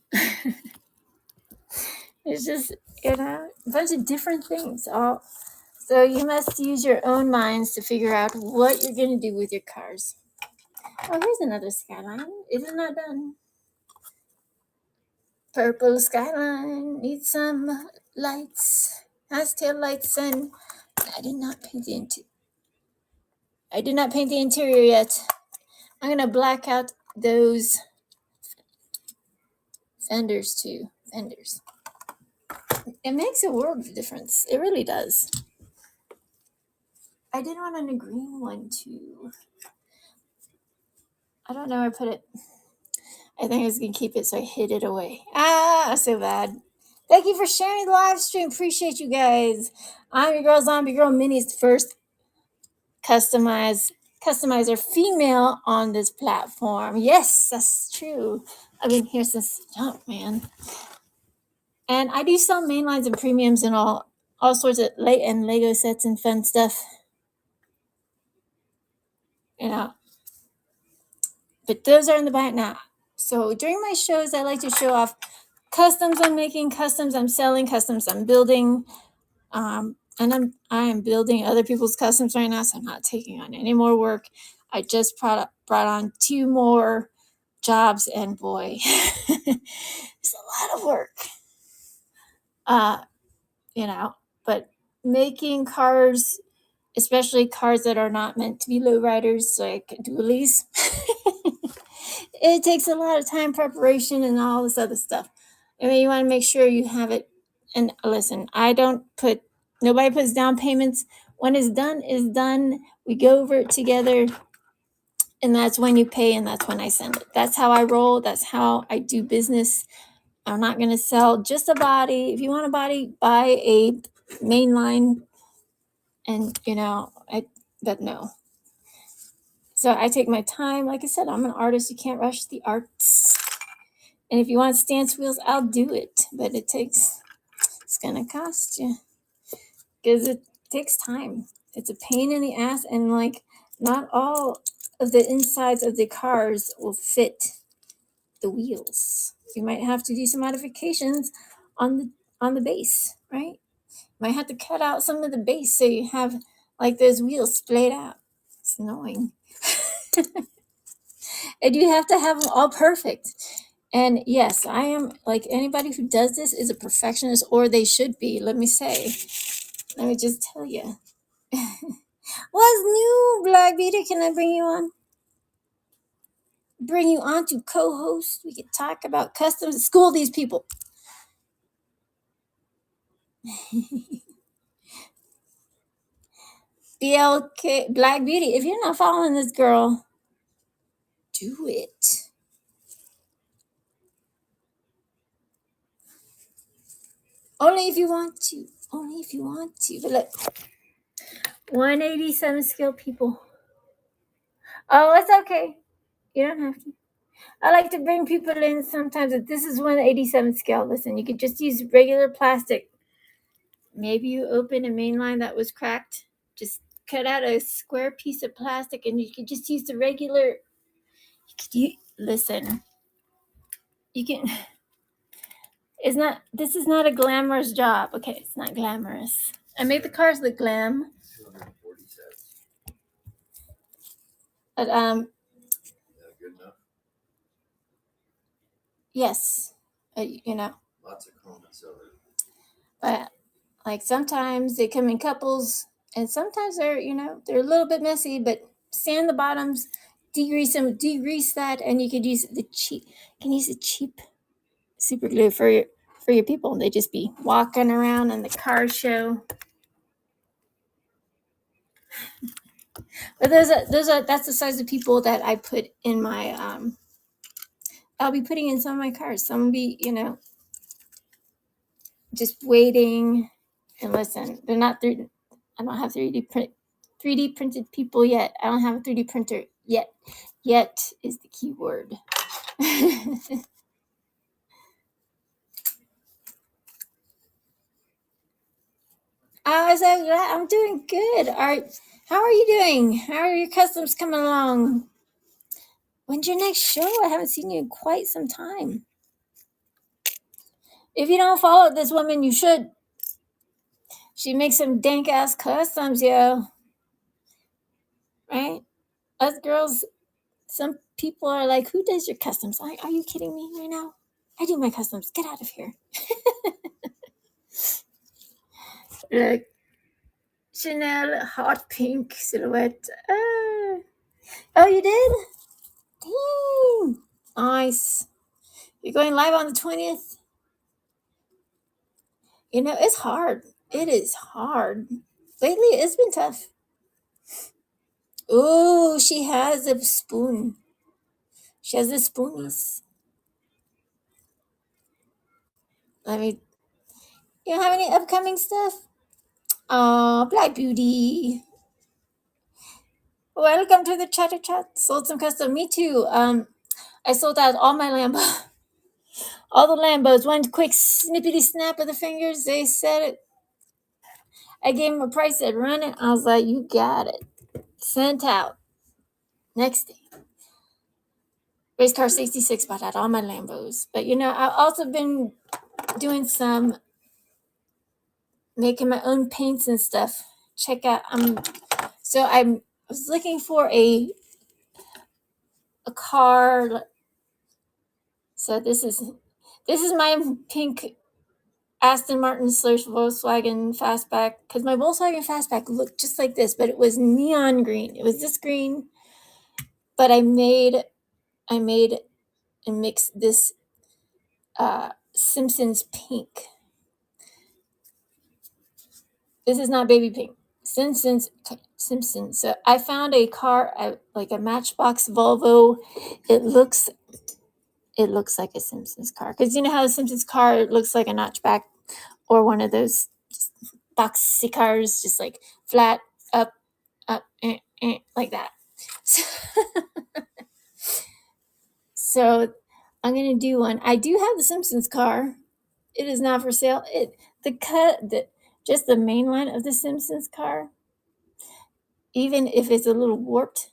It's just, a bunch of different things. So you must use your own minds to figure out what you're going to do with your cars. Oh, here's another skyline. Isn't that done? Purple skyline. Needs some lights. Has tail lights, and I did not paint the interior yet. I'm going to black out those fenders too. It makes a world of difference. It really does. I did want on a green one too. I don't know where I put it. I think I was going to keep it, so I hid it away. So bad. Thank you for sharing the live stream. Appreciate you guys. I'm your girl, Zombiegirl. Minnie's first customizer female on this platform. Yes, that's true. I've been here since jump, man. And I do sell mainlines and premiums and all sorts of Lego sets and fun stuff. But those are in the back now. So during my shows, I like to show off customs I'm making, customs I'm selling, customs I'm building. And I am building other people's customs right now, so I'm not taking on any more work. I just brought on 2 more jobs, and boy, it's a lot of work. But making cars, especially cars that are not meant to be lowriders, like dualies, it takes a lot of time, preparation, and all this other stuff. You want to make sure you have it. And listen, nobody puts down payments. When it's done, is done. We go over it together, and that's when you pay, and that's when I send it. That's how I roll. That's how I do business. I'm not going to sell just a body. If you want a body, buy a mainline And but no. So I take my time. Like I said, I'm an artist. You can't rush the arts. And if you want stance wheels, I'll do it. But it's gonna cost you because it takes time. It's a pain in the ass, and like not all of the insides of the cars will fit the wheels. You might have to do some modifications on the base, right? Might have to cut out some of the base so you have like those wheels splayed out. It's annoying. And you have to have them all perfect. And yes, I am like anybody who does this is a perfectionist, or they should be. Let me just tell you. What's new, Black Beauty? Can I bring you on? Bring you on to co-host. We could talk about customs. School these people. BLK Black Beauty. If you're not following this girl, do it. Only if you want to. Only if you want to. But look, 187 skill people. Oh, it's okay. You don't have to. I like to bring people in sometimes. If this is 187 scale, listen, you could just use regular plastic. Maybe you open a main line that was cracked. Just cut out a square piece of plastic, and you could just use the regular. Listen. You can. It's not. This is not a glamorous job. Okay, it's not glamorous. I make the cars look glam. 247. But Is that good enough? yes, Lots of chrome and silver. But like sometimes they come in couples, and sometimes they're they're a little bit messy. But sand the bottoms, degrease that, and you could use the cheap super glue for your people. They just be walking around in the car show. But that's the size of people that I put in my I'll be putting in some of my cars. Some will be just waiting. And listen, they're not through. I don't have 3D printed people yet. I don't have a 3D printer yet. Yet is the key word. I was so glad. I'm doing good. How are you doing? How are your customs coming along? When's your next show? I haven't seen you in quite some time. If you don't follow this woman, you should. She makes some dank ass customs, yo. Right? Us girls, some people are like, who does your customs? Are you kidding me right now? I do my customs. Get out of here. Look, Chanel hot pink silhouette. Oh, you did? Dang. Nice. You're going live on the 20th? It's hard. It is hard. Lately, it's been tough. Oh, she has a spoon. She has the spoonies. You don't have any upcoming stuff? Oh, Black Beauty. Welcome to the Chatter Chat. Sold some custom. Me too. I sold out all my Lambo. All the Lambos. One quick snippety snap of the fingers. They said it. I gave them a price. Said run it. I was like, you got it. Sent out. Next day. Race car 66 bought out all my Lambos. But I've also been doing some making my own paints and stuff. Check out. I was looking for a car. So this is my pink Aston Martin / Volkswagen Fastback, because my Volkswagen Fastback looked just like this, but it was neon green. It was this green, but I made and mixed this Simpsons pink. This is not baby pink. Simpsons. So I found a car, like a Matchbox Volvo. It looks like a Simpsons car, because you know how the Simpsons car looks like a notchback or one of those boxy cars, just like flat, up, like that. So I'm gonna do one. I do have the Simpsons car. It is not for sale. Just the main line of the Simpsons car, even if it's a little warped.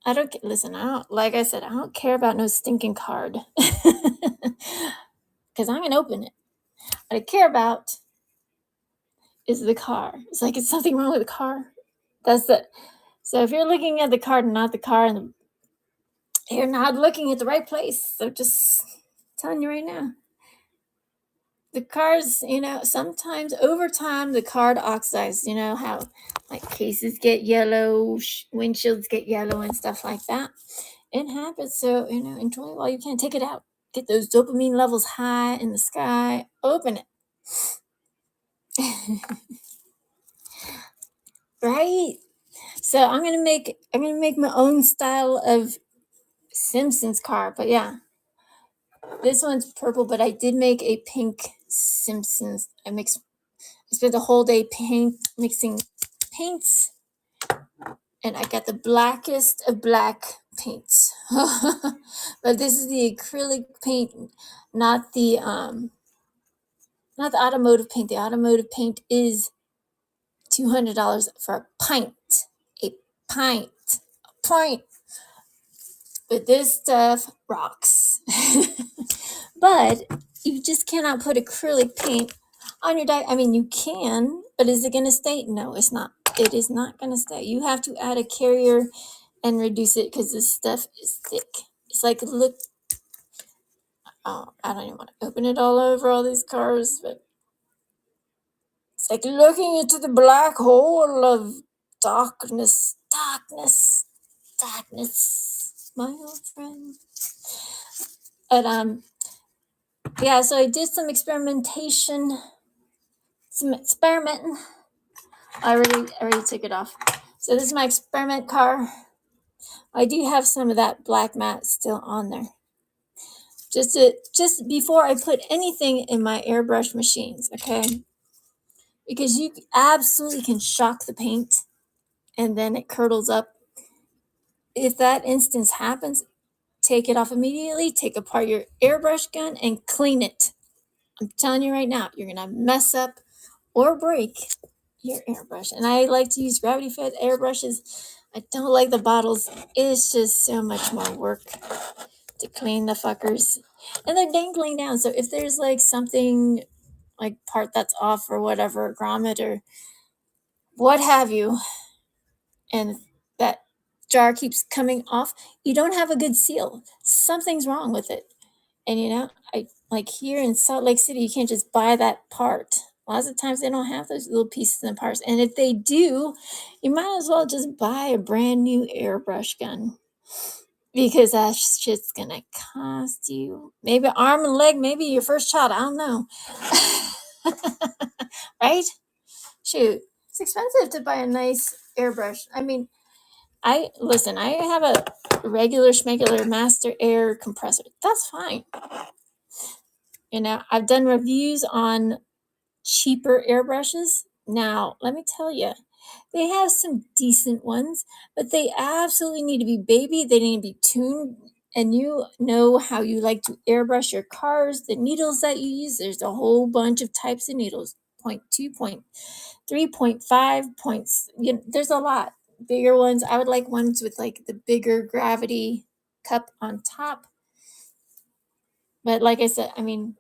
I don't listen. I don't, like I said, I don't care about no stinking card, because I'm gonna open it. What I care about is the car. It's like it's something wrong with the car. That's the. So if you're looking at the card and not the car, and you're not looking at the right place. So just telling you right now. The cars, sometimes over time the card oxidizes. You know how like cases get yellow, windshields get yellow, and stuff like that. It happens. So enjoy while you can. Take it out. Get those dopamine levels high in the sky. Open it. Right. So I'm gonna make my own style of Simpsons car. But yeah, this one's purple. But I did make a pink Simpsons. I spent the whole day mixing paints, and I got the blackest of black paints. But this is the acrylic paint, not the automotive paint. The automotive paint is $200 for a pint. A pint. A pint. But this stuff rocks. But you just cannot put acrylic paint on your die. I mean, you can, but is it going to stay? No, it's not. It is not going to stay. You have to add a carrier and reduce it because this stuff is thick. It's like, look. Oh, I don't even want to open it all over all these cars, but it's like looking into the black hole of darkness, my old friend. But yeah, so I did some experimenting. I already took it off. So this is my experiment car. I do have some of that black matte still on there. Just before I put anything in my airbrush machines, okay? Because you absolutely can shock the paint and then it curdles up. If that instance happens, take it off immediately, take apart your airbrush gun and clean it. I'm telling you right now, you're gonna mess up or break your airbrush. And I like to use gravity fed airbrushes. I don't like the bottles. It's just so much more work to clean the fuckers. And they're dangling down. So if there's like something like part that's off or whatever, grommet or what have you, and that jar keeps coming off, you don't have a good seal. Something's wrong with it. And I like here in Salt Lake City, you can't just buy that part. Lots of times they don't have those little pieces and parts. And if they do, you might as well just buy a brand new airbrush gun. Because that shit's gonna cost you maybe arm and leg, maybe your first child. I don't know. Right? Shoot. It's expensive to buy a nice airbrush. I mean, I have a regular schmegular master air compressor. That's fine. I've done reviews on cheaper airbrushes. Now, let me tell you, they have some decent ones, but they absolutely need to be baby. They need to be tuned. And you know how you like to airbrush your cars, the needles that you use. There's a whole bunch of types of needles, 0.2, 0.3, 0.5 points. There's a lot. Bigger ones. I would like ones with like the bigger gravity cup on top. But like I said, I mean,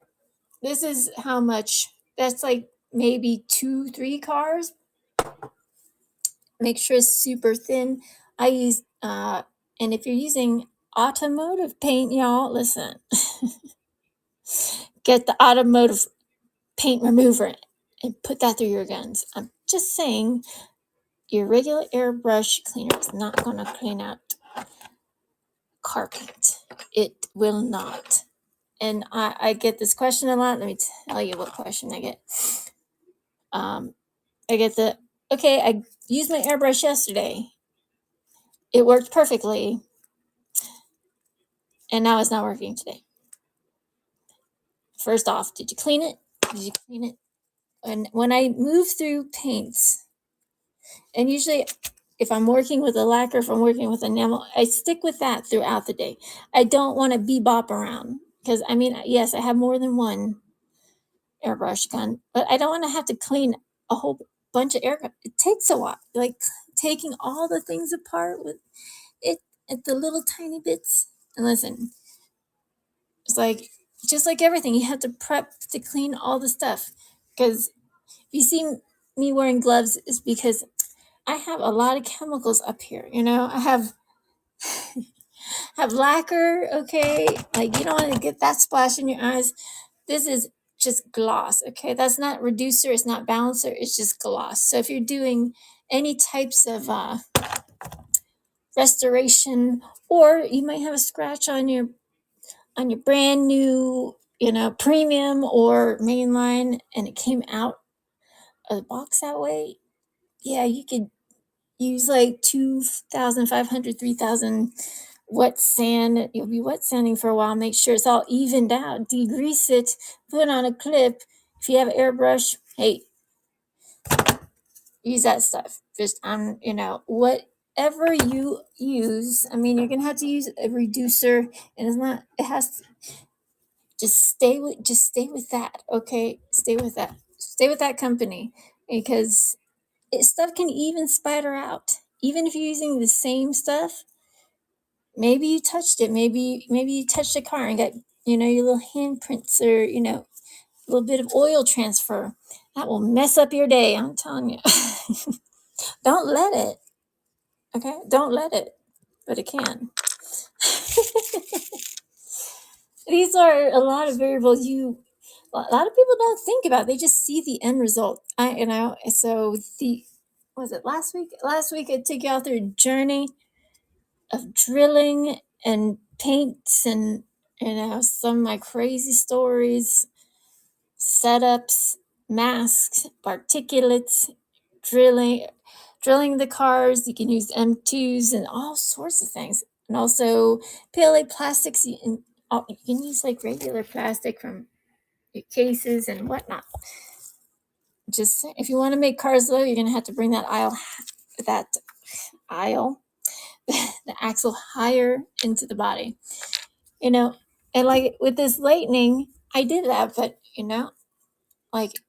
this is how much. That's like maybe 2-3 cars. Make sure it's super thin. I use and if you're using automotive paint, y'all, listen. Get the automotive paint remover and put that through your guns. I'm just saying, your regular airbrush cleaner is not going to clean out car paint. It will not. And I get this question a lot. Let me tell you what question I get. I get I used my airbrush yesterday. It worked perfectly. And now it's not working today. First off, did you clean it? And when I move through paints, and usually if I'm working with a lacquer, if I'm working with enamel, I stick with that throughout the day. I don't want to bebop around because I mean, yes, I have more than one airbrush gun, but I don't want to have to clean a whole bunch of air. It takes a while, like taking all the things apart with it at the little tiny bits. And listen, it's like just like everything, you have to prep to clean all the stuff. Because if you see me wearing gloves, is because I have a lot of chemicals up here. I have lacquer. Okay, like you don't want to get that splash in your eyes. This is just gloss. Okay, that's not reducer. It's not balancer. It's just gloss. So if you're doing any types of restoration, or you might have a scratch on your brand new, premium or mainline, and it came out of the box that way, yeah, you could use like 2,500, 3,000 wet sand. You'll be wet sanding for a while. Make sure it's all evened out. Degrease it. Put on a clip. If you have an airbrush, hey, use that stuff. Just whatever you use. I mean, you're gonna have to use a reducer, and it's not. It has to just stay with that. Okay, stay with that company because stuff can even spider out. Even if you're using the same stuff, maybe you touched it. Maybe you touched a car and got your little handprints, or a little bit of oil transfer. That will mess up your day. I'm telling you. Don't let it. Okay, don't let it. But it can. These are a lot of variables a lot of people don't think about. They just see the end result. So was it last week? Last week I took you all through a journey of drilling and paints and some of my crazy stories, setups, masks, particulates, drilling the cars. You can use M2s and all sorts of things. And also PLA plastics. You can use like regular plastic from your cases and whatnot. Just if you want to make cars low, you're gonna have to bring that aisle, the axle higher into the body. And like with this lightning, I did that, but like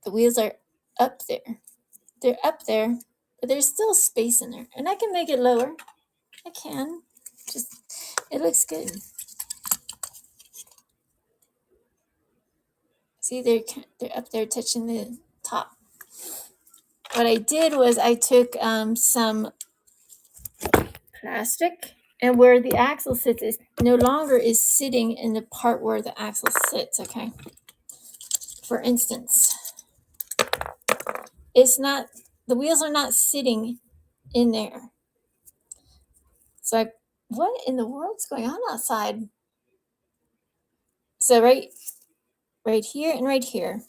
the wheels are up there. They're up there, but there's still space in there, and I can make it lower. I can. Just it looks good. See, they're up there touching the top. What I did was I took some plastic, and where the axle sits is no longer is sitting in the part where the axle sits. Okay. For instance, it's not the wheels are not sitting in there. So what in the world's going on outside? So right here and right here.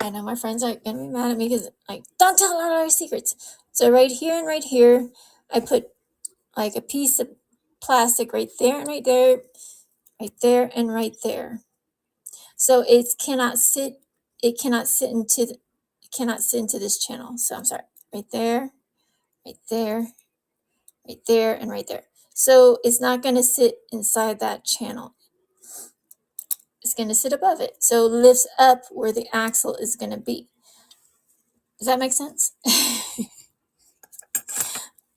I know my friends are gonna be mad at me because like don't tell all our secrets. So right here and right here, I put like a piece of plastic right there and right there, right there and right there. So it cannot sit into this channel. So I'm sorry. Right there, right there, right there, and right there. So it's not going to sit inside that channel. It's going to sit above it. So it lifts up where the axle is going to be. Does that make sense?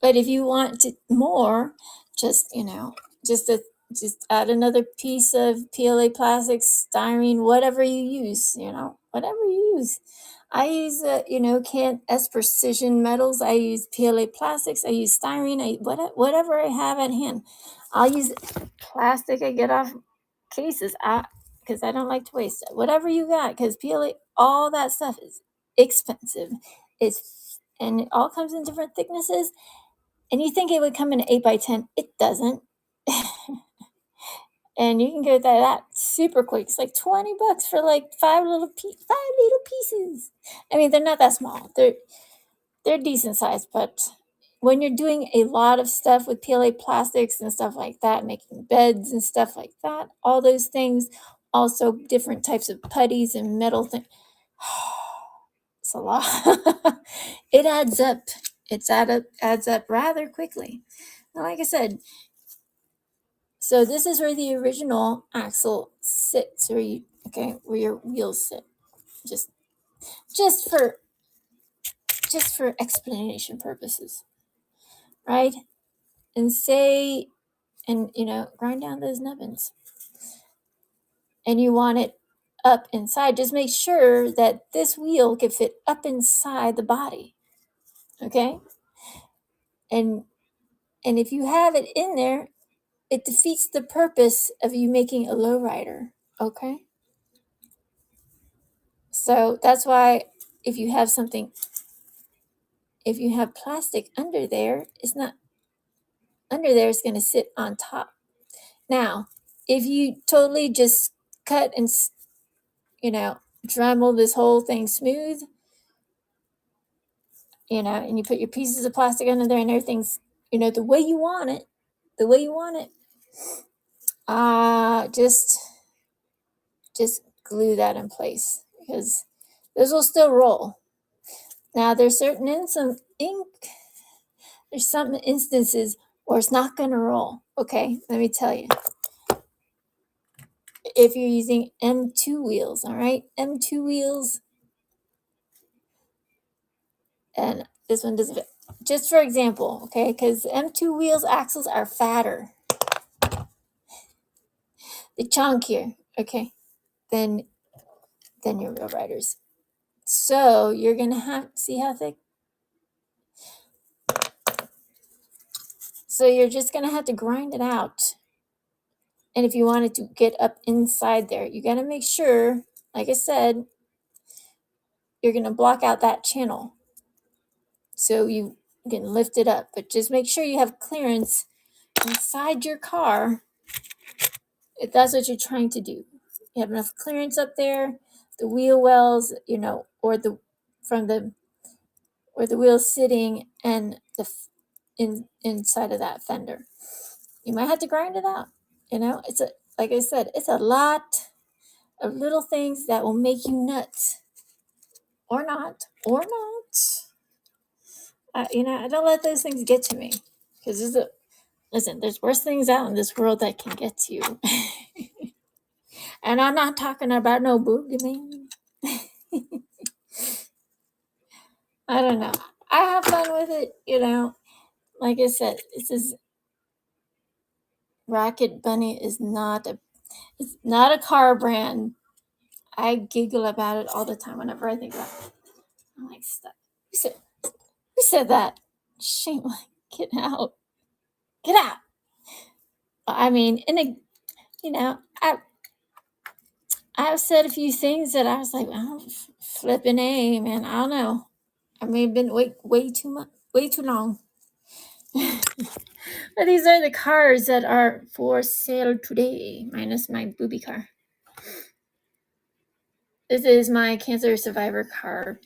But if you want more, just just add another piece of PLA plastic, styrene, whatever you use. Whatever you use. I use Kent S Precision Metals. I use PLA plastics. I use styrene. Whatever I have at hand. I'll use plastic I get off cases. Because I don't like to waste it. Whatever you got, because PLA, all that stuff is expensive. And it all comes in different thicknesses. And you think it would come in an 8x10. It doesn't. And you can get that super quick. It's like $20 for like five little pieces. I mean, they're not that small. They're decent size, but when you're doing a lot of stuff with PLA plastics and stuff like that, making beds and stuff like that, all those things, also different types of putties and metal things. It's a lot. It adds up. Adds up rather quickly. And like I said, so this is where the original axle sits, where your wheels sit. Just for explanation purposes, right? And grind down those nubbins. And you want it up inside. Just make sure that this wheel can fit up inside the body. Okay? And if you have it in there, it defeats the purpose of you making a lowrider. Okay? So that's why if you have plastic under there, it's not under there, it's going to sit on top. Now, if you totally just cut and, Dremel this whole thing smooth, and you put your pieces of plastic under there and everything's, the way you want it, just glue that in place because those will still roll. Now, there's some instances where it's not going to roll. Okay, let me tell you. If you're using M2 wheels, all right, M2 wheels, and this one doesn't fit. Just for example, okay, because M2 wheels axles are fatter, the chunkier, okay, than your real riders. So you're gonna have to see how thick. So you're just gonna have to grind it out. And if you wanted to get up inside there, you gotta make sure, like I said, you're gonna block out that channel so you can lift it up. But just make sure you have clearance inside your car if that's what you're trying to do. You have enough clearance up there, the wheel wells, or from the where the wheel's sitting and inside of that fender. You might have to grind it out. Like I said, it's a lot of little things that will make you nuts, or not. I don't let those things get to me because there's worse things out in this world that can get to you. And I'm not talking about no boogeyman. I don't know. I have fun with it, Like I said, this is Rocket Bunny is it's not a car brand. I giggle about it all the time whenever I think about it. I'm like, stop. Who said that? Shame, get out. Get out. I mean, I've said a few things that I was like, oh, flipping A, man. I don't know. I may have been way too long. But these are the cars that are for sale today, minus my booby car. This is my cancer survivor car.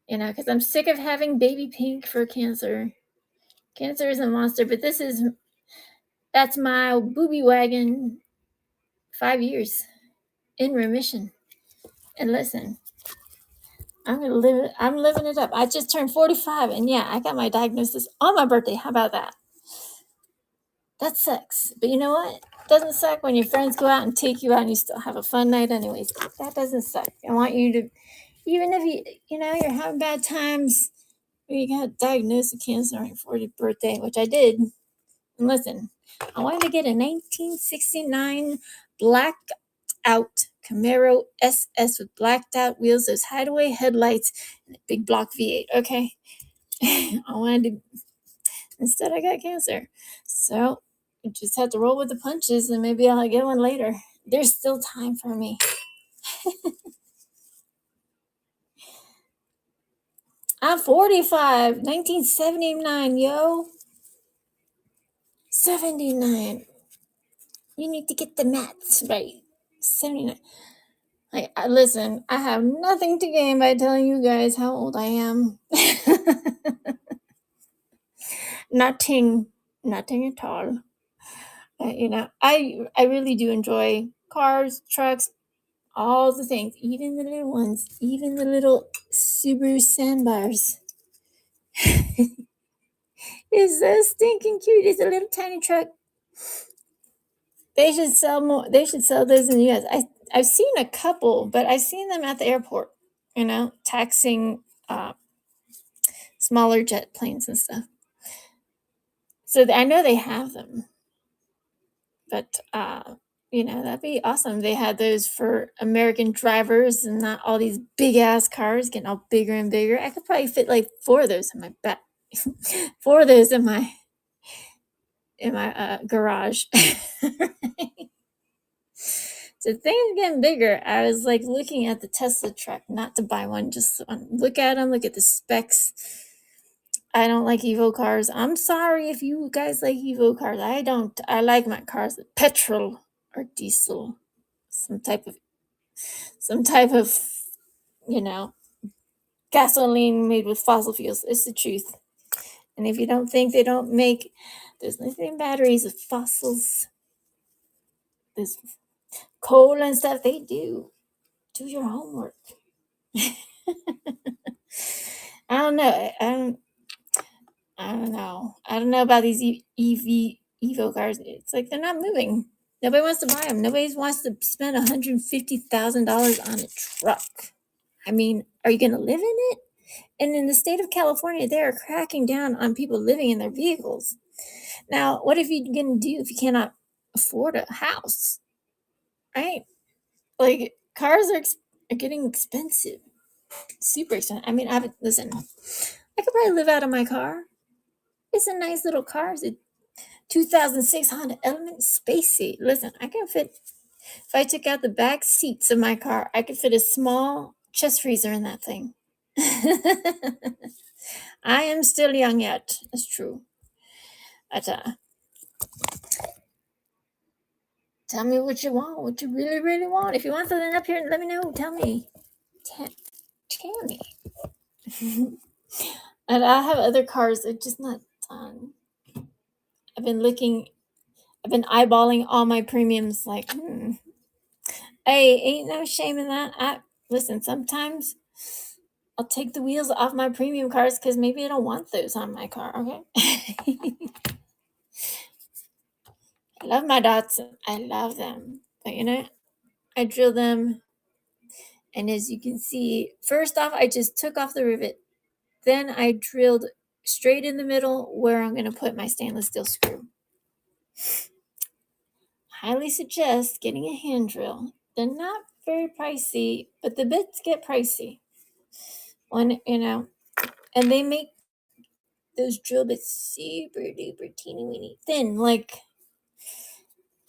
Because I'm sick of having baby pink for cancer. Cancer is a monster, but that's my booby wagon. 5 years in remission. And listen, I'm living it up. I just turned 45, and yeah, I got my diagnosis on my birthday. How about that? That sucks. But you know what? It doesn't suck when your friends go out and take you out and you still have a fun night anyways. That doesn't suck. I want you to, even if you're having bad times, when you got diagnosed with cancer on your 40th birthday, which I did. And listen, I wanted to get a 1969 blacked out Camaro SS with blacked out wheels, those hideaway headlights, and a big block V8. Okay. Instead I got cancer. So I just had to roll with the punches and maybe I'll get one later. There's still time for me. I'm 45, 1979, yo. 79. You need to get the maths right. 79. Listen, I have nothing to gain by telling you guys how old I am. Nothing at all. I really do enjoy cars, trucks, all the things, even the little ones, even the little Subaru Sandbars. It's so stinking cute. It's a little tiny truck. They should sell more. They should sell those in the U.S. I've seen a couple, but I've seen them at the airport. Taxing smaller jet planes and stuff. So I know they have them, but that'd be awesome. They had those for American drivers and not all these big ass cars getting all bigger and bigger. I could probably fit like 4 of those in my back, 4 of those in my garage. So things getting bigger. I was like looking at the Tesla truck, not to buy one, just look at them, look at the specs. I don't like Evo cars. I'm sorry if you guys like Evo cars. I don't. I like my cars with petrol or diesel, some type of gasoline made with fossil fuels. It's the truth. And if you don't think they don't make those lithium batteries with fossils, this coal and stuff, they do. Do your homework. I don't know. I don't know. I don't know about these Evo cars. It's like they're not moving. Nobody wants to buy them. Nobody wants to spend $150,000 on a truck. I mean, are you going to live in it? And in the state of California, they are cracking down on people living in their vehicles. Now, what are you going to do if you cannot afford a house? Right? Like, cars are getting expensive. Super expensive. I mean, listen, I could probably live out of my car. It's a nice little car. It's a 2006 Honda Element Spacey. Listen, I can fit, if I took out the back seats of my car, I could fit a small chest freezer in that thing. I am still young yet. That's true. But tell me what you want, what you really, really want. If you want something up here, let me know. Tell me. Tell me. And I have other cars. They're just not done. I've been eyeballing all my premiums like, Hey, ain't no shame in that. Listen, sometimes I'll take the wheels off my premium cars because maybe I don't want those on my car, okay? I love my Datsun. I love them. But I drill them. And as you can see, first off, I just took off the rivet. Then I drilled straight in the middle where I'm going to put my stainless steel screw. Highly suggest getting a hand drill. They're not very pricey, but the bits get pricey. And they make those drill bits super duper teeny weeny thin, like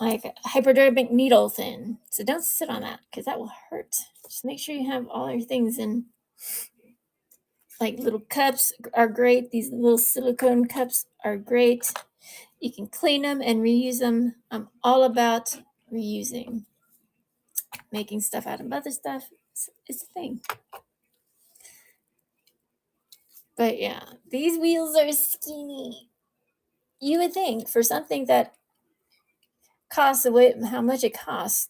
a hypodermic needle thin. So don't sit on that because that will hurt. Just make sure you have all your things in. Like little cups are great. These little silicone cups are great. You can clean them and reuse them. I'm all about reusing. Making stuff out of other stuff. It's a thing. But yeah, these wheels are skinny. You would think for something that costs how much it costs.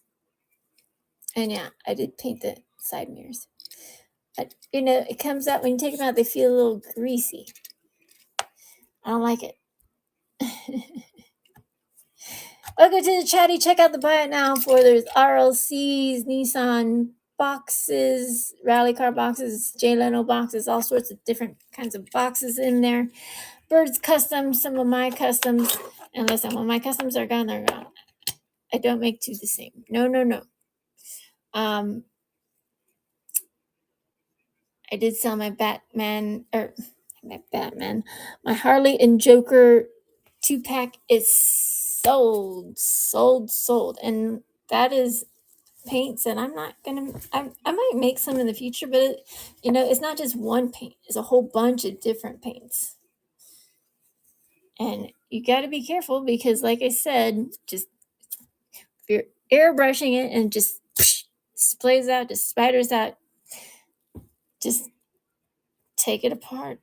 And yeah, I did paint the side mirrors. But, it comes out, when you take them out, they feel a little greasy. I don't like it. Welcome to the chatty. Check out the buy it now for there's RLCs, Nissan boxes, rally car boxes, Jay Leno boxes, all sorts of different kinds of boxes in there. Birds custom, some of my customs. And listen, when my customs are gone, they're gone. I don't make two the same. No. I did sell my my Harley and Joker 2-pack is sold. And that is paints, and I'm not gonna, I might make some in the future, but it's not just one paint, it's a whole bunch of different paints. And you got to be careful because, like I said, just if you're airbrushing it and just sprays out, just spiders out, just take it apart,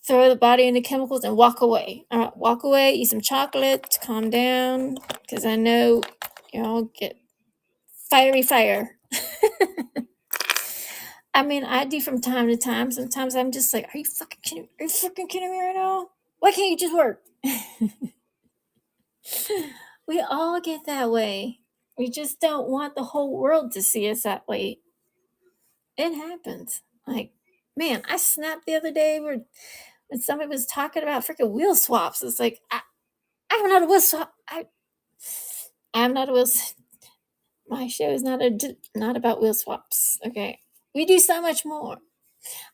throw the body into chemicals, and walk away. All right, walk away, eat some chocolate, calm down, because I know you all get Fiery fire. I mean, I do from time to time. Sometimes I'm just like, are you fucking kidding? Are you fucking kidding me right now? Why can't you just work? We all get that way. We just don't want the whole world to see us that way. It happens. Like, man, I snapped the other day when somebody was talking about freaking wheel swaps. It's like, I'm not a wheel swap. I'm not a wheel. My show is not about wheel swaps. Okay, we do so much more.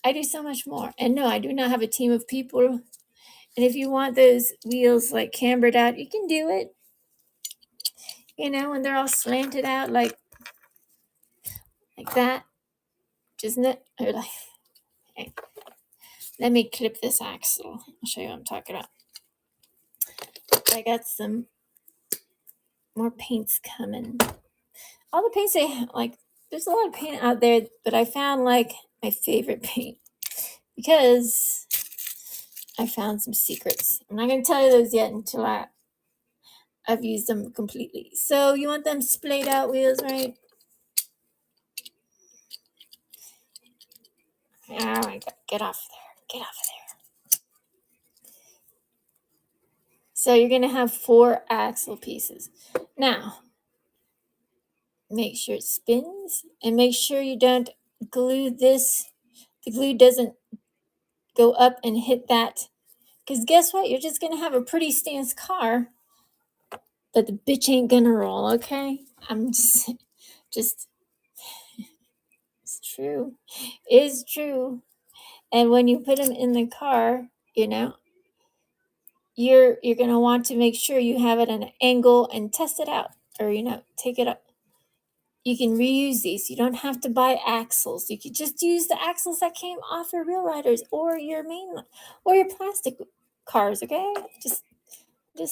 I do so much more. And no, I do not have a team of people. And if you want those wheels like cambered out, you can do it. You know, when they're all slanted out like that. Just or like, okay. Let me clip this axle. I'll show you what I'm talking about. I got some more paints coming. All the paints like, there's a lot of paint out there, but I found like my favorite paint because I found some secrets. I'm not going to tell you those yet until I've used them completely. So you want them splayed out wheels, right? Oh my God, get off there. Get off of there. So you're going to have 4 axle pieces. Now, make sure it spins and make sure you don't glue this. The glue doesn't go up and hit that. Because guess what? You're just going to have a pretty stance car, but the bitch ain't going to roll, okay? I'm just, it's true. It's true. And when you put them in the car, you know, you're going to want to make sure you have it at an angle and test it out, or, you know, take it up. You can reuse these. You don't have to buy axles. You could just use the axles that came off your Real Riders or your main or your plastic cars, okay? Just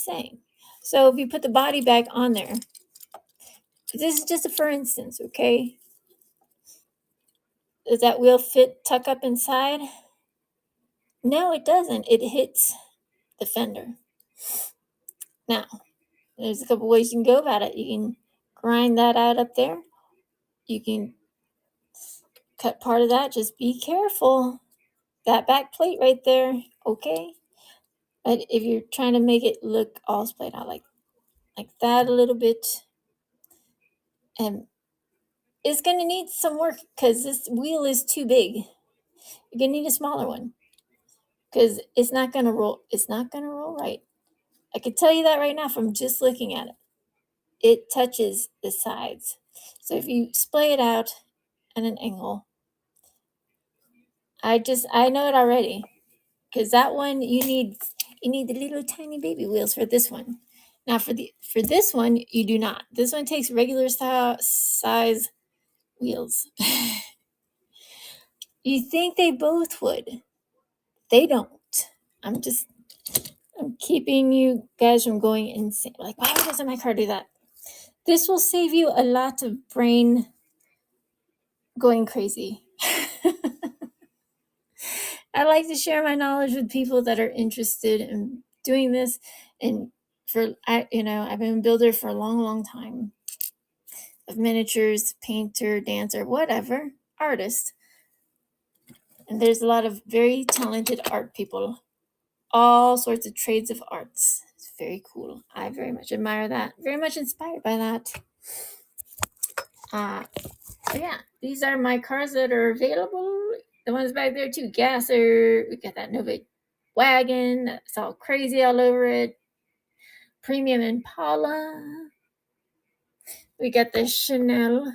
saying. So if you put the body back on there, this is just a for instance, okay? Does that wheel fit tuck up inside? No, it doesn't. It hits the fender. Now, there's a couple ways you can go about it. You can grind that out up there. You can cut part of that. Just be careful. That back plate right there, okay? But if you're trying to make it look all splayed out like that a little bit, and it's gonna need some work because this wheel is too big. You're gonna need a smaller one because it's not gonna roll. It's not gonna roll right. I can tell you that right now from just looking at it. It touches the sides. So if you splay it out at an angle, I know it already. Because that one you need the little tiny baby wheels for this one. Now for this one you do not. This one takes regular size wheels. You think they both would? They don't. I'm keeping you guys from going insane. Like, why doesn't my car do that? This will save you a lot of brain going crazy. I like to share my knowledge with people that are interested in doing this. And I've been a builder for a long, long time. Of miniatures, painter, dancer, whatever, artist. And there's a lot of very talented art people. All sorts of trades of arts. It's very cool. I very much admire that. Very much inspired by that. But yeah, these are my cars that are available. The ones back there too. Gasser. We got that Nova wagon. It's all crazy all over it. Premium Impala. We got the Chanel.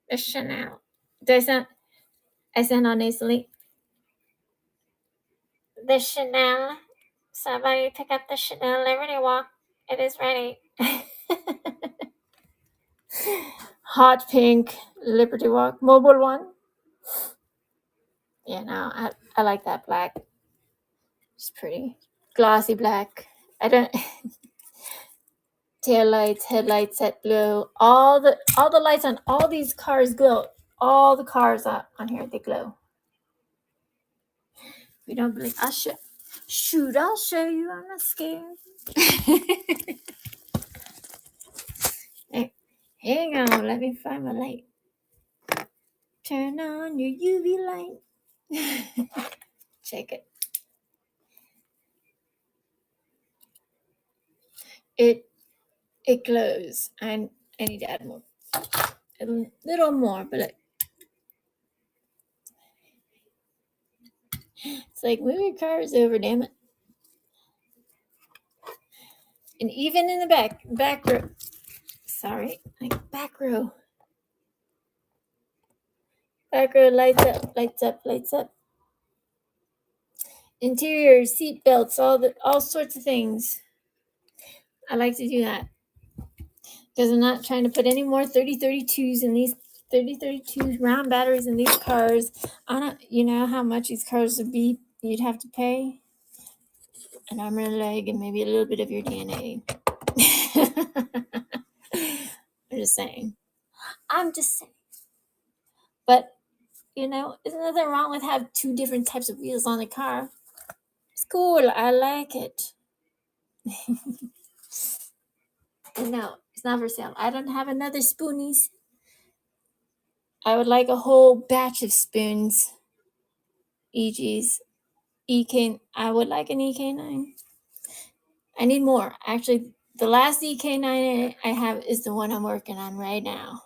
The Chanel. I sound honestly. The Chanel. Somebody pick up the Chanel Liberty Walk. It is ready. Hot pink Liberty Walk. Mobile one. Yeah, no, I like that black. It's pretty. Glossy black. I don't tail lights, headlights set glow. All the lights on all these cars glow. All the cars on here, they glow. If you don't believe, I'll show you. I'm not scared. Hang on, let me find my light. Turn on your UV light. Check it. It glows. I need to add more. A little more, but it's like move your cars over, damn it. And even in the back row. Sorry, like back row. Back row lights up, lights up, lights up. Interior, seat belts, all sorts of things. I like to do that because I'm not trying to put any more 3032s in these 3032 round batteries in these cars. I don't, you know how much these cars would be. You'd have to pay an arm and a leg and maybe a little bit of your DNA. I'm just saying. But you know, there's nothing wrong with have two different types of wheels on the car. It's cool. I like it. No, it's not for sale. I don't have another spoonies. I would like a whole batch of spoons. E.g.'s I would like an EK9. I need more. Actually, the last EK9 I have is the one I'm working on right now.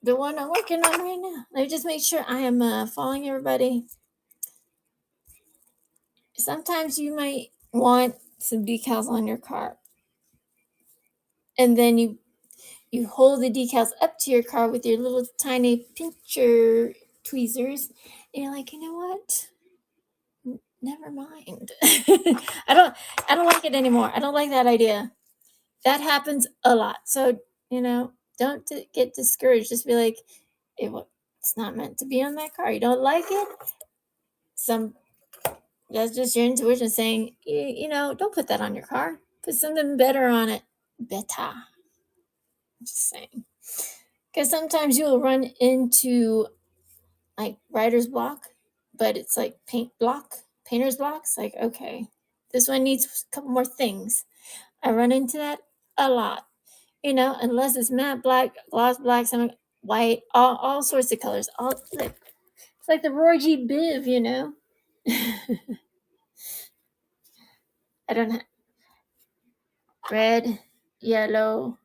The one I'm working on right now. Let me just make sure I am following everybody. Sometimes you might want some decals on your car. And then you hold the decals up to your car with your little tiny pincher tweezers. And you're like, you know what? Never mind. I don't like it anymore. I don't like that idea. That happens a lot. So, you know, don't get discouraged. Just be like, it's not meant to be on that car. You don't like it? That's just your intuition saying, you know, don't put that on your car. Put something better on it. Better. I'm just saying. Because sometimes you'll run into like writer's block, but it's like painter's blocks. Like, okay, this one needs a couple more things. I run into that a lot, you know, unless it's matte black, gloss black, some white, all sorts of colors. It's like the Roy G. Biv, you know. I don't have red, yellow,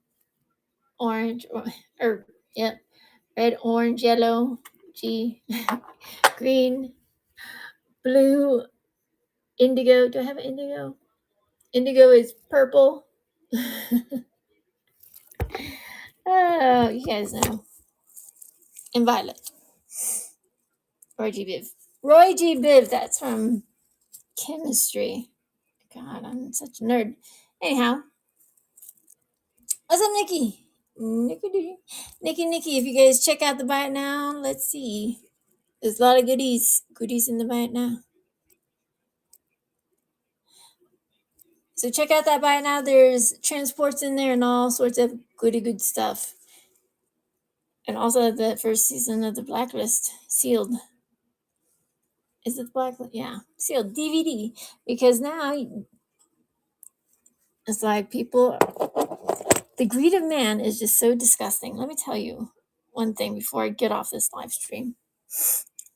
orange, or yep, red, orange, yellow, G, green, blue, indigo. Do I have indigo? Indigo is purple. Oh, you guys know. And violet. Roy G. Biv. Roy G. Biv, that's from chemistry. God, I'm such a nerd. Anyhow, what's up, Nikki? Nikki, if you guys check out the Buy It Now, let's see. There's a lot of goodies in the Buy It Now. So check out that Buy It Now. There's transports in there and all sorts of good stuff. And also the first season of the Blacklist sealed. Is it the Blacklist? Yeah, sealed DVD. Because now it's like people, the greed of man is just so disgusting. Let me tell you one thing before I get off this live stream.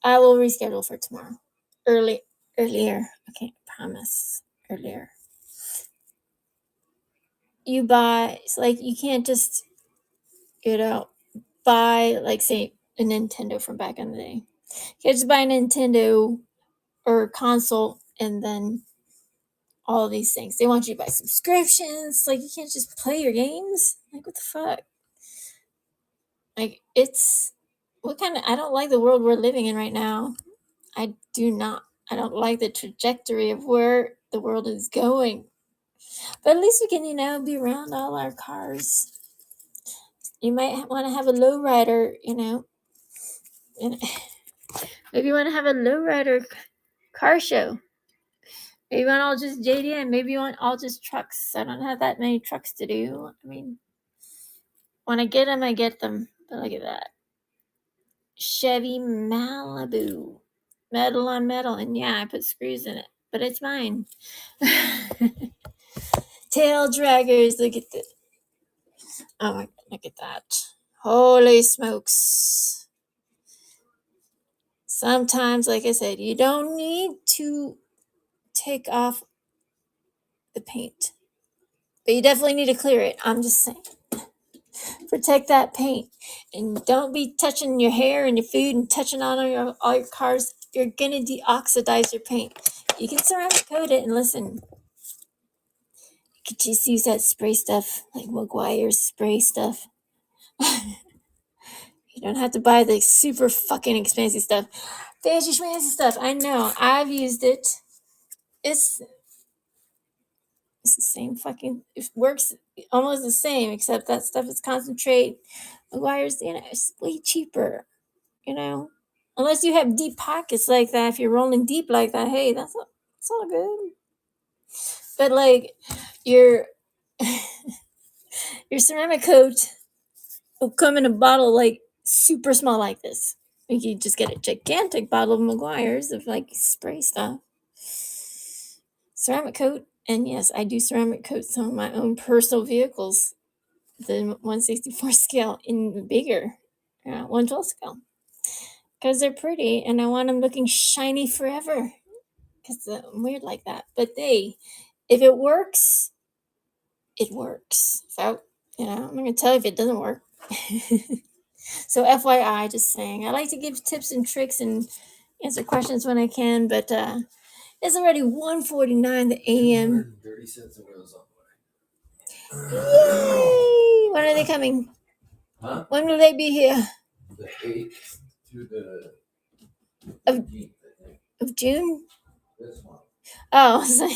I will reschedule for tomorrow. Earlier. Okay, promise. Earlier. You buy, it's like you can't just, you know, buy, like, say, a Nintendo from back in the day. You can't just buy a Nintendo or a console and then all these things. They want you to buy subscriptions. Like, you can't just play your games. Like, what the fuck? Like, I don't like the world we're living in right now. I do not. I don't like the trajectory of where the world is going. But at least we can, you know, be around all our cars. You might want to have a lowrider, you know. Maybe you want to have a lowrider car show. Maybe you want all just JDM. Maybe you want all just trucks. I don't have that many trucks to do. I mean, when I get them, I get them. But look at that. Chevy Malibu. Metal on metal. And yeah, I put screws in it. But it's mine. Tail draggers. Look at this. Oh my, look at that. Holy smokes. Sometimes, like I said, you don't need to take off the paint, but you definitely need to clear it. I'm just saying. Protect that paint. And don't be touching your hair and your food and touching on all your cars. You're going to deoxidize your paint. You can ceramic coat it, and listen, you could just use that spray stuff, like McGuire's spray stuff. You don't have to buy the super fucking expensive stuff. Fancy schmancy stuff. I know. I've used it. It's the same fucking. It works almost the same, except that stuff is concentrate. McGuire's, it's way cheaper. Unless you have deep pockets like that. If you're rolling deep like that, hey, that's all good. But like your your ceramic coat will come in a bottle like super small like this. You can just get a gigantic bottle of McGuire's of like spray stuff. Ceramic coat, and yes, I do ceramic coat some of my own personal vehicles, the 1/64 scale in bigger, 1/12 scale, because they're pretty and I want them looking shiny forever. Because I'm weird like that. But if it works, it works. So, I'm not going to tell you if it doesn't work. So FYI, just saying. I like to give tips and tricks and answer questions when I can, but it's already 1:49 the a.m. 30 cents of wheels on Yay! When are they coming? Huh? When will they be here? The 8th to the Of- 15th, I think. Of June? This one. Oh, so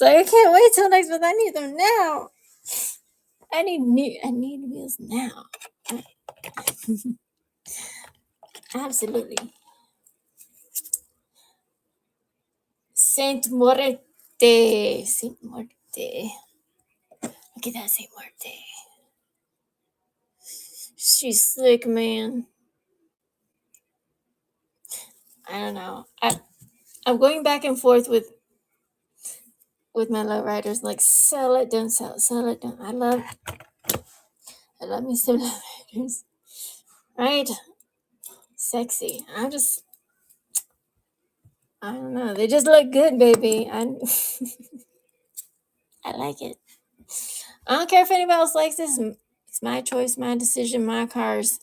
I can't wait till next month. I need them now. I need wheels now. Absolutely. Saint Morte. Saint Morte. Look at that Saint Morte. She's slick, man. I don't know. I'm going back and forth with my lowriders. Like, sell it, don't sell it, sell it, don't. I love me some lowriders. Right? Sexy. I don't know. They just look good, baby. I like it. I don't care if anybody else likes this. It's my choice, my decision, my cars.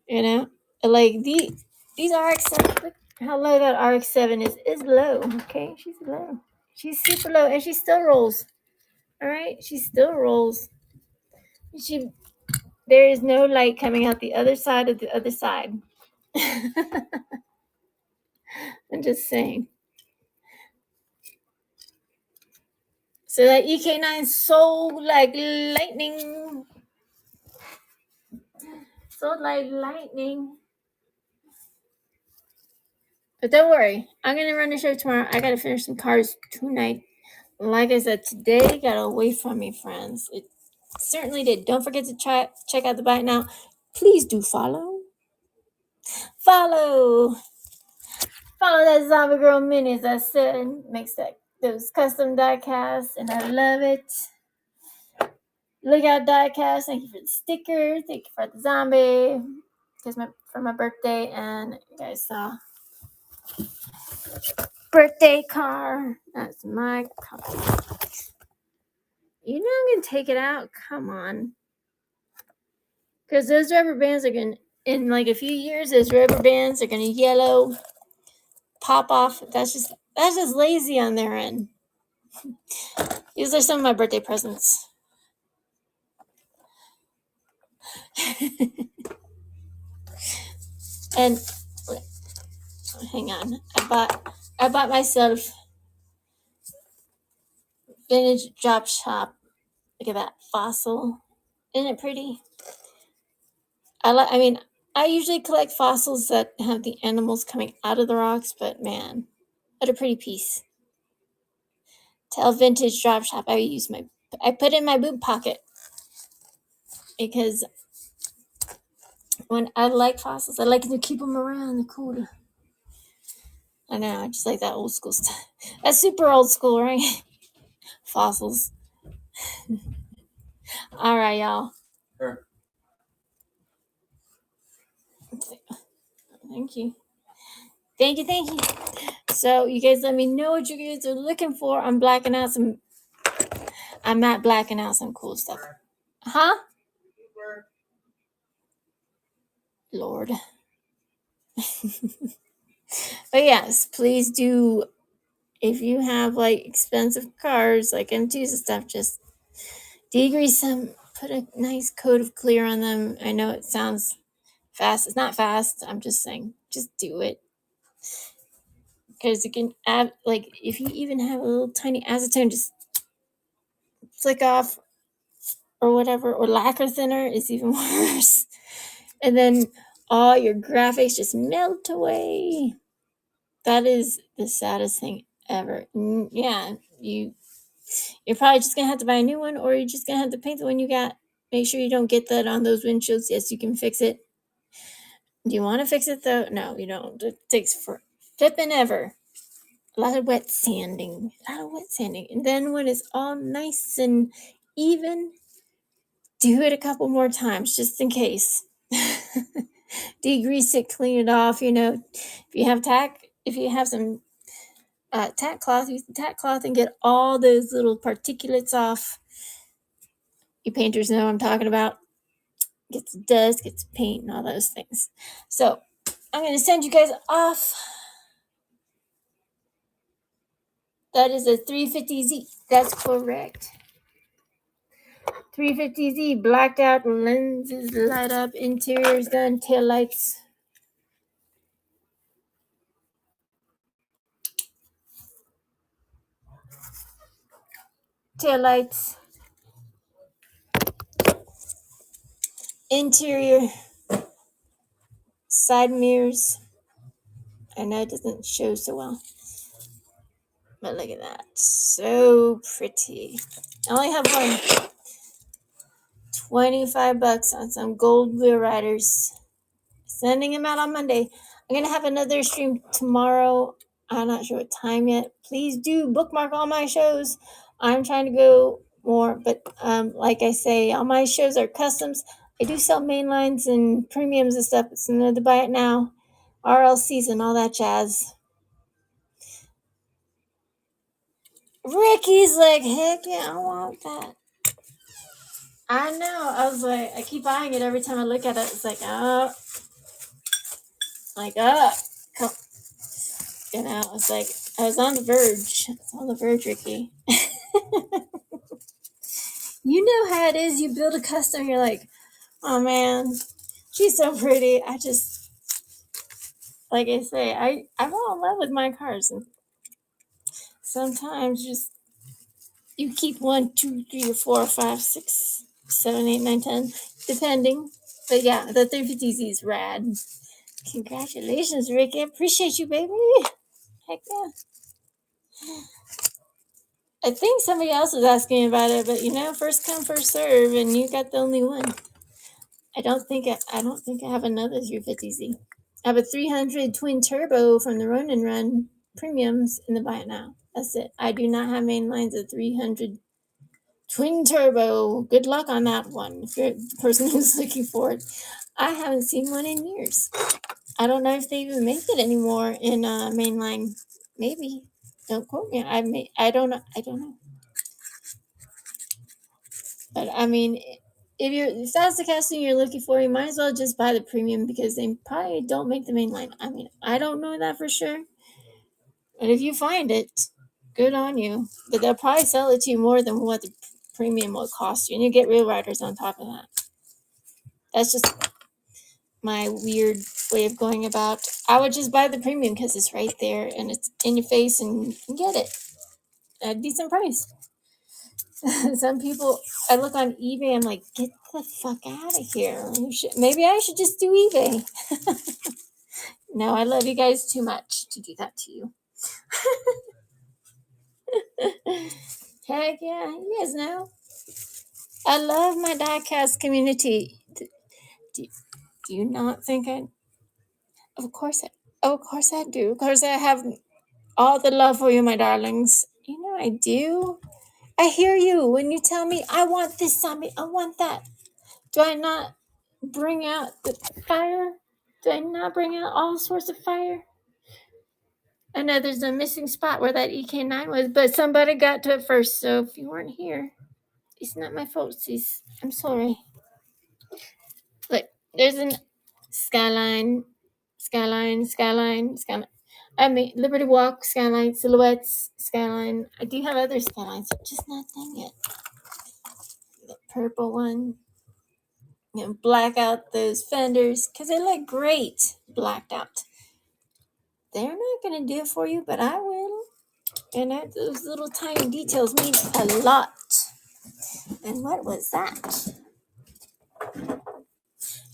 Like these RX-7. Look how low that RX-7 is. It's low. Okay, she's low. She's super low, and she still rolls. All right, she still rolls. There is no light coming out the other side of the other side. I'm just saying. So that EK9 sold like lightning. Sold like lightning. But don't worry, I'm gonna run the show tomorrow. I gotta finish some cars tonight. Like I said, today got away from me, friends. It certainly did. Don't forget to check out the bite now. Please do follow that Zombiegirl minis. I said makes those custom diecasts, and I love it. Look out, diecast. Thank you for the sticker. Thank you for the zombie. Because for my birthday, and you guys saw birthday car. That's my car. I'm gonna take it out. Come on. Because those rubber bands are going to, in like a few years, those rubber bands are going to yellow, pop off. That's just lazy on their end. These are some of my birthday presents. And hang on, I bought myself vintage drop shop. Look at that fossil. Isn't it pretty? I usually collect fossils that have the animals coming out of the rocks, but man, what a pretty piece. Tell vintage drop shop. I put it in my boot pocket because when I like fossils, I like to keep them around. They're cool. I know, I just like that old school stuff. That's super old school, right? Fossils. All right, y'all. Sure. Thank you. Thank you. So you guys let me know what you guys are looking for. I'm not blacking out some cool stuff. Huh? Lord. But yes, please do. If you have like expensive cars, like M2s and stuff, just degrease them. Put a nice coat of clear on them. I know it sounds fast. It's not fast. I'm just saying, just do it. Because you can add, like, if you even have a little tiny acetone, just flick off or whatever, or lacquer thinner is even worse. And then all your graphics just melt away. That is the saddest thing ever. Yeah, you're probably just gonna have to buy a new one, or you're just gonna have to paint the one you got. Make sure you don't get that on those windshields. Yes, you can fix it. Do you want to fix it though? No, you don't. It takes for flipping ever. A lot of wet sanding. And then when it's all nice and even, do it a couple more times just in case. Degrease it, clean it off. If you have some tack cloth, use the tack cloth and get all those little particulates off. You painters know what I'm talking about. Gets dust, gets paint, and all those things. So I'm going to send you guys off. That is a 350Z. That's correct. 350Z, blacked out lenses, light up, interiors done, tail lights. Interior, side mirrors. I know it doesn't show so well, but look at that. So pretty. I only have one. $25 on some gold wheel riders. Sending them out on Monday. I'm going to have another stream tomorrow. I'm not sure what time yet. Please do bookmark all my shows. I'm trying to go more, but like I say, all my shows are customs. I do sell mainlines and premiums and stuff. It's another buy it now, RLCs and all that jazz. Ricky's like, heck yeah, I want that. I know. I was like, I keep buying it every time I look at it. It's like, come. It's like, I was on the verge. It's on the verge, Ricky. You know how it is. You build a custom, you're like, oh man, she's so pretty. I just, like I say, I fall in love with my cars. And sometimes just, you keep 1, 2, 3, 4, 5, 6, 7, 8, 9, 10, depending. But yeah, the 350Z is rad. Congratulations, Ricky. I appreciate you, baby. Heck yeah. I think somebody else was asking about it, but first come, first serve, and you got the only one. I don't think I have another 350Z. I have a 300 twin turbo from the Run and Run premiums in the buy it now. That's it. I do not have main lines of 300 twin turbo. Good luck on that one if you're the person who's looking for it. I haven't seen one in years. I don't know if they even make it anymore in mainline. Maybe. Don't quote me. I don't know. But I mean, if that's the casting you're looking for, you might as well just buy the premium because they probably don't make the mainline. I mean, I don't know that for sure. And if you find it, good on you. But they'll probably sell it to you more than what the premium will cost you. And you get real riders on top of that. That's just my weird way of going about. I would just buy the premium because it's right there and it's in your face and you can get it at a decent price. Some people, I look on eBay, I'm like, get the fuck out of here. Maybe I should just do eBay. No, I love you guys too much to do that to you. Heck yeah, you guys know. I love my Diecast community. Do you not think I... Of course I do. Of course I have all the love for you, my darlings. I do. I hear you when you tell me, I want this zombie, I want that. Do I not bring out the fire? Do I not bring out all sorts of fire? I know there's a missing spot where that EK9 was, but somebody got to it first, so if you weren't here, it's not my fault, sis. I'm sorry. Look, there's an skyline. I mean, Liberty Walk, skyline, silhouettes, skyline. I do have other skylines, but just not dang it. The purple one. You know, black out those fenders because they look great blacked out. They're not going to do it for you, but I will. And those little tiny details mean a lot. And what was that?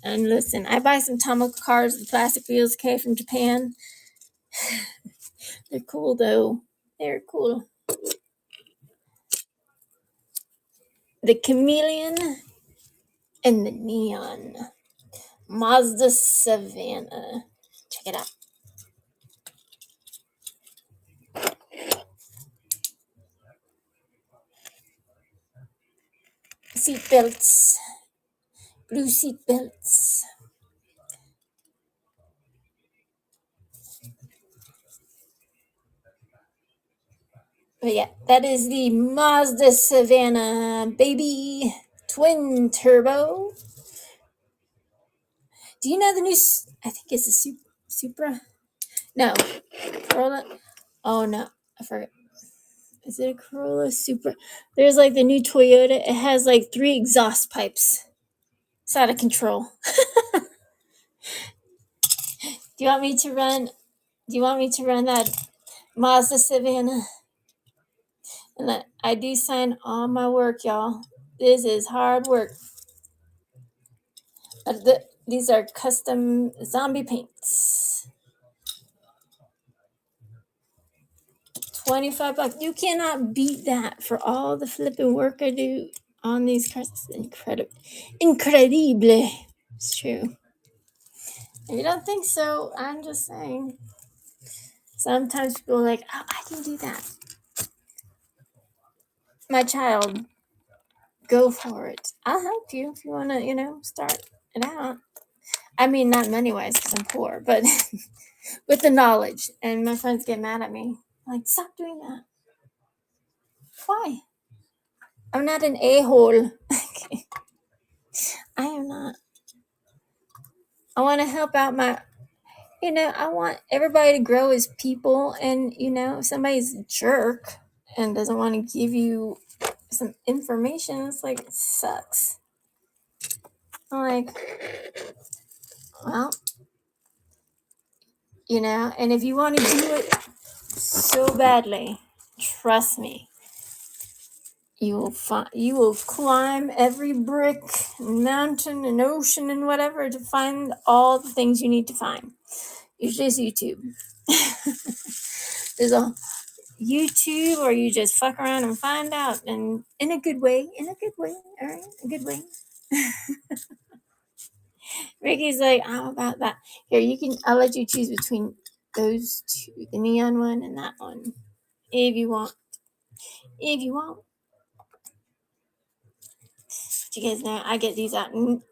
And listen, I buy some Tomoko cars with plastic wheels, okay, from Japan. They're cool though. They're cool. The chameleon and the neon. Mazda Savannah. Check it out. Seat belts. Blue seat belts. But yeah, that is the Mazda Savannah, baby. Twin turbo. Do you know the new, I think it's a Supra? No. Corolla? Oh, no. I forgot. Is it a Corolla Supra? There's like the new Toyota. It has like 3 exhaust pipes. It's out of control. Do you want me to run that Mazda Savannah? And I do sign all my work, y'all. This is hard work. These are custom zombie paints. $25. You cannot beat that for all the flipping work I do on these cars. It's incredible. Incredible. It's true. If you don't think so, I'm just saying. Sometimes people are like, oh, I can do that. My child, go for it. I'll help you if you want to, start it out. I mean, not money-wise because I'm poor, but with the knowledge. And my friends get mad at me. Like, stop doing that. Why? I'm not an a-hole. I am not. I want to help out I want everybody to grow as people. And, if somebody's a jerk and doesn't want to give you some information, it's like, it sucks. I'm like, well, and if you want to do it so badly, trust me, you will climb every brick, mountain, and ocean, and whatever to find all the things you need to find. Usually it's YouTube. There's a YouTube, or you just fuck around and find out, and in a good way, all right, a good way. Ricky's like, I'm about that. Here, I'll let you choose between those two, the neon one and that one, if you want. But you guys know I get these out. And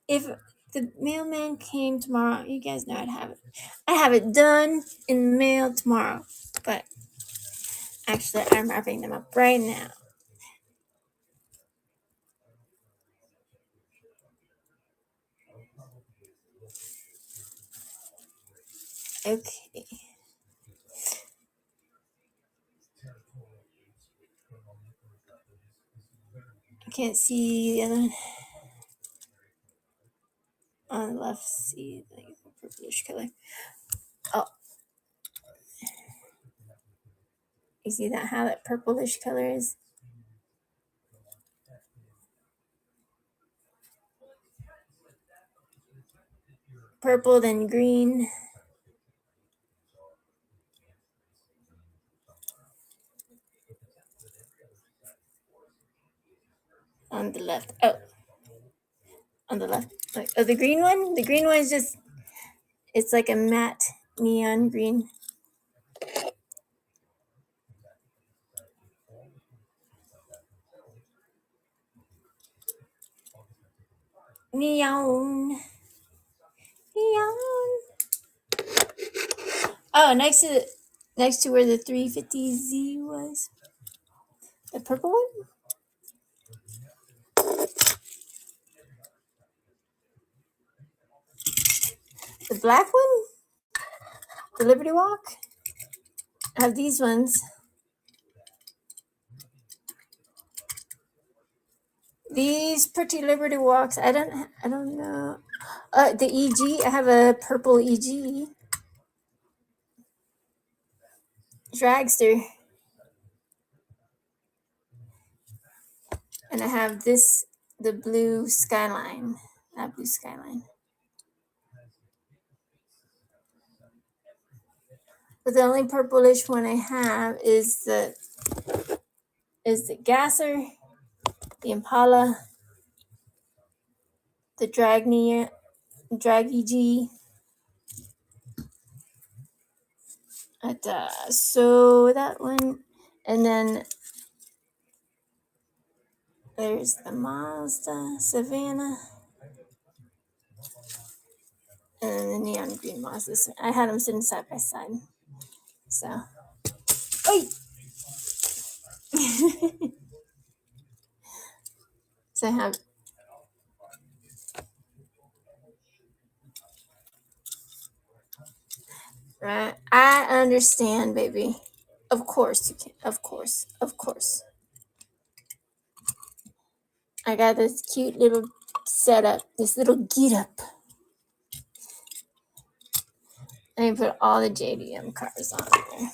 if the mailman came tomorrow, you guys know I'd have it. I have it done in the mail tomorrow. But actually, I'm wrapping them up right now. Okay. I can't see the other one. On the left, see the purplish color. Oh. You see how that purplish color is? Purple, then green. On the left. Oh. On the left. Oh, the green one? The green one is just, it's like a matte neon green. Neon. Neon. Oh, next to where the 350Z was. The purple one? The black one? The Liberty Walk? I have these ones. These pretty Liberty Walks. I don't know. The EG. I have a purple EG. Dragster. And I have this, the blue Skyline. That blue Skyline. But the only purplish one I have is the Gasser, the Impala, the Drag EG. So that one, and then there's the Mazda Savannah, and then the neon green Mazda. I had them sitting side by side. So, oi! So I have. Right, I understand, baby. Of course you can. Of course. I got this cute little setup, this little get up. I put all the JDM cars on there.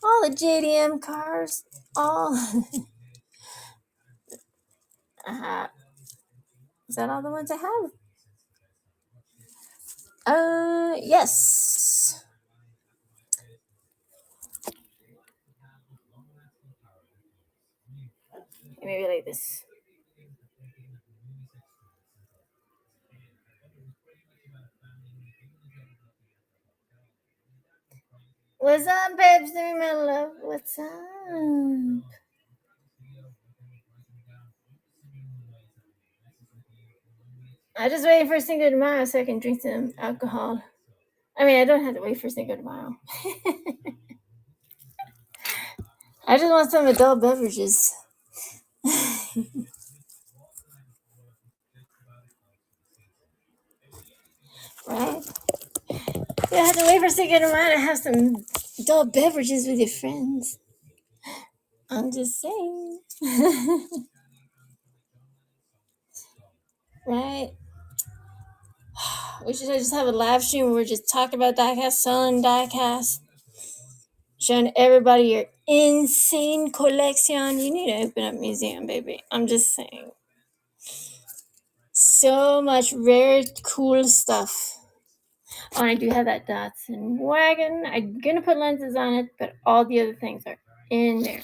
All the JDM cars. All. Is that all the ones I have? Yes. Maybe like this. What's up, babes? My love. What's up? I just waiting for Cinco de Mayo so I can drink some alcohol. I mean, I don't have to wait for Cinco de Mayo. I just want some adult beverages. Right? You have to wait for Cinco de Mayo to have some adult beverages with your friends. I'm just saying. Right? We should just have a live stream where we're just talking about diecast, selling diecast, showing everybody your insane collection. You need to open up a museum, baby. I'm just saying. So much rare, cool stuff. Oh, I do have that Datsun wagon. I'm gonna put lenses on it, but all the other things are in there.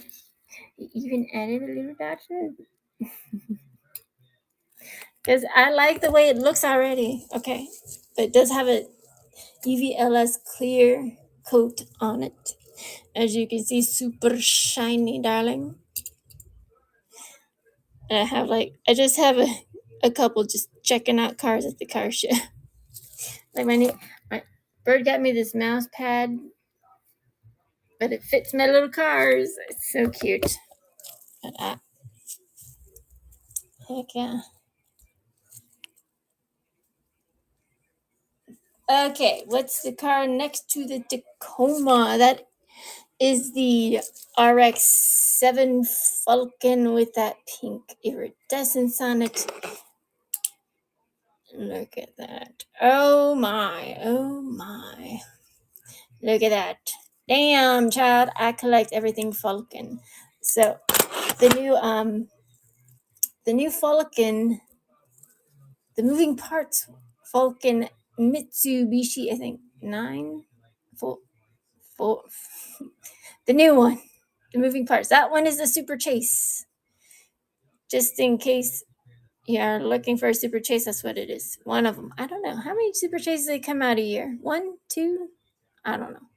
You even added a little Datsun. Because I like the way it looks already. Okay. But it does have a EVLS clear coat on it. As you can see, super shiny, darling. And I just have a couple just checking out cars at the car show. Like my bird got me this mouse pad, but it fits my little cars. It's so cute. But, heck yeah. Okay, what's the car next to the Tacoma? That is the RX-7 Falcon with that pink iridescence on it. Look at that. Oh my. Look at that. Damn, child, I collect everything Falcon. So the new Falcon, the moving parts Falcon Mitsubishi, I think 4, the new one, the moving parts. That one is the Super Chase. Just in case you're looking for a Super Chase, that's what it is. One of them. I don't know how many Super Chases they come out a year. 1, 2. I don't know.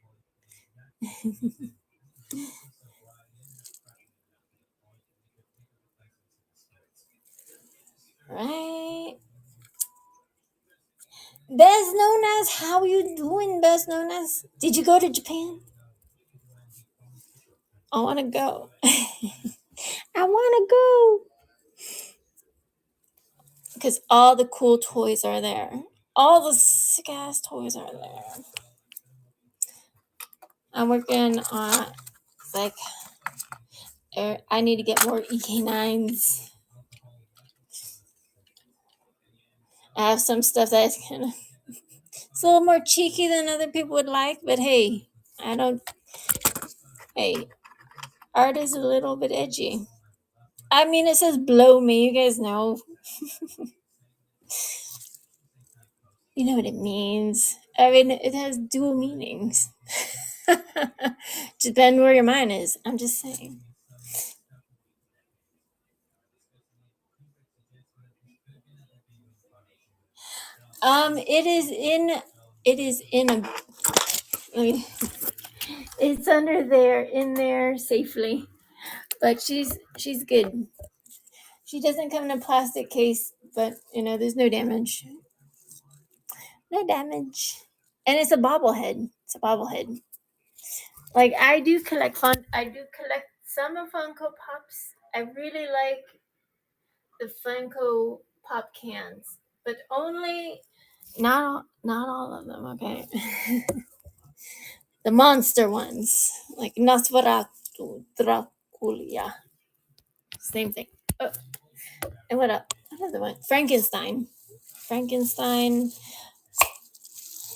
Right. Best known as, how you doing? Best known as, did you go to Japan? I want to go. I want to go because all the cool toys are there. All the sick ass toys are there. I'm working on, like, I need to get more EK9s. I have some stuff that's kind of, it's a little more cheeky than other people would like, but hey, I don't, hey, art is a little bit edgy. I mean, it says blow me, you guys know. You know what it means. I mean, it has dual meanings. Depending where your mind is. I'm just saying. It is in. It is in a. Let me, it's under there, in there safely. But she's good. She doesn't come in a plastic case, but there's no damage. No damage. And it's a bobblehead. It's a bobblehead. Like, I do collect some of Funko Pops. I really like the Funko Pop cans, but only not all of them. Okay, the monster ones, like Nosferatu, Dracula, same thing. Oh, and what other one? Frankenstein. Frankenstein.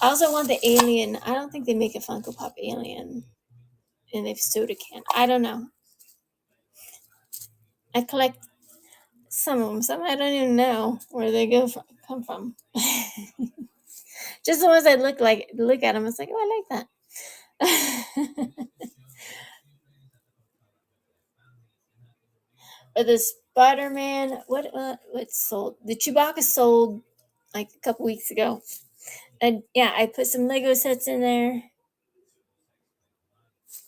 I also want the alien. I don't think they make a Funko Pop alien in a soda can. I don't know. I collect some of them. Some I don't even know where they come from. Just the ones I look at them. It's like, oh, I like that. But the Spider-Man, what sold? The Chewbacca sold like a couple weeks ago, and yeah, I put some Lego sets in there.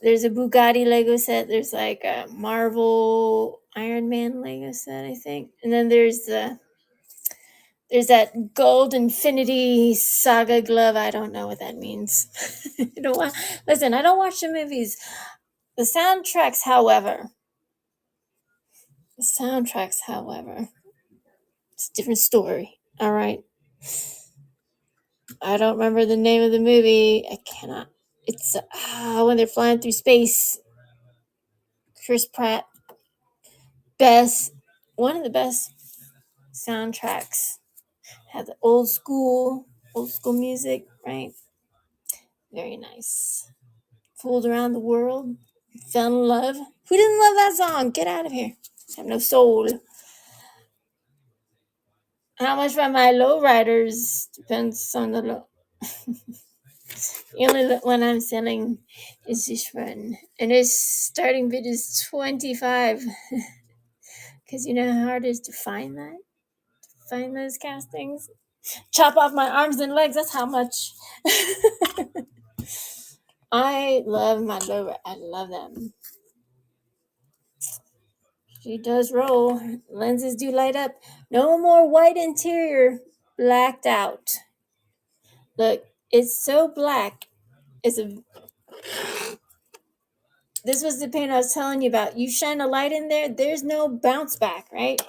There's a Bugatti Lego set. There's like a Marvel Iron Man Lego set, I think, and then there's that Gold Infinity Saga glove. I don't know what that means. Listen, I don't watch the movies. The soundtracks, however, it's a different story. All right. I don't remember the name of the movie. I cannot. It's when they're flying through space. Chris Pratt, one of the best soundtracks. Had the old school music, right? Very nice. Fooled around the world, fell in love. Who didn't love that song? Get out of here. Have no soul. How much by my lowriders depends on the low. The only one I'm selling is this one, and its starting bid is 25. Because you know how hard it is to find those castings. Chop off my arms and legs. That's how much. I love my low. I love them. She does roll. Lenses do light up. No more white interior, blacked out. Look, it's so black. This was the paint I was telling you about. You shine a light in there, there's no bounce back, right?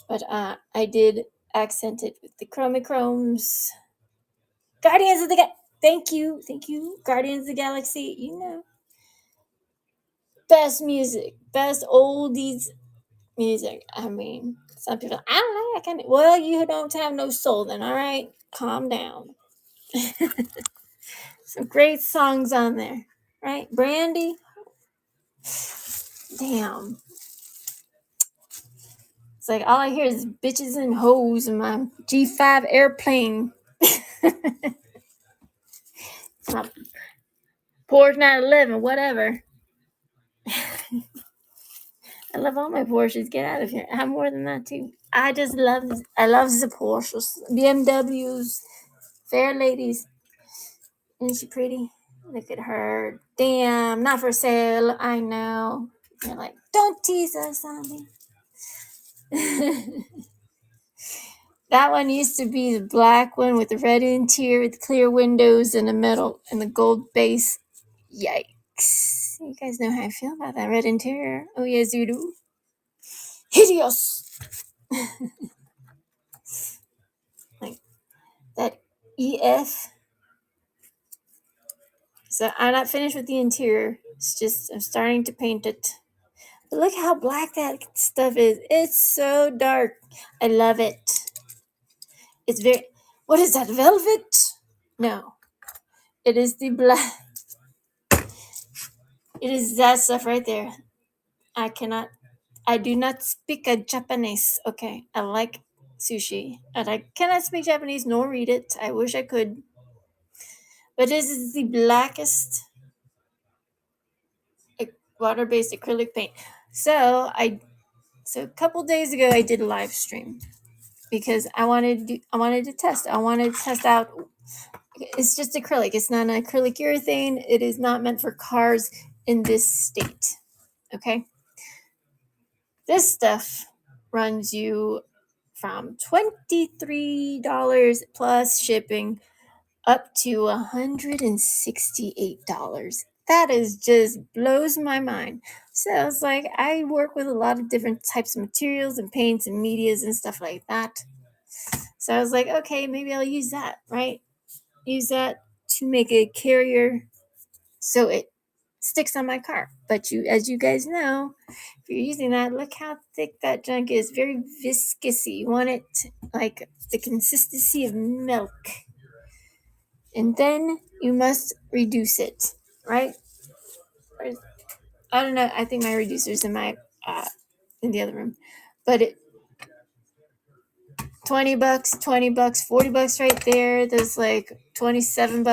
But I did accent it with the chromochromes. Guardians of the Thank you. Guardians of the Galaxy, best music, best oldies music. I mean, some people, I don't know, well, you don't have no soul then, all right? Calm down. Some great songs on there, right? Brandy, damn. It's like all I hear is bitches and hoes in my G5 airplane. My Porsche 911, whatever. I love all my Porsches. Get out of here. I have more than that too. I love the Porsches. BMWs. Fair ladies. Isn't she pretty? Look at her. Damn, not for sale. I know. You're like, don't tease us, Zombie. That one used to be the black one with the red interior with clear windows and the metal and the gold base. Yikes. You guys know how I feel about that red interior. Oh, yes, you do. Hideous. Like that EF. So I'm not finished with the interior. It's just, I'm starting to paint it. But look how black that stuff is. It's so dark. I love it. It's very, what is that, velvet? No. It is the black, it is that stuff right there. I do not speak a Japanese. Okay. I like sushi. And I cannot speak Japanese nor read it. I wish I could. But this is the blackest water-based acrylic paint. So a couple days ago I did a live stream because I wanted to test. I wanted to test out. It's just acrylic. It's not an acrylic urethane. It is not meant for cars in this state. Okay. This stuff runs you from $23 plus shipping up to $168. That is just blows my mind. So I was like, I work with a lot of different types of materials and paints and medias and stuff like that. So I was like, okay, maybe I'll use that, right? Use that to make a carrier so it sticks on my car. But as you guys know, if you're using that, look how thick that junk is. Very viscousy. You want it like the consistency of milk. And then you must reduce it, right? I don't know. I think my reducer's in my in the other room, but it $20, $20, $40 right there. There's like $27.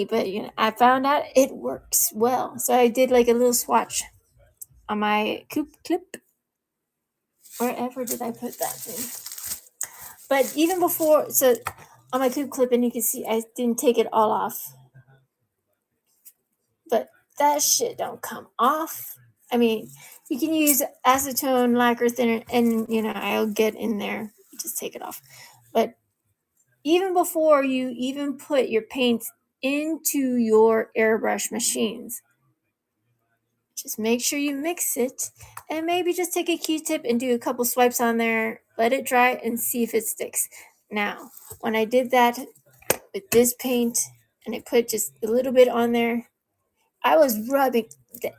But I found out it works well, so I did like a little swatch on my coop clip. Wherever did I put that thing? But even before, so on my coop clip, and you can see I didn't take it all off. But that shit don't come off. I mean, you can use acetone lacquer thinner, and I'll get in there. Just take it off. But even before you even put your paints into your airbrush machines, just make sure you mix it, and maybe just take a Q-tip and do a couple swipes on there. Let it dry and see if it sticks. Now, when I did that with this paint, and I put just a little bit on there, I was rubbing the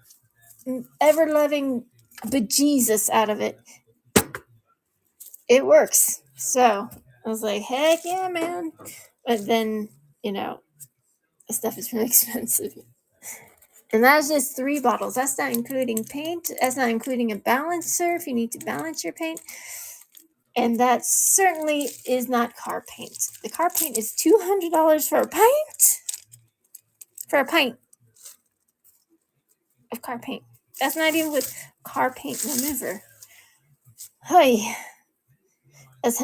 ever-loving bejesus out of it. It works. So I was like, heck yeah, man. But then, the stuff is really expensive. And that's just 3 bottles. That's not including paint. That's not including a balancer if you need to balance your paint. And that certainly is not car paint. The car paint is $200 for a pint. For a pint of car paint. That's not even with car paint remover. Hey, that's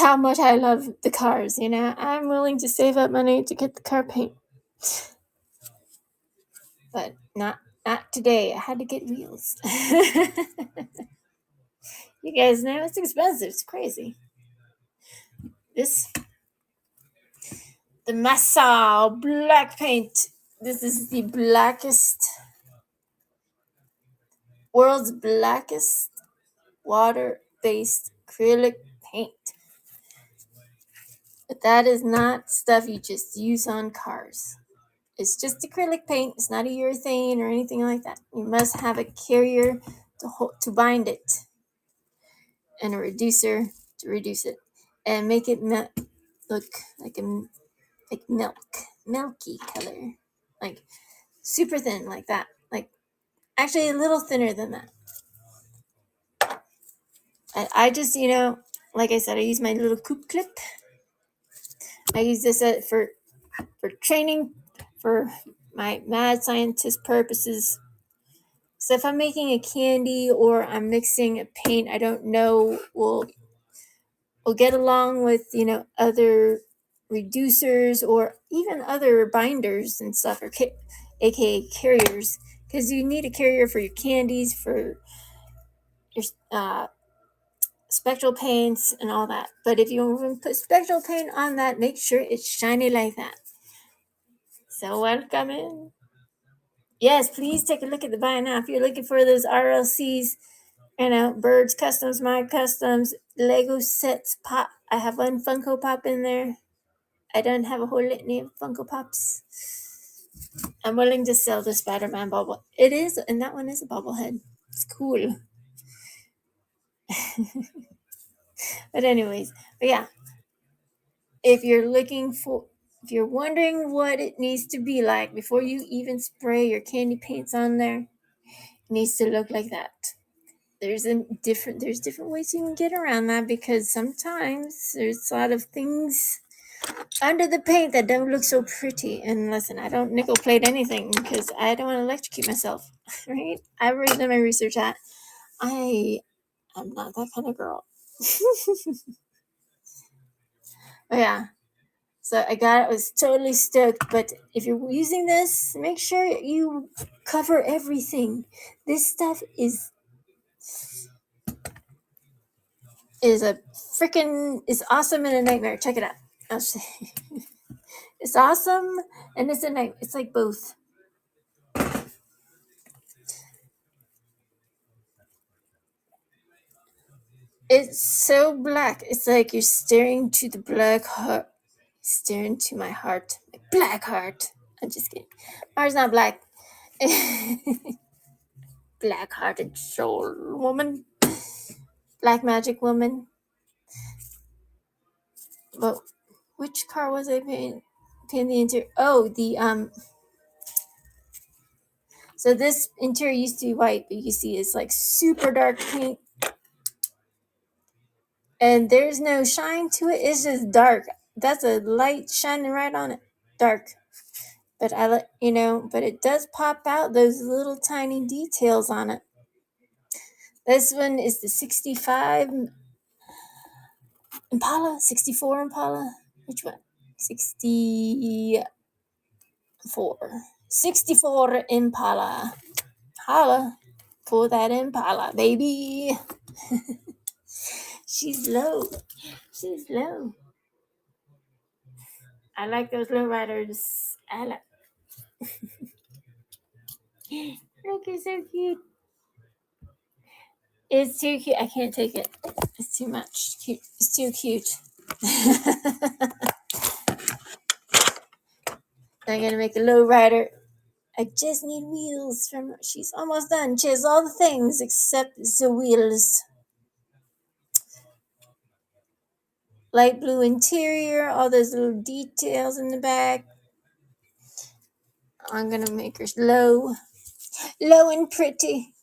how much I love the cars, I'm willing to save up money to get the car paint. But not today. I had to get wheels. You guys know it's expensive. It's crazy. The Massa black paint. This is the world's blackest water-based acrylic paint. But that is not stuff you just use on cars. It's just acrylic paint. It's not a urethane or anything like that. You must have a carrier to bind it, and a reducer to reduce it, and make it look like milky color, like super thin, like that. Like actually a little thinner than that. I just, like I said, I use my little coop clip. I use this for training, for my mad scientist purposes. So if I'm making a candy or I'm mixing a paint I don't know will get along with, other reducers or even other binders and stuff, or aka carriers, because you need a carrier for your candies, for your spectral paints and all that. But if you even put spectral paint on that, make sure it's shiny like that. So welcome in. Yes, please take a look at the buy now. If you're looking for those RLCs, Birds Customs, My Customs, Lego sets, Pop. I have one Funko Pop in there. I don't have a whole litany of Funko Pops. I'm willing to sell the Spider-Man bubble. It is, and that one is a bobblehead. It's cool. But anyways, if you're wondering what it needs to be like before you even spray your candy paints on there, it needs to look like that. There's different ways you can get around that, because sometimes there's a lot of things under the paint that don't look so pretty. And listen, I don't nickel plate anything because I don't want to electrocute myself, right? I've already done my research at. I'm not that kind of girl. So I was totally stoked. But if you're using this, make sure you cover everything. This stuff is awesome and a nightmare. Check it out. It's awesome and it's a nightmare. It's like both. It's so black. It's like you're staring to the black heart. Staring to my heart. My black heart. I'm just kidding. Ours not black. Black-hearted soul woman. Black magic woman. But which car was I painting the interior? Oh, so this interior used to be white, but you see it's like super dark paint. And there's no shine to it. It's just dark. That's a light shining right on it. Dark. But but it does pop out those little tiny details on it. This one is the 65 Impala, 64 Impala. Which one? 64 Impala. Holla for that Impala, baby. She's low. I like those low riders. Look, it's so cute. It's too cute. I can't take it. It's too much. Cute. It's too cute. I'm gonna make a low rider. I just need wheels she's almost done. She has all the things except the wheels. Light blue interior, all those little details in the back. I'm gonna make her low and pretty.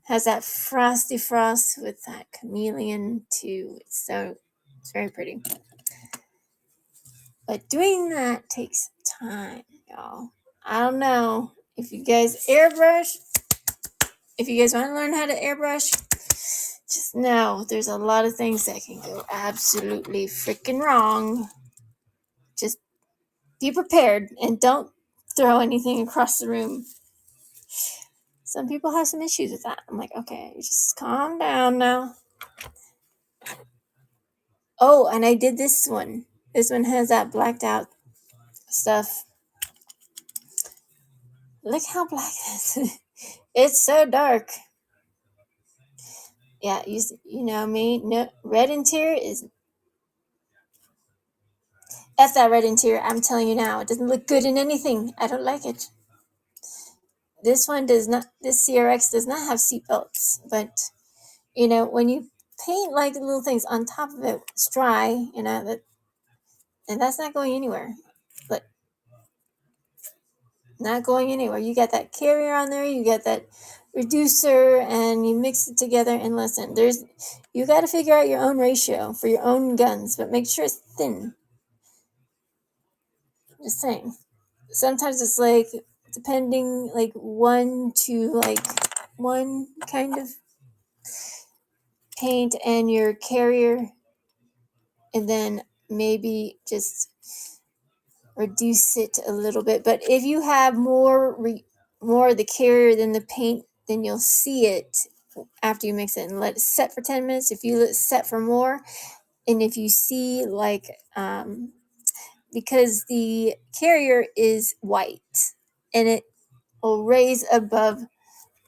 Has that frosty frost with that chameleon too. It's very pretty. But doing that takes time, y'all. I don't know if you guys airbrush. If you guys want to learn how to airbrush, just know there's a lot of things that can go absolutely freaking wrong. Just be prepared and don't throw anything across the room. Some people have some issues with that. I'm like, okay, just calm down now. Oh, and I did this one. This one has that blacked out stuff. Look how black this is. It's so dark. Yeah, you know me. No, red interior is... F that red interior. I'm telling you now. It doesn't look good in anything. I don't like it. This one does not. This CRX does not have seatbelts. But, when you paint like the little things on top of it, it's dry, and that's not going anywhere. But not going anywhere. You got that carrier on there, you got that reducer, and you mix it together. And listen, you got to figure out your own ratio for your own guns, but make sure it's thin. Just saying. Sometimes it's like depending, like 1 to like 1 kind of paint and your carrier, and then maybe just reduce it a little bit. But if you have more of the carrier than the paint, then you'll see it after you mix it and let it set for 10 minutes. If you let it set for more, and if you see like because the carrier is white and it will raise above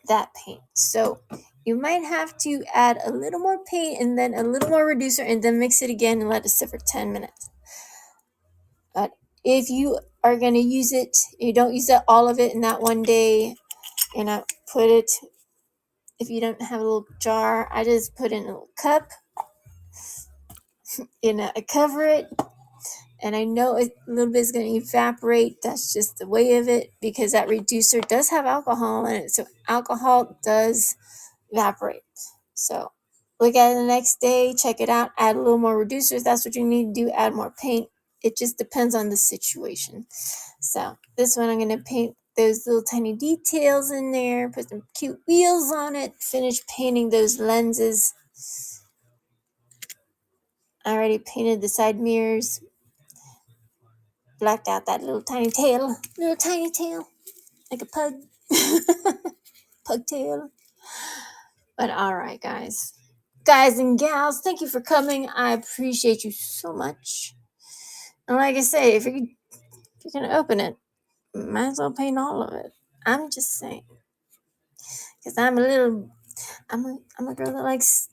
that paint, so you might have to add a little more paint and then a little more reducer and then mix it again and let it sit for 10 minutes. But if you are going to use it, you don't use all of it in that one day, put it, if you don't have a little jar, I just put in a little cup, I cover it, and I know a little bit is going to evaporate. That's just the way of it because that reducer does have alcohol in it, so alcohol does evaporate. So look at it the next day, check it out, add a little more reducer if that's what you need to do, add more paint. It just depends on the situation. So this one I'm going to paint those little tiny details in there, put some cute wheels on it, finish painting those lenses. I already painted the side mirrors, blacked out that little tiny tail, like a pug, pug tail. But all right, guys and gals, thank you for coming. I appreciate you so much. And like I say, if you're gonna open it, might as well paint all of it. I'm just saying, because I'm a girl that likes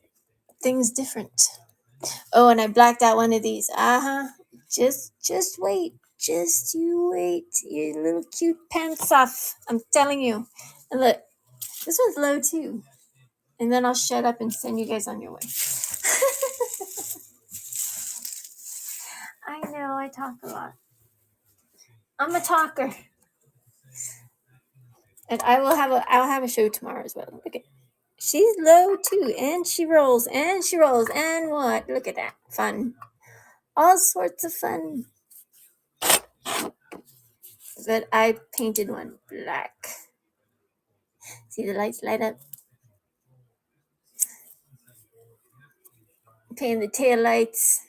things different. Oh, and I blacked out one of these. Just wait. Just you wait. Your little cute pants off. I'm telling you. And look, this one's low too. And then I'll shut up and send you guys on your way. I know I talk a lot. I'm a talker. And I'll have a show tomorrow as well. Okay. She's low too, and she rolls, and what? Look at that. Fun. All sorts of fun. But I painted one black. See the lights light up? Painted the tail lights.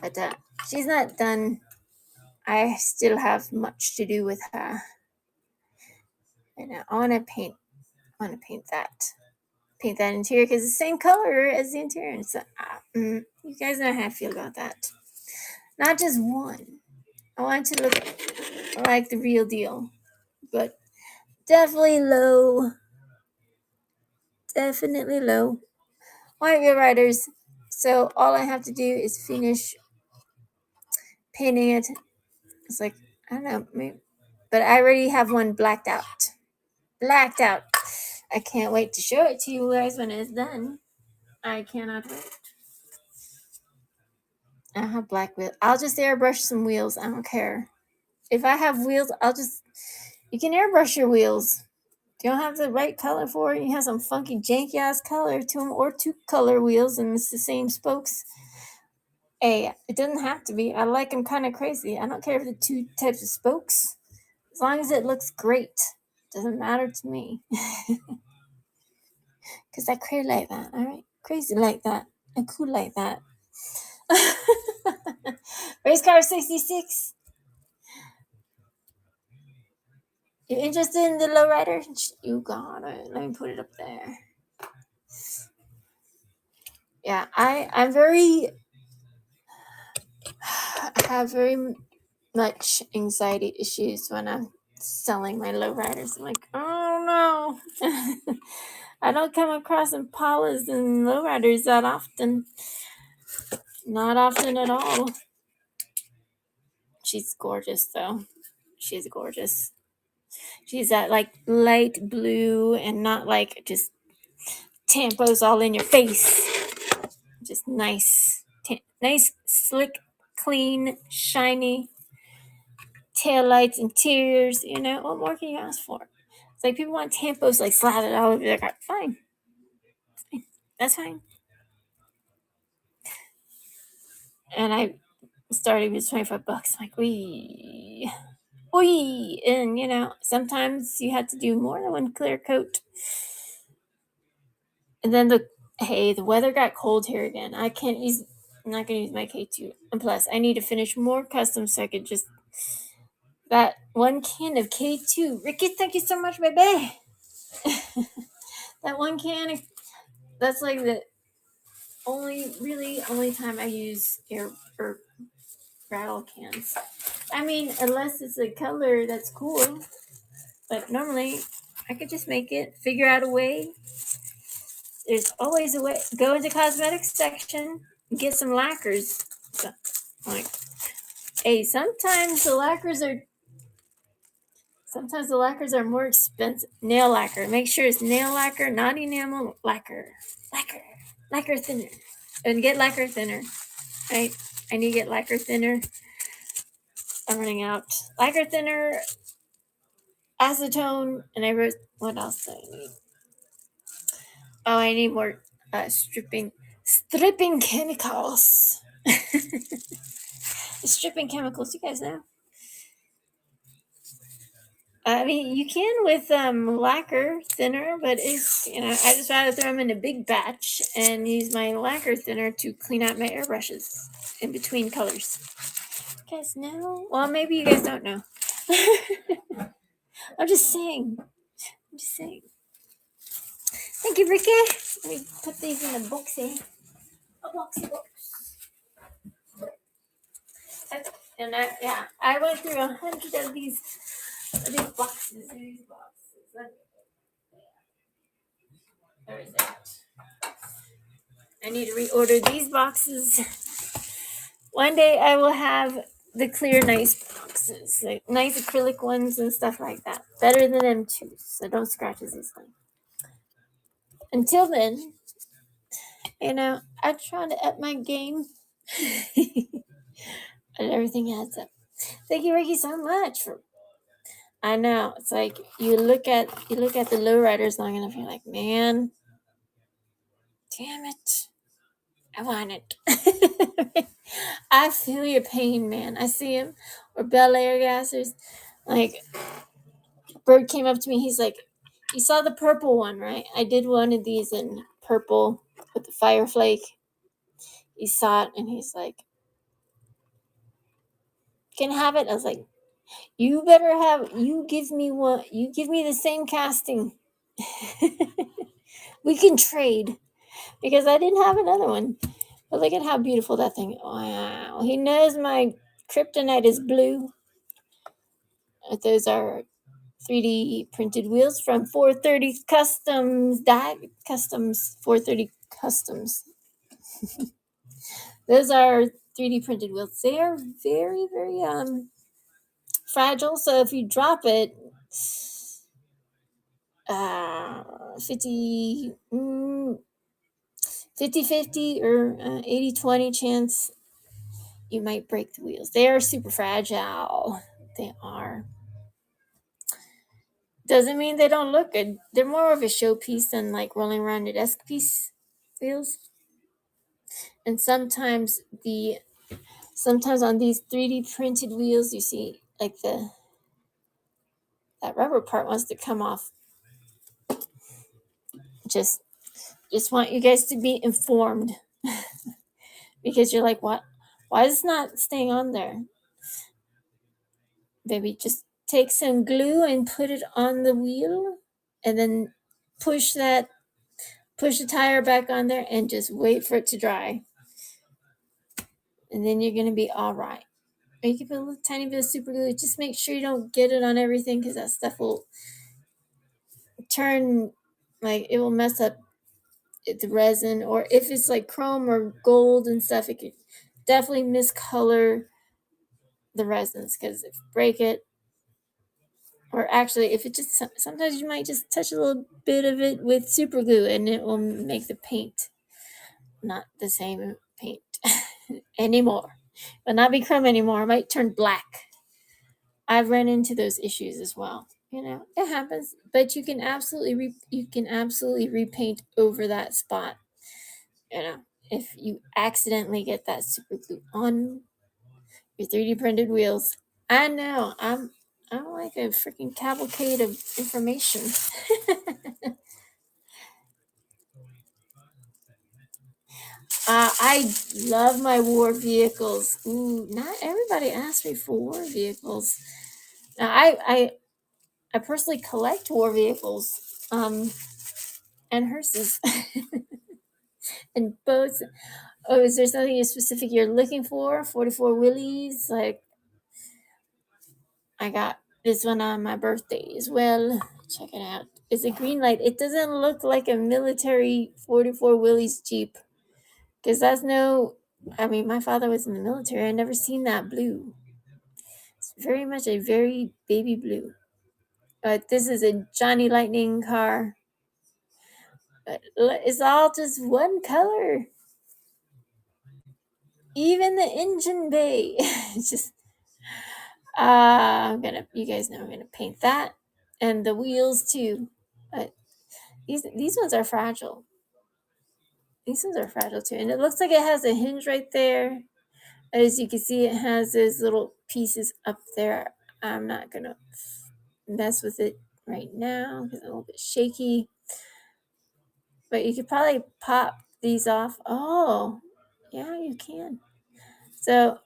But she's not done. I still have much to do with her. And I want to paint that. Paint that interior because it's the same color as the interior. So, you guys know how I feel about that. Not just one. I want it to look like the real deal. But definitely low. Definitely low. White Wheel Riders. So all I have to do is finish painting it. It's like, I don't know, maybe, but I already have one blacked out. I can't wait to show it to you guys when it's done. I cannot wait. I have black wheels. I'll just airbrush some wheels. I don't care. If I have wheels, you can airbrush your wheels. If you don't have the right color for it, you have some funky janky ass color to them, or two color wheels and it's the same spokes. Hey, it doesn't have to be. I like them kind of crazy. I don't care if the two types of spokes. As long as it looks great. Doesn't matter to me. Because I crazy like that, alright? Crazy like that. And cool like that. Race car 66. You interested in the lowrider? You got it. Let me put it up there. Yeah, I have very much anxiety issues when I'm selling my lowriders. I'm like, oh no. I don't come across Impalas and lowriders that often. Not often at all. She's gorgeous though. She's gorgeous. She's that like light blue and not like just tampos all in your face. Just nice, nice, slick, clean, shiny taillights, interiors. What more can you ask for? It's like people want tampos like slathered all over their car. Fine. That's fine. And I started with $25. I'm like, wee. And sometimes you had to do more than one clear coat. And then the weather got cold here again. I'm not gonna use my K2. And plus I need to finish more custom so I could just that one can of K2. Ricky, thank you so much, baby. That one can, that's like the only time I use air or rattle cans. I mean, unless it's a color that's cool. But normally, I could just make it, figure out a way. There's always a way. Go into cosmetics section, get some lacquers. So, like, hey, sometimes the lacquers are more expensive. Nail lacquer. Make sure it's nail lacquer, not enamel lacquer. Lacquer thinner. And get lacquer thinner. Right? I need to get lacquer thinner. I'm running out. Lacquer thinner, acetone, and I wrote, what else do I need? Oh, I need more stripping chemicals. Stripping chemicals, you guys know. I mean, you can with lacquer thinner, but it's, I just rather throw them in a big batch and use my lacquer thinner to clean out my airbrushes in between colors. You guys know? Well, maybe you guys don't know. I'm just saying. Thank you, Ricky. Let me put these in a boxy. A boxy box. And I went through 100 of these boxes. Where is it? I need to reorder these boxes. One day I will have the clear, nice boxes, like nice acrylic ones and stuff like that. Better than M2s, so don't scratch as easily. Until then, I'm trying to up my game. And everything adds up. Thank you, Ricky, so much for. I know, it's like you look at the lowriders long enough, you're like, man, damn it, I want it. I feel your pain, man. I see him. Or Bel Air gassers. Like, Bird came up to me. He's like, you saw the purple one, right? I did one of these in purple with the fire flake. He saw it and he's like, can I have it? I was like, you give me one. You give me the same casting. We can trade. Because I didn't have another one. But look at how beautiful that thing is. Wow. He knows my kryptonite is blue. Those are 3D printed wheels from 430 Customs 430 Customs. Those are 3D printed wheels. They are very, very fragile. So if you drop it, 50 50 or 80-20 chance you might break the wheels. They are super fragile. They are. Doesn't mean they don't look good. They're more of a showpiece than like rolling around a desk piece wheels. And sometimes on these 3D printed wheels, you see like that rubber part wants to come off. Just want you guys to be informed. Because you're like, what? Why is it not staying on there? Baby, just take some glue and put it on the wheel and then push the tire back on there and just wait for it to dry. And then you're going to be all right. Or you can put a little tiny bit of super glue. Just make sure you don't get it on everything because that stuff will turn, like, it will mess up the resin. Or if it's like chrome or gold and stuff, it could definitely miscolor the resins because if you break it, or actually, if it just, sometimes you might just touch a little bit of it with super glue and it will make the paint not the same paint anymore. Will not be chrome anymore. It might turn black. I've run into those issues as well. It happens, but you can absolutely repaint over that spot. If you accidentally get that super glue on your 3D printed wheels. I know, I'm like a freaking cavalcade of information. I love my war vehicles. Ooh, not everybody asks me for war vehicles. Now, I personally collect war vehicles. and hearses. And boats. Oh, is there something specific you're looking for? 44 Willies? Like, I got this one on my birthday as well. Check it out. It's a green light. It doesn't look like a military 44 Willies Jeep. Because that's no. I mean, my father was in the military. I never seen that blue. It's very much a very baby blue. But this is a Johnny Lightning car. But it's all just one color. Even the engine bay. It's just you guys know I'm gonna paint that. And the wheels too. But these ones are fragile. These ones are fragile too. And it looks like it has a hinge right there. As you can see, it has those little pieces up there. I'm not gonna mess with it right now because I'm a little bit shaky. But you could probably pop these off. Oh, yeah, you can. So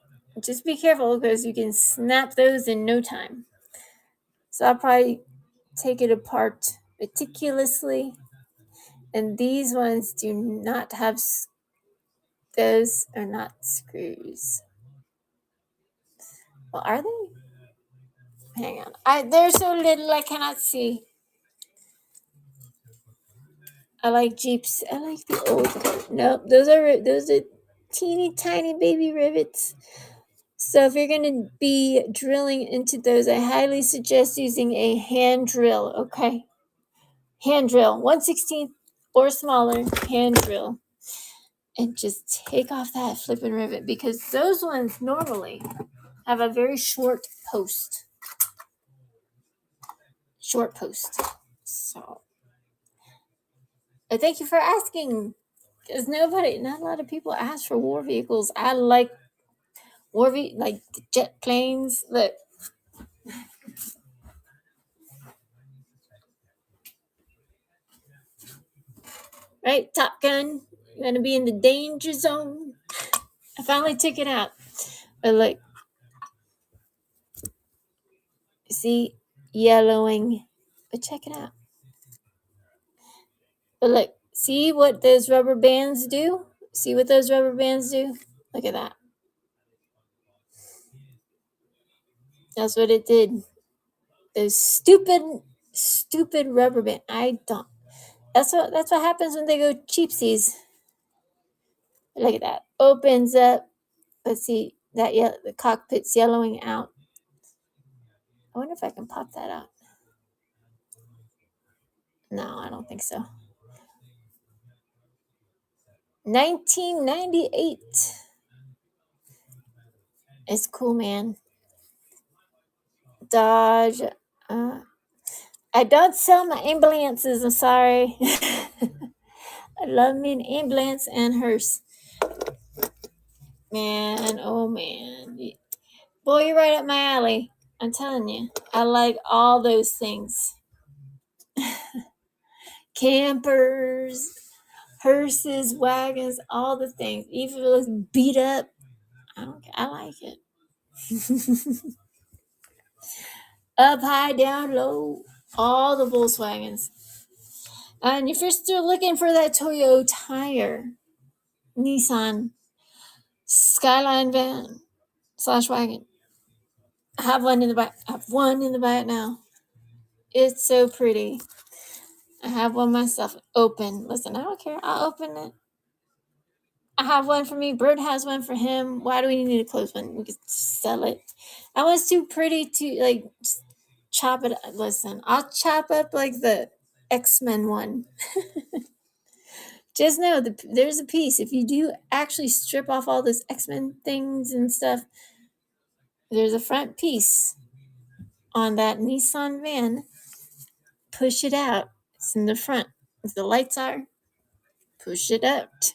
just be careful because you can snap those in no time. So I'll probably take it apart meticulously. And these ones do not have, those are not screws. Well, are they? Hang on. They're so little I cannot see. I like Jeeps. I like the old. Nope, those are teeny tiny baby rivets. So if you're going to be drilling into those, I highly suggest using a hand drill. Okay, hand drill, 1/16 or smaller hand drill, and just take off that flipping rivet because those ones normally have a very short post. So I thank you for asking. Because not a lot of people ask for war vehicles. I like like the jet planes. Look, right, Top Gun. You're gonna be in the danger zone. I finally took it out. But look, see, yellowing. But check it out. But look, see what those rubber bands do? See what those rubber bands do? Look at that. That's what it did. Those stupid rubber band. I don't. That's what happens when they go cheapsies. Look at that. Opens up. Let's see that the cockpit's yellowing out. I wonder if I can pop that out. No, I don't think so. 1998. It's cool, man. Dodge. I don't sell my ambulances. I'm sorry. I love me an ambulance and hearse. Man, oh man. Boy, you're right up my alley. I'm telling you. I like all those things. Campers, hearses, wagons, all the things. Even if it looks beat up, I don't care. I like it. Up high, down low, all the Volkswagens. And if you're still looking for that Toyo tire, Nissan Skyline van / wagon, I have one in the back. I have one in the back now. It's so pretty. I have one myself open. Listen, I don't care. I'll open it. I have one for me. Bird has one for him. Why do we need a closed one? We could sell it. That one's too pretty to like chop it. Listen, I'll chop up like the X-Men one. Just know there's a piece. If you do actually strip off all those X-Men things and stuff, there's a front piece on that Nissan van. Push it out. It's in the front. If the lights are, push it out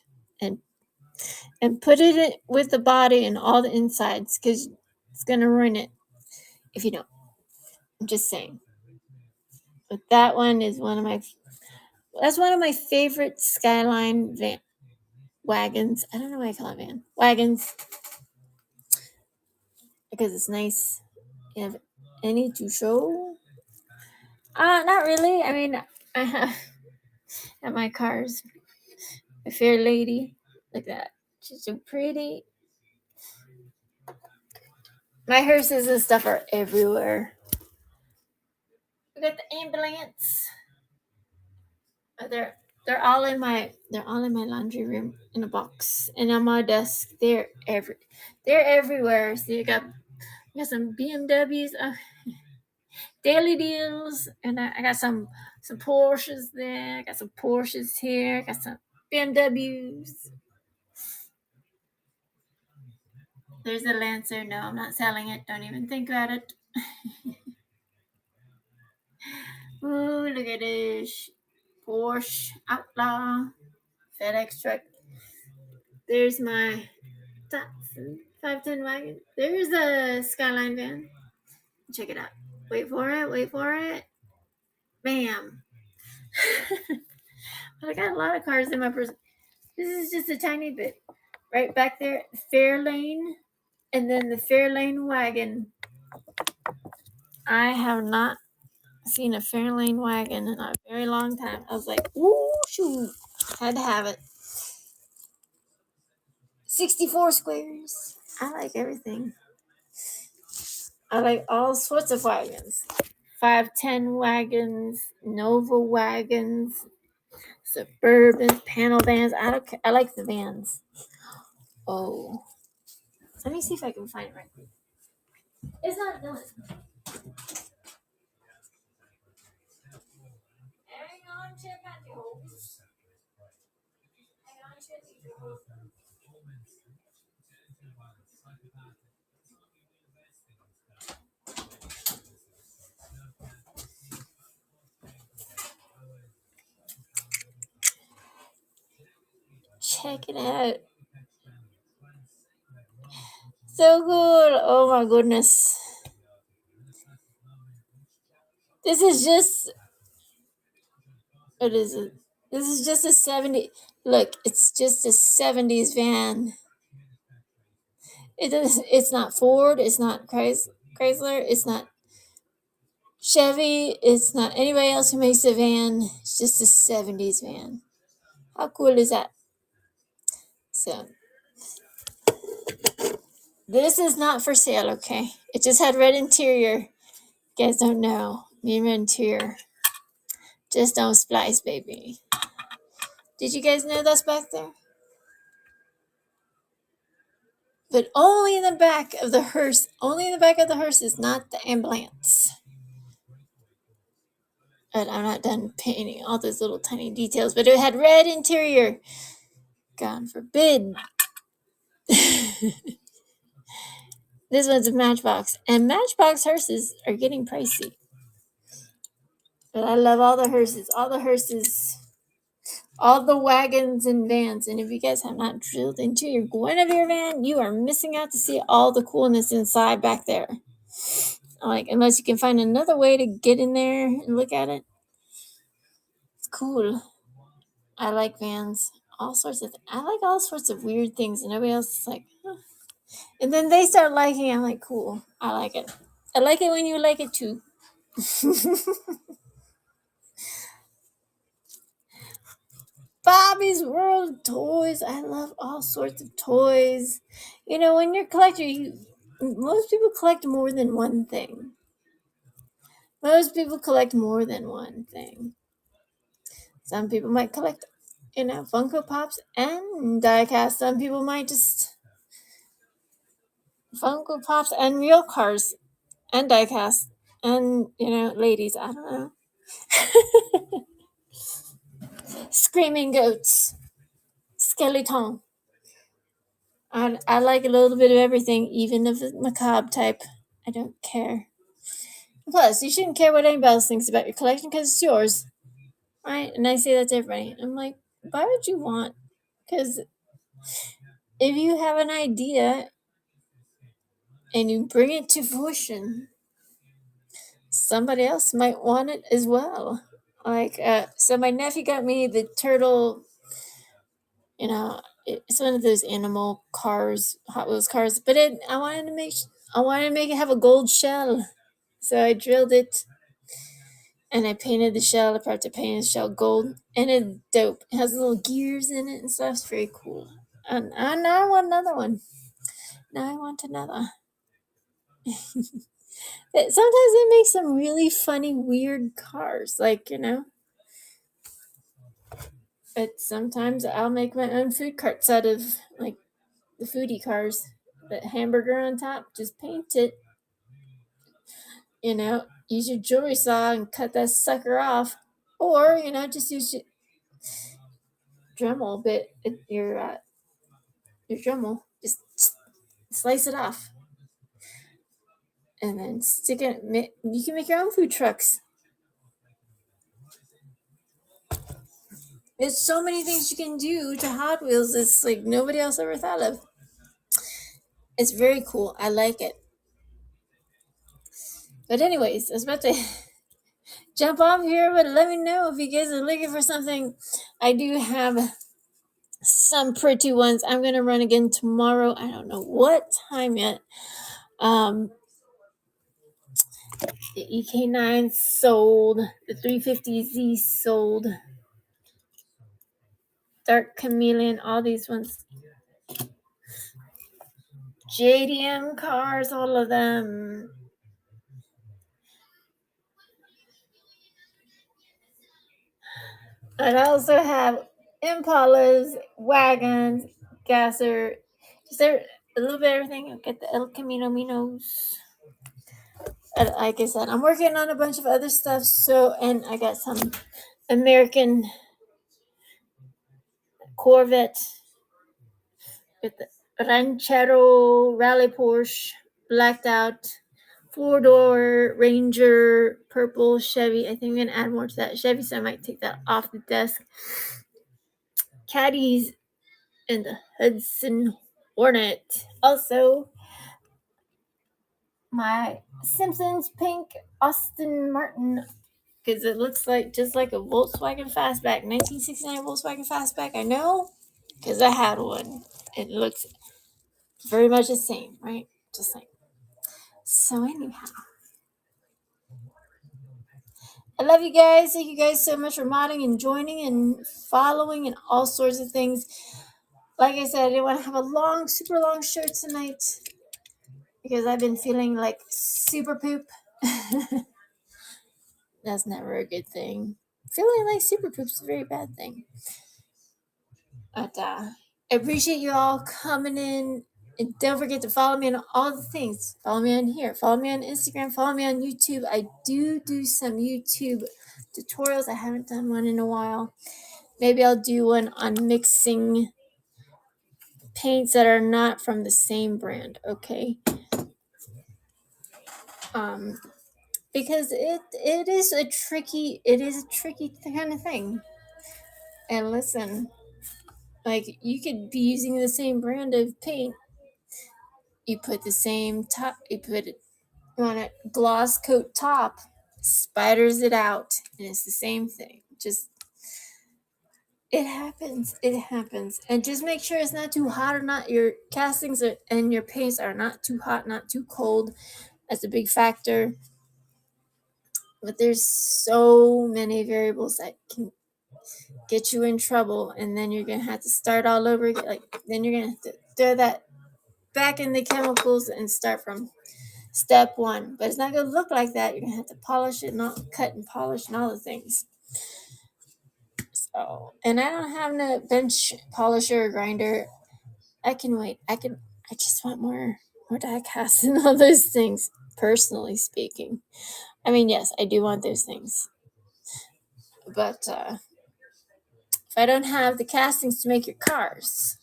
and put it in with the body and all the insides because it's gonna ruin it if you don't. I'm just saying. But that one is one of my favorite Skyline wagons. I don't know why I call it van. Wagons. Because it's nice. You have any to show? Not really. I mean, I have at my cars. A fair lady. Look at that. She's so pretty. My hearses and stuff are everywhere. We got the ambulance. Oh, they're all in my laundry room in a box and on my desk. They're everywhere. So you got some BMWs, daily deals, and I got some Porsches there. I got some Porsches here. I got some BMWs. There's a Lancer. No, I'm not selling it. Don't even think about it. Ooh, look at this Porsche Outlaw FedEx truck. There's my Datsun 510 wagon. There's a Skyline van. Check it out. Wait for it. Bam. But I got a lot of cars in my person. This is just a tiny bit. Right back there, Fairlane, and then the Fairlane wagon. I have not seen a Fairlane wagon in a very long time. I was like, ooh, shoot. Had to have it. 64 squares. I like everything. I like all sorts of wagons. 510 wagons, Nova wagons, Suburban, panel vans. I don't care. I like the vans. Oh. Let me see if I can find it right quick. It's not done. Hang on to your pantyhose. Hang on to your pantyhose. Check it out. So cool. Oh my goodness. This is just, what is it? This is just a 70. Look, it's just a 70s van. It's not Ford, it's not Chrysler, it's not Chevy, it's not anybody else who makes a van. It's just a 70s van. How cool is that? So, this is not for sale, okay? It just had red interior. You guys don't know. Me and red interior. Just don't splice, baby. Did you guys know that's back there? But only in the back of the hearse. Only in the back of the hearse is not the ambulance. And I'm not done painting all those little tiny details, but it had red interior. God forbid. This one's a Matchbox. And Matchbox hearses are getting pricey. But I love all the hearses. All the hearses. All the wagons and vans. And if you guys have not drilled into your Guinevere van, you are missing out to see all the coolness inside back there. Like, unless you can find another way to get in there and look at it. It's cool. I like vans. I like all sorts of weird things. And everybody else is like, huh. And then they start liking it. I'm like, cool. I like it. I like it when you like it too. Bobby's World Toys. I love all sorts of toys. You know, when you're a collector, most people collect more than one thing. Some people might collect, Funko Pops and Diecast. Some people might just Funko Pops and real cars and Diecast and, ladies. I don't know. Screaming goats. Skeleton. I like a little bit of everything, even of the macabre type. I don't care. Plus, you shouldn't care what anybody else thinks about your collection because it's yours. Right? And I say that to everybody. I'm like, why would you want? Because if you have an idea and you bring it to fruition, somebody else might want it as well. Like, so my nephew got me the turtle, it's one of those animal cars, Hot Wheels cars, but I wanted to make it have a gold shell. So I drilled it And I painted the shell. I tried to paint the shell gold, and it's dope. It has little gears in it and stuff. It's very cool. And now I want another one. Now I want another. Sometimes they make some really funny, weird cars, like, But sometimes I'll make my own food carts out of, like, the foodie cars. The hamburger on top, just paint it. Use your jewelry saw and cut that sucker off. Or, just use your Dremel bit, your Dremel. Just slice it off. And then stick it. You can make your own food trucks. There's so many things you can do to Hot Wheels. It's like nobody else ever thought of. It's very cool. I like it. But anyways, I was about to jump off here, but let me know if you guys are looking for something. I do have some pretty ones. I'm going to run again tomorrow. I don't know what time yet. The EK9 sold. The 350Z sold. Dark Chameleon, all these ones. JDM cars, all of them. And I also have Impalas, wagons, gasser, just a little bit of everything. I'll get the El Camino Minos. And like I said, I'm working on a bunch of other stuff. And I got some American Corvette with the Ranchero Rally Porsche, blacked out, 4-door Ranger, purple Chevy. I think I'm going to add more to that Chevy, so I might take that off the desk. Caddies and the Hudson Hornet. Also, my Simpsons pink Aston Martin, because it looks just like a Volkswagen Fastback, 1969 Volkswagen Fastback. I know, because I had one. It looks very much the same, right? Just like. So anyhow, I love you guys. Thank you guys so much for modding and joining and following and all sorts of things. Like I said, I didn't want to have a super long show tonight because I've been feeling like super poop. That's never a good thing. Feeling like super poop is a very bad thing. But I appreciate you all coming in. And don't forget to follow me on all the things. Follow me on here. Follow me on Instagram. Follow me on YouTube. I do some YouTube tutorials. I haven't done one in a while. Maybe I'll do one on mixing paints that are not from the same brand. Okay. Because it is a tricky kind of thing. And listen, like, you could be using the same brand of paint. You put the same top. You want a gloss coat top. Spiders it out, and it's the same thing. Just it happens. And just make sure it's not too hot or not. Your castings and your paints are not too hot, not too cold. That's a big factor. But there's so many variables that can get you in trouble, and then you're gonna have to start all over again. Then you're gonna have to throw that back in the chemicals and start from step one. But it's not gonna look like that. You're gonna have to polish it, not cut and polish and all the things. So, and I don't have no bench polisher or grinder. I can wait. I just want more diecast and all those things. Personally speaking, I mean, yes, I do want those things. But if I don't have the castings to make your cars,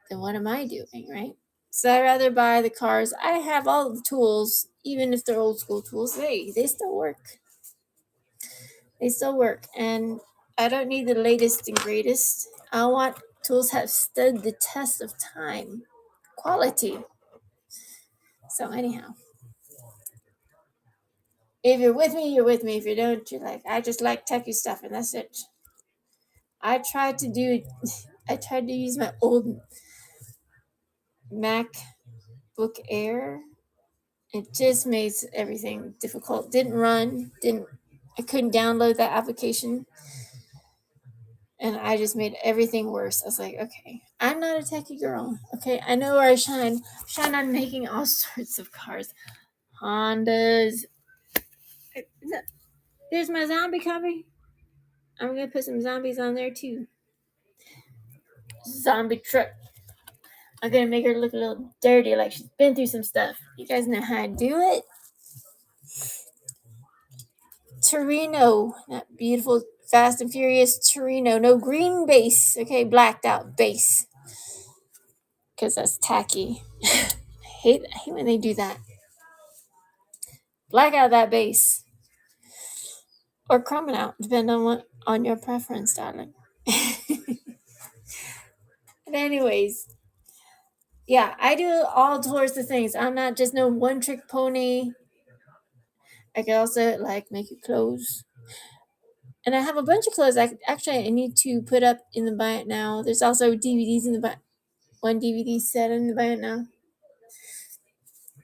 then what am I doing, right? So I'd rather buy the cars. I have all the tools, even if they're old school tools. They still work. They still work. And I don't need the latest and greatest. I want tools that have stood the test of time. Quality. So anyhow. If you're with me, you're with me. If you don't, you're like, I just like techie stuff and that's it. I tried to use my old MacBook Air. It just makes everything difficult. Didn't run. I couldn't download that application, and I just made everything worse. I was like, okay, I'm not a techie girl. Okay, I know where I shine. Shine on making all sorts of cars, Hondas. There's my zombie copy. I'm gonna put some zombies on there too. Zombie truck. I'm gonna make her look a little dirty, like she's been through some stuff. You guys know how I do it. Torino, that beautiful Fast and Furious Torino. No green base, okay, blacked out base, because that's tacky. I hate when they do that. Black out that base, or chrome it out, depending on your preference, darling. But anyways, yeah, I do all sorts of things. I'm not just no one trick pony. I can also like make your clothes. And I have a bunch of clothes I need to put up in the buy it now. There's also DVDs in the buy one DVD set in the buy it now.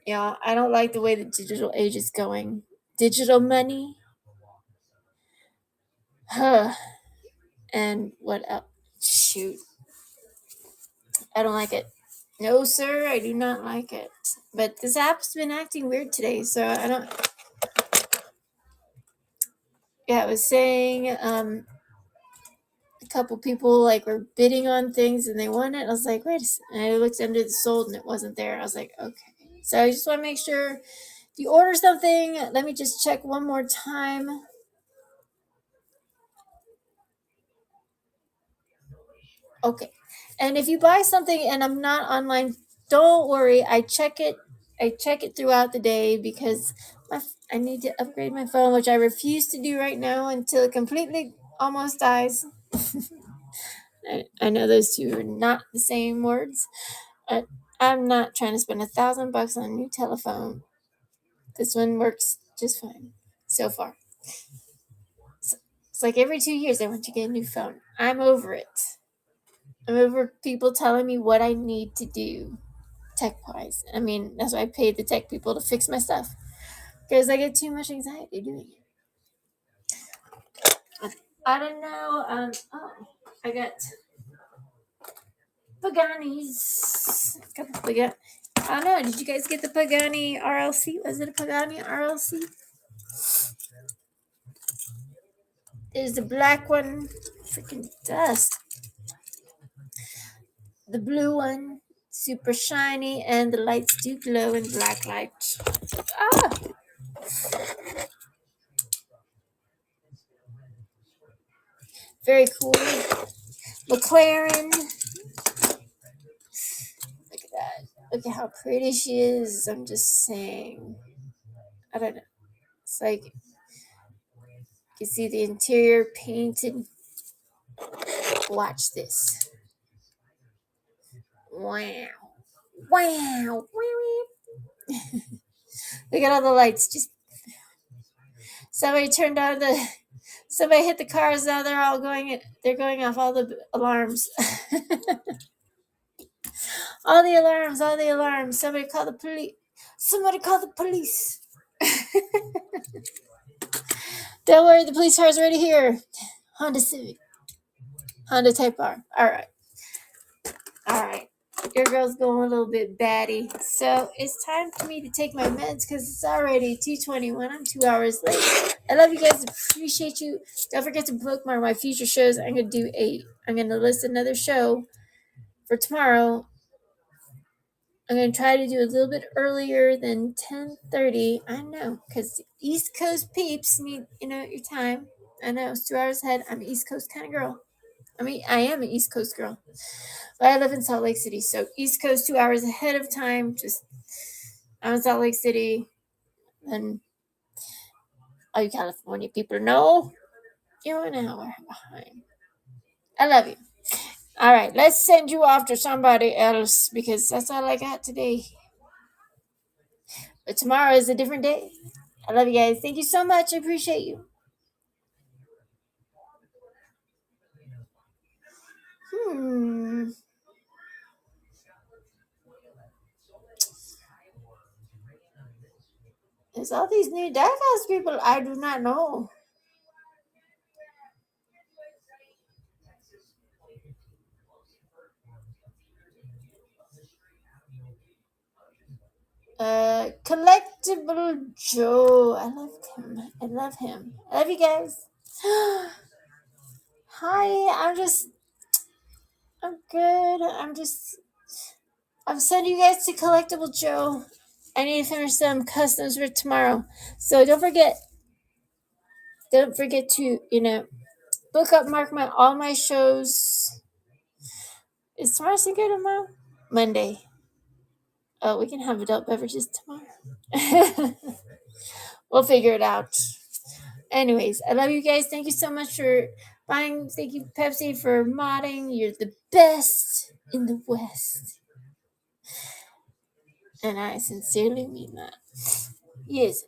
Yeah, I don't like the way the digital age is going. Digital money. Huh. And what else? Shoot. I don't like it. No, sir, I do not like it. But this app's been acting weird today, so I don't. Yeah, I was saying a couple people like were bidding on things and they won it. I was like, wait a second. And I looked under the sold and it wasn't there. I was like, okay. So I just want to make sure if you order something, let me just check one more time. Okay. And if you buy something and I'm not online, don't worry. I check it. I check it throughout the day because I need to upgrade my phone, which I refuse to do right now until it completely almost dies. I know those two are not the same words. I'm not trying to spend $1,000 on a new telephone. This one works just fine so far. It's like every 2 years I want to get a new phone. I'm over it. I'm over people telling me what I need to do tech wise. I mean, that's why I paid the tech people to fix my stuff because I get too much anxiety doing it. I don't know. I got Pagani's. I don't know. Did you guys get the Pagani RLC? Was it a Pagani RLC? There's the black one. Freaking dust. The blue one. Super shiny. And the lights do glow in black light. Ah! Very cool. McLaren. Look at that. Look at how pretty she is. I'm just saying. I don't know. It's like you can see the interior painted. Watch this. Wow. Wow. Look at all the lights. Just somebody turned on the. Somebody hit the cars. Now they're all going. They're going off all the alarms. All the alarms. All the alarms. Somebody call the police. Somebody call the police. Don't worry, the police car's already here. Honda Civic. Honda Type R. Alright. Alright. Your girl's going a little bit batty. So it's time for me to take my meds because it's already 2:21. I'm 2 hours late. I love you guys. Appreciate you. Don't forget to bookmark my future shows. I'm gonna list another show for tomorrow. I'm gonna try to do a little bit earlier than 10:30. I know, because East Coast peeps need, your time. I know it's 2 hours ahead. I'm an East Coast kind of girl. I am an East Coast girl. But I live in Salt Lake City, so East Coast 2 hours ahead of time. I'm in Salt Lake City, and all you California people know you're an hour behind. I love you. All right, let's send you off to somebody else because that's all I got today. But tomorrow is a different day. I love you guys. Thank you so much. I appreciate you. There's all these new Diecast people I do not know. Collectible Joe. I love him. I love him. I love you guys. Hi, I'm good. I'm sending you guys to Collectible Joe. I need to finish some customs for tomorrow. So don't forget to, book up, mark all my shows. Is tomorrow Cinco tomorrow? Monday. Oh, we can have adult beverages tomorrow. We'll figure it out. Anyways, I love you guys. Thank you so much for buying. Thank you, Pepsi, for modding. You're the best in the West. And I sincerely mean that. Yes,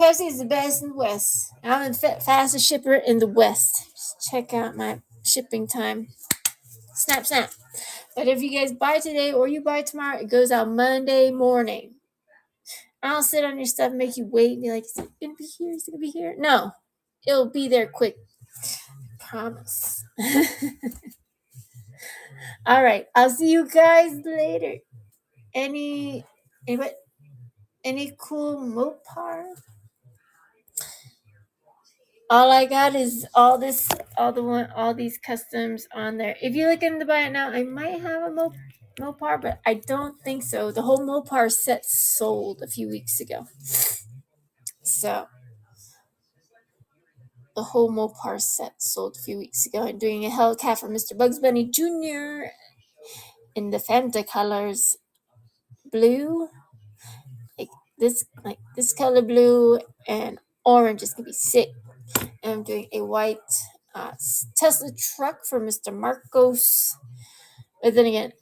Pepsi is the best in the West. I'm the fastest shipper in the West. Just check out my shipping time. Snap, snap. But if you guys buy today or you buy tomorrow, it goes out Monday morning. I don't sit on your stuff and make you wait and be like, is it going to be here? Is it going to be here? No, it'll be there quick. Promise. All right. I'll see you guys later. Any cool Mopar? All I got is all these customs on there. If you look into buy it now, I might have a Mopar, but I don't think so. The whole Mopar set sold a few weeks ago. So the whole Mopar set sold a few weeks ago. I'm doing a Hellcat for Mr. Bugs Bunny Jr. in the Fanta colors, blue, like this color blue, and orange is gonna be sick. And I'm doing a white Tesla truck for Mr. Marcos. But then again,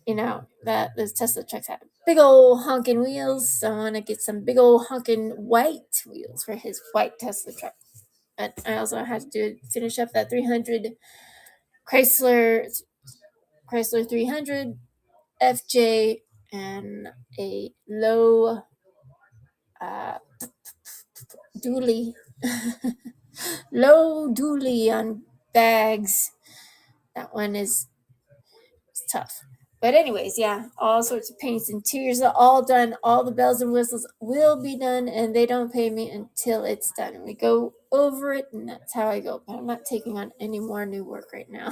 that those Tesla trucks have big old honking wheels, so I want to get some big old honking white wheels for his white Tesla truck. But I also had to finish up that 300 Chrysler 300 FJ and a low dually low dually on bags. That one is tough. But anyways, yeah, all sorts of paints. Interiors are all done. All the bells and whistles will be done, and they don't pay me until it's done. And we go over it, and that's how I go. But I'm not taking on any more new work right now.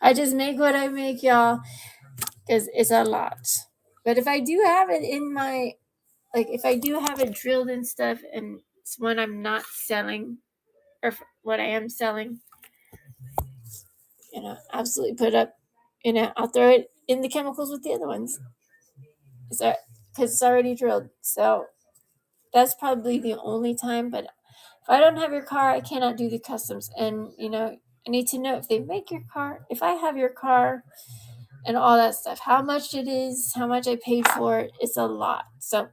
I just make what I make, y'all, because it's a lot. But if I do have it in my, if I do have it drilled and stuff, and it's one I'm not selling, or what I am selling, absolutely put up. I'll throw it in the chemicals with the other ones. Because it's already drilled. So that's probably the only time. But if I don't have your car, I cannot do the customs. And, I need to know if they make your car, if I have your car and all that stuff, how much it is, how much I paid for it. It's a lot. So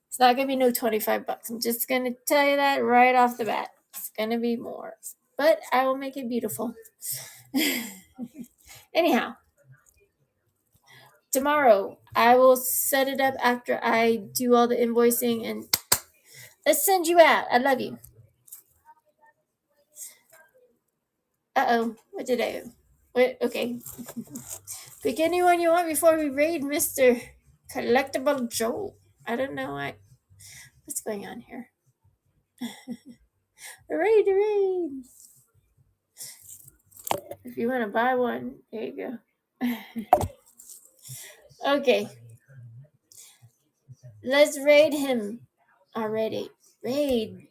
it's not going to be no $25. I'm just going to tell you that right off the bat. It's going to be more. But I will make it beautiful. Anyhow, tomorrow I will set it up after I do all the invoicing, and let's send you out. I love you. What did I do? Wait, okay. Pick anyone you want before we raid Mr. Collectible Joe. I don't know what's going on here. Raid. If you want to buy one, there you go. Okay. Let's raid him already. Raid.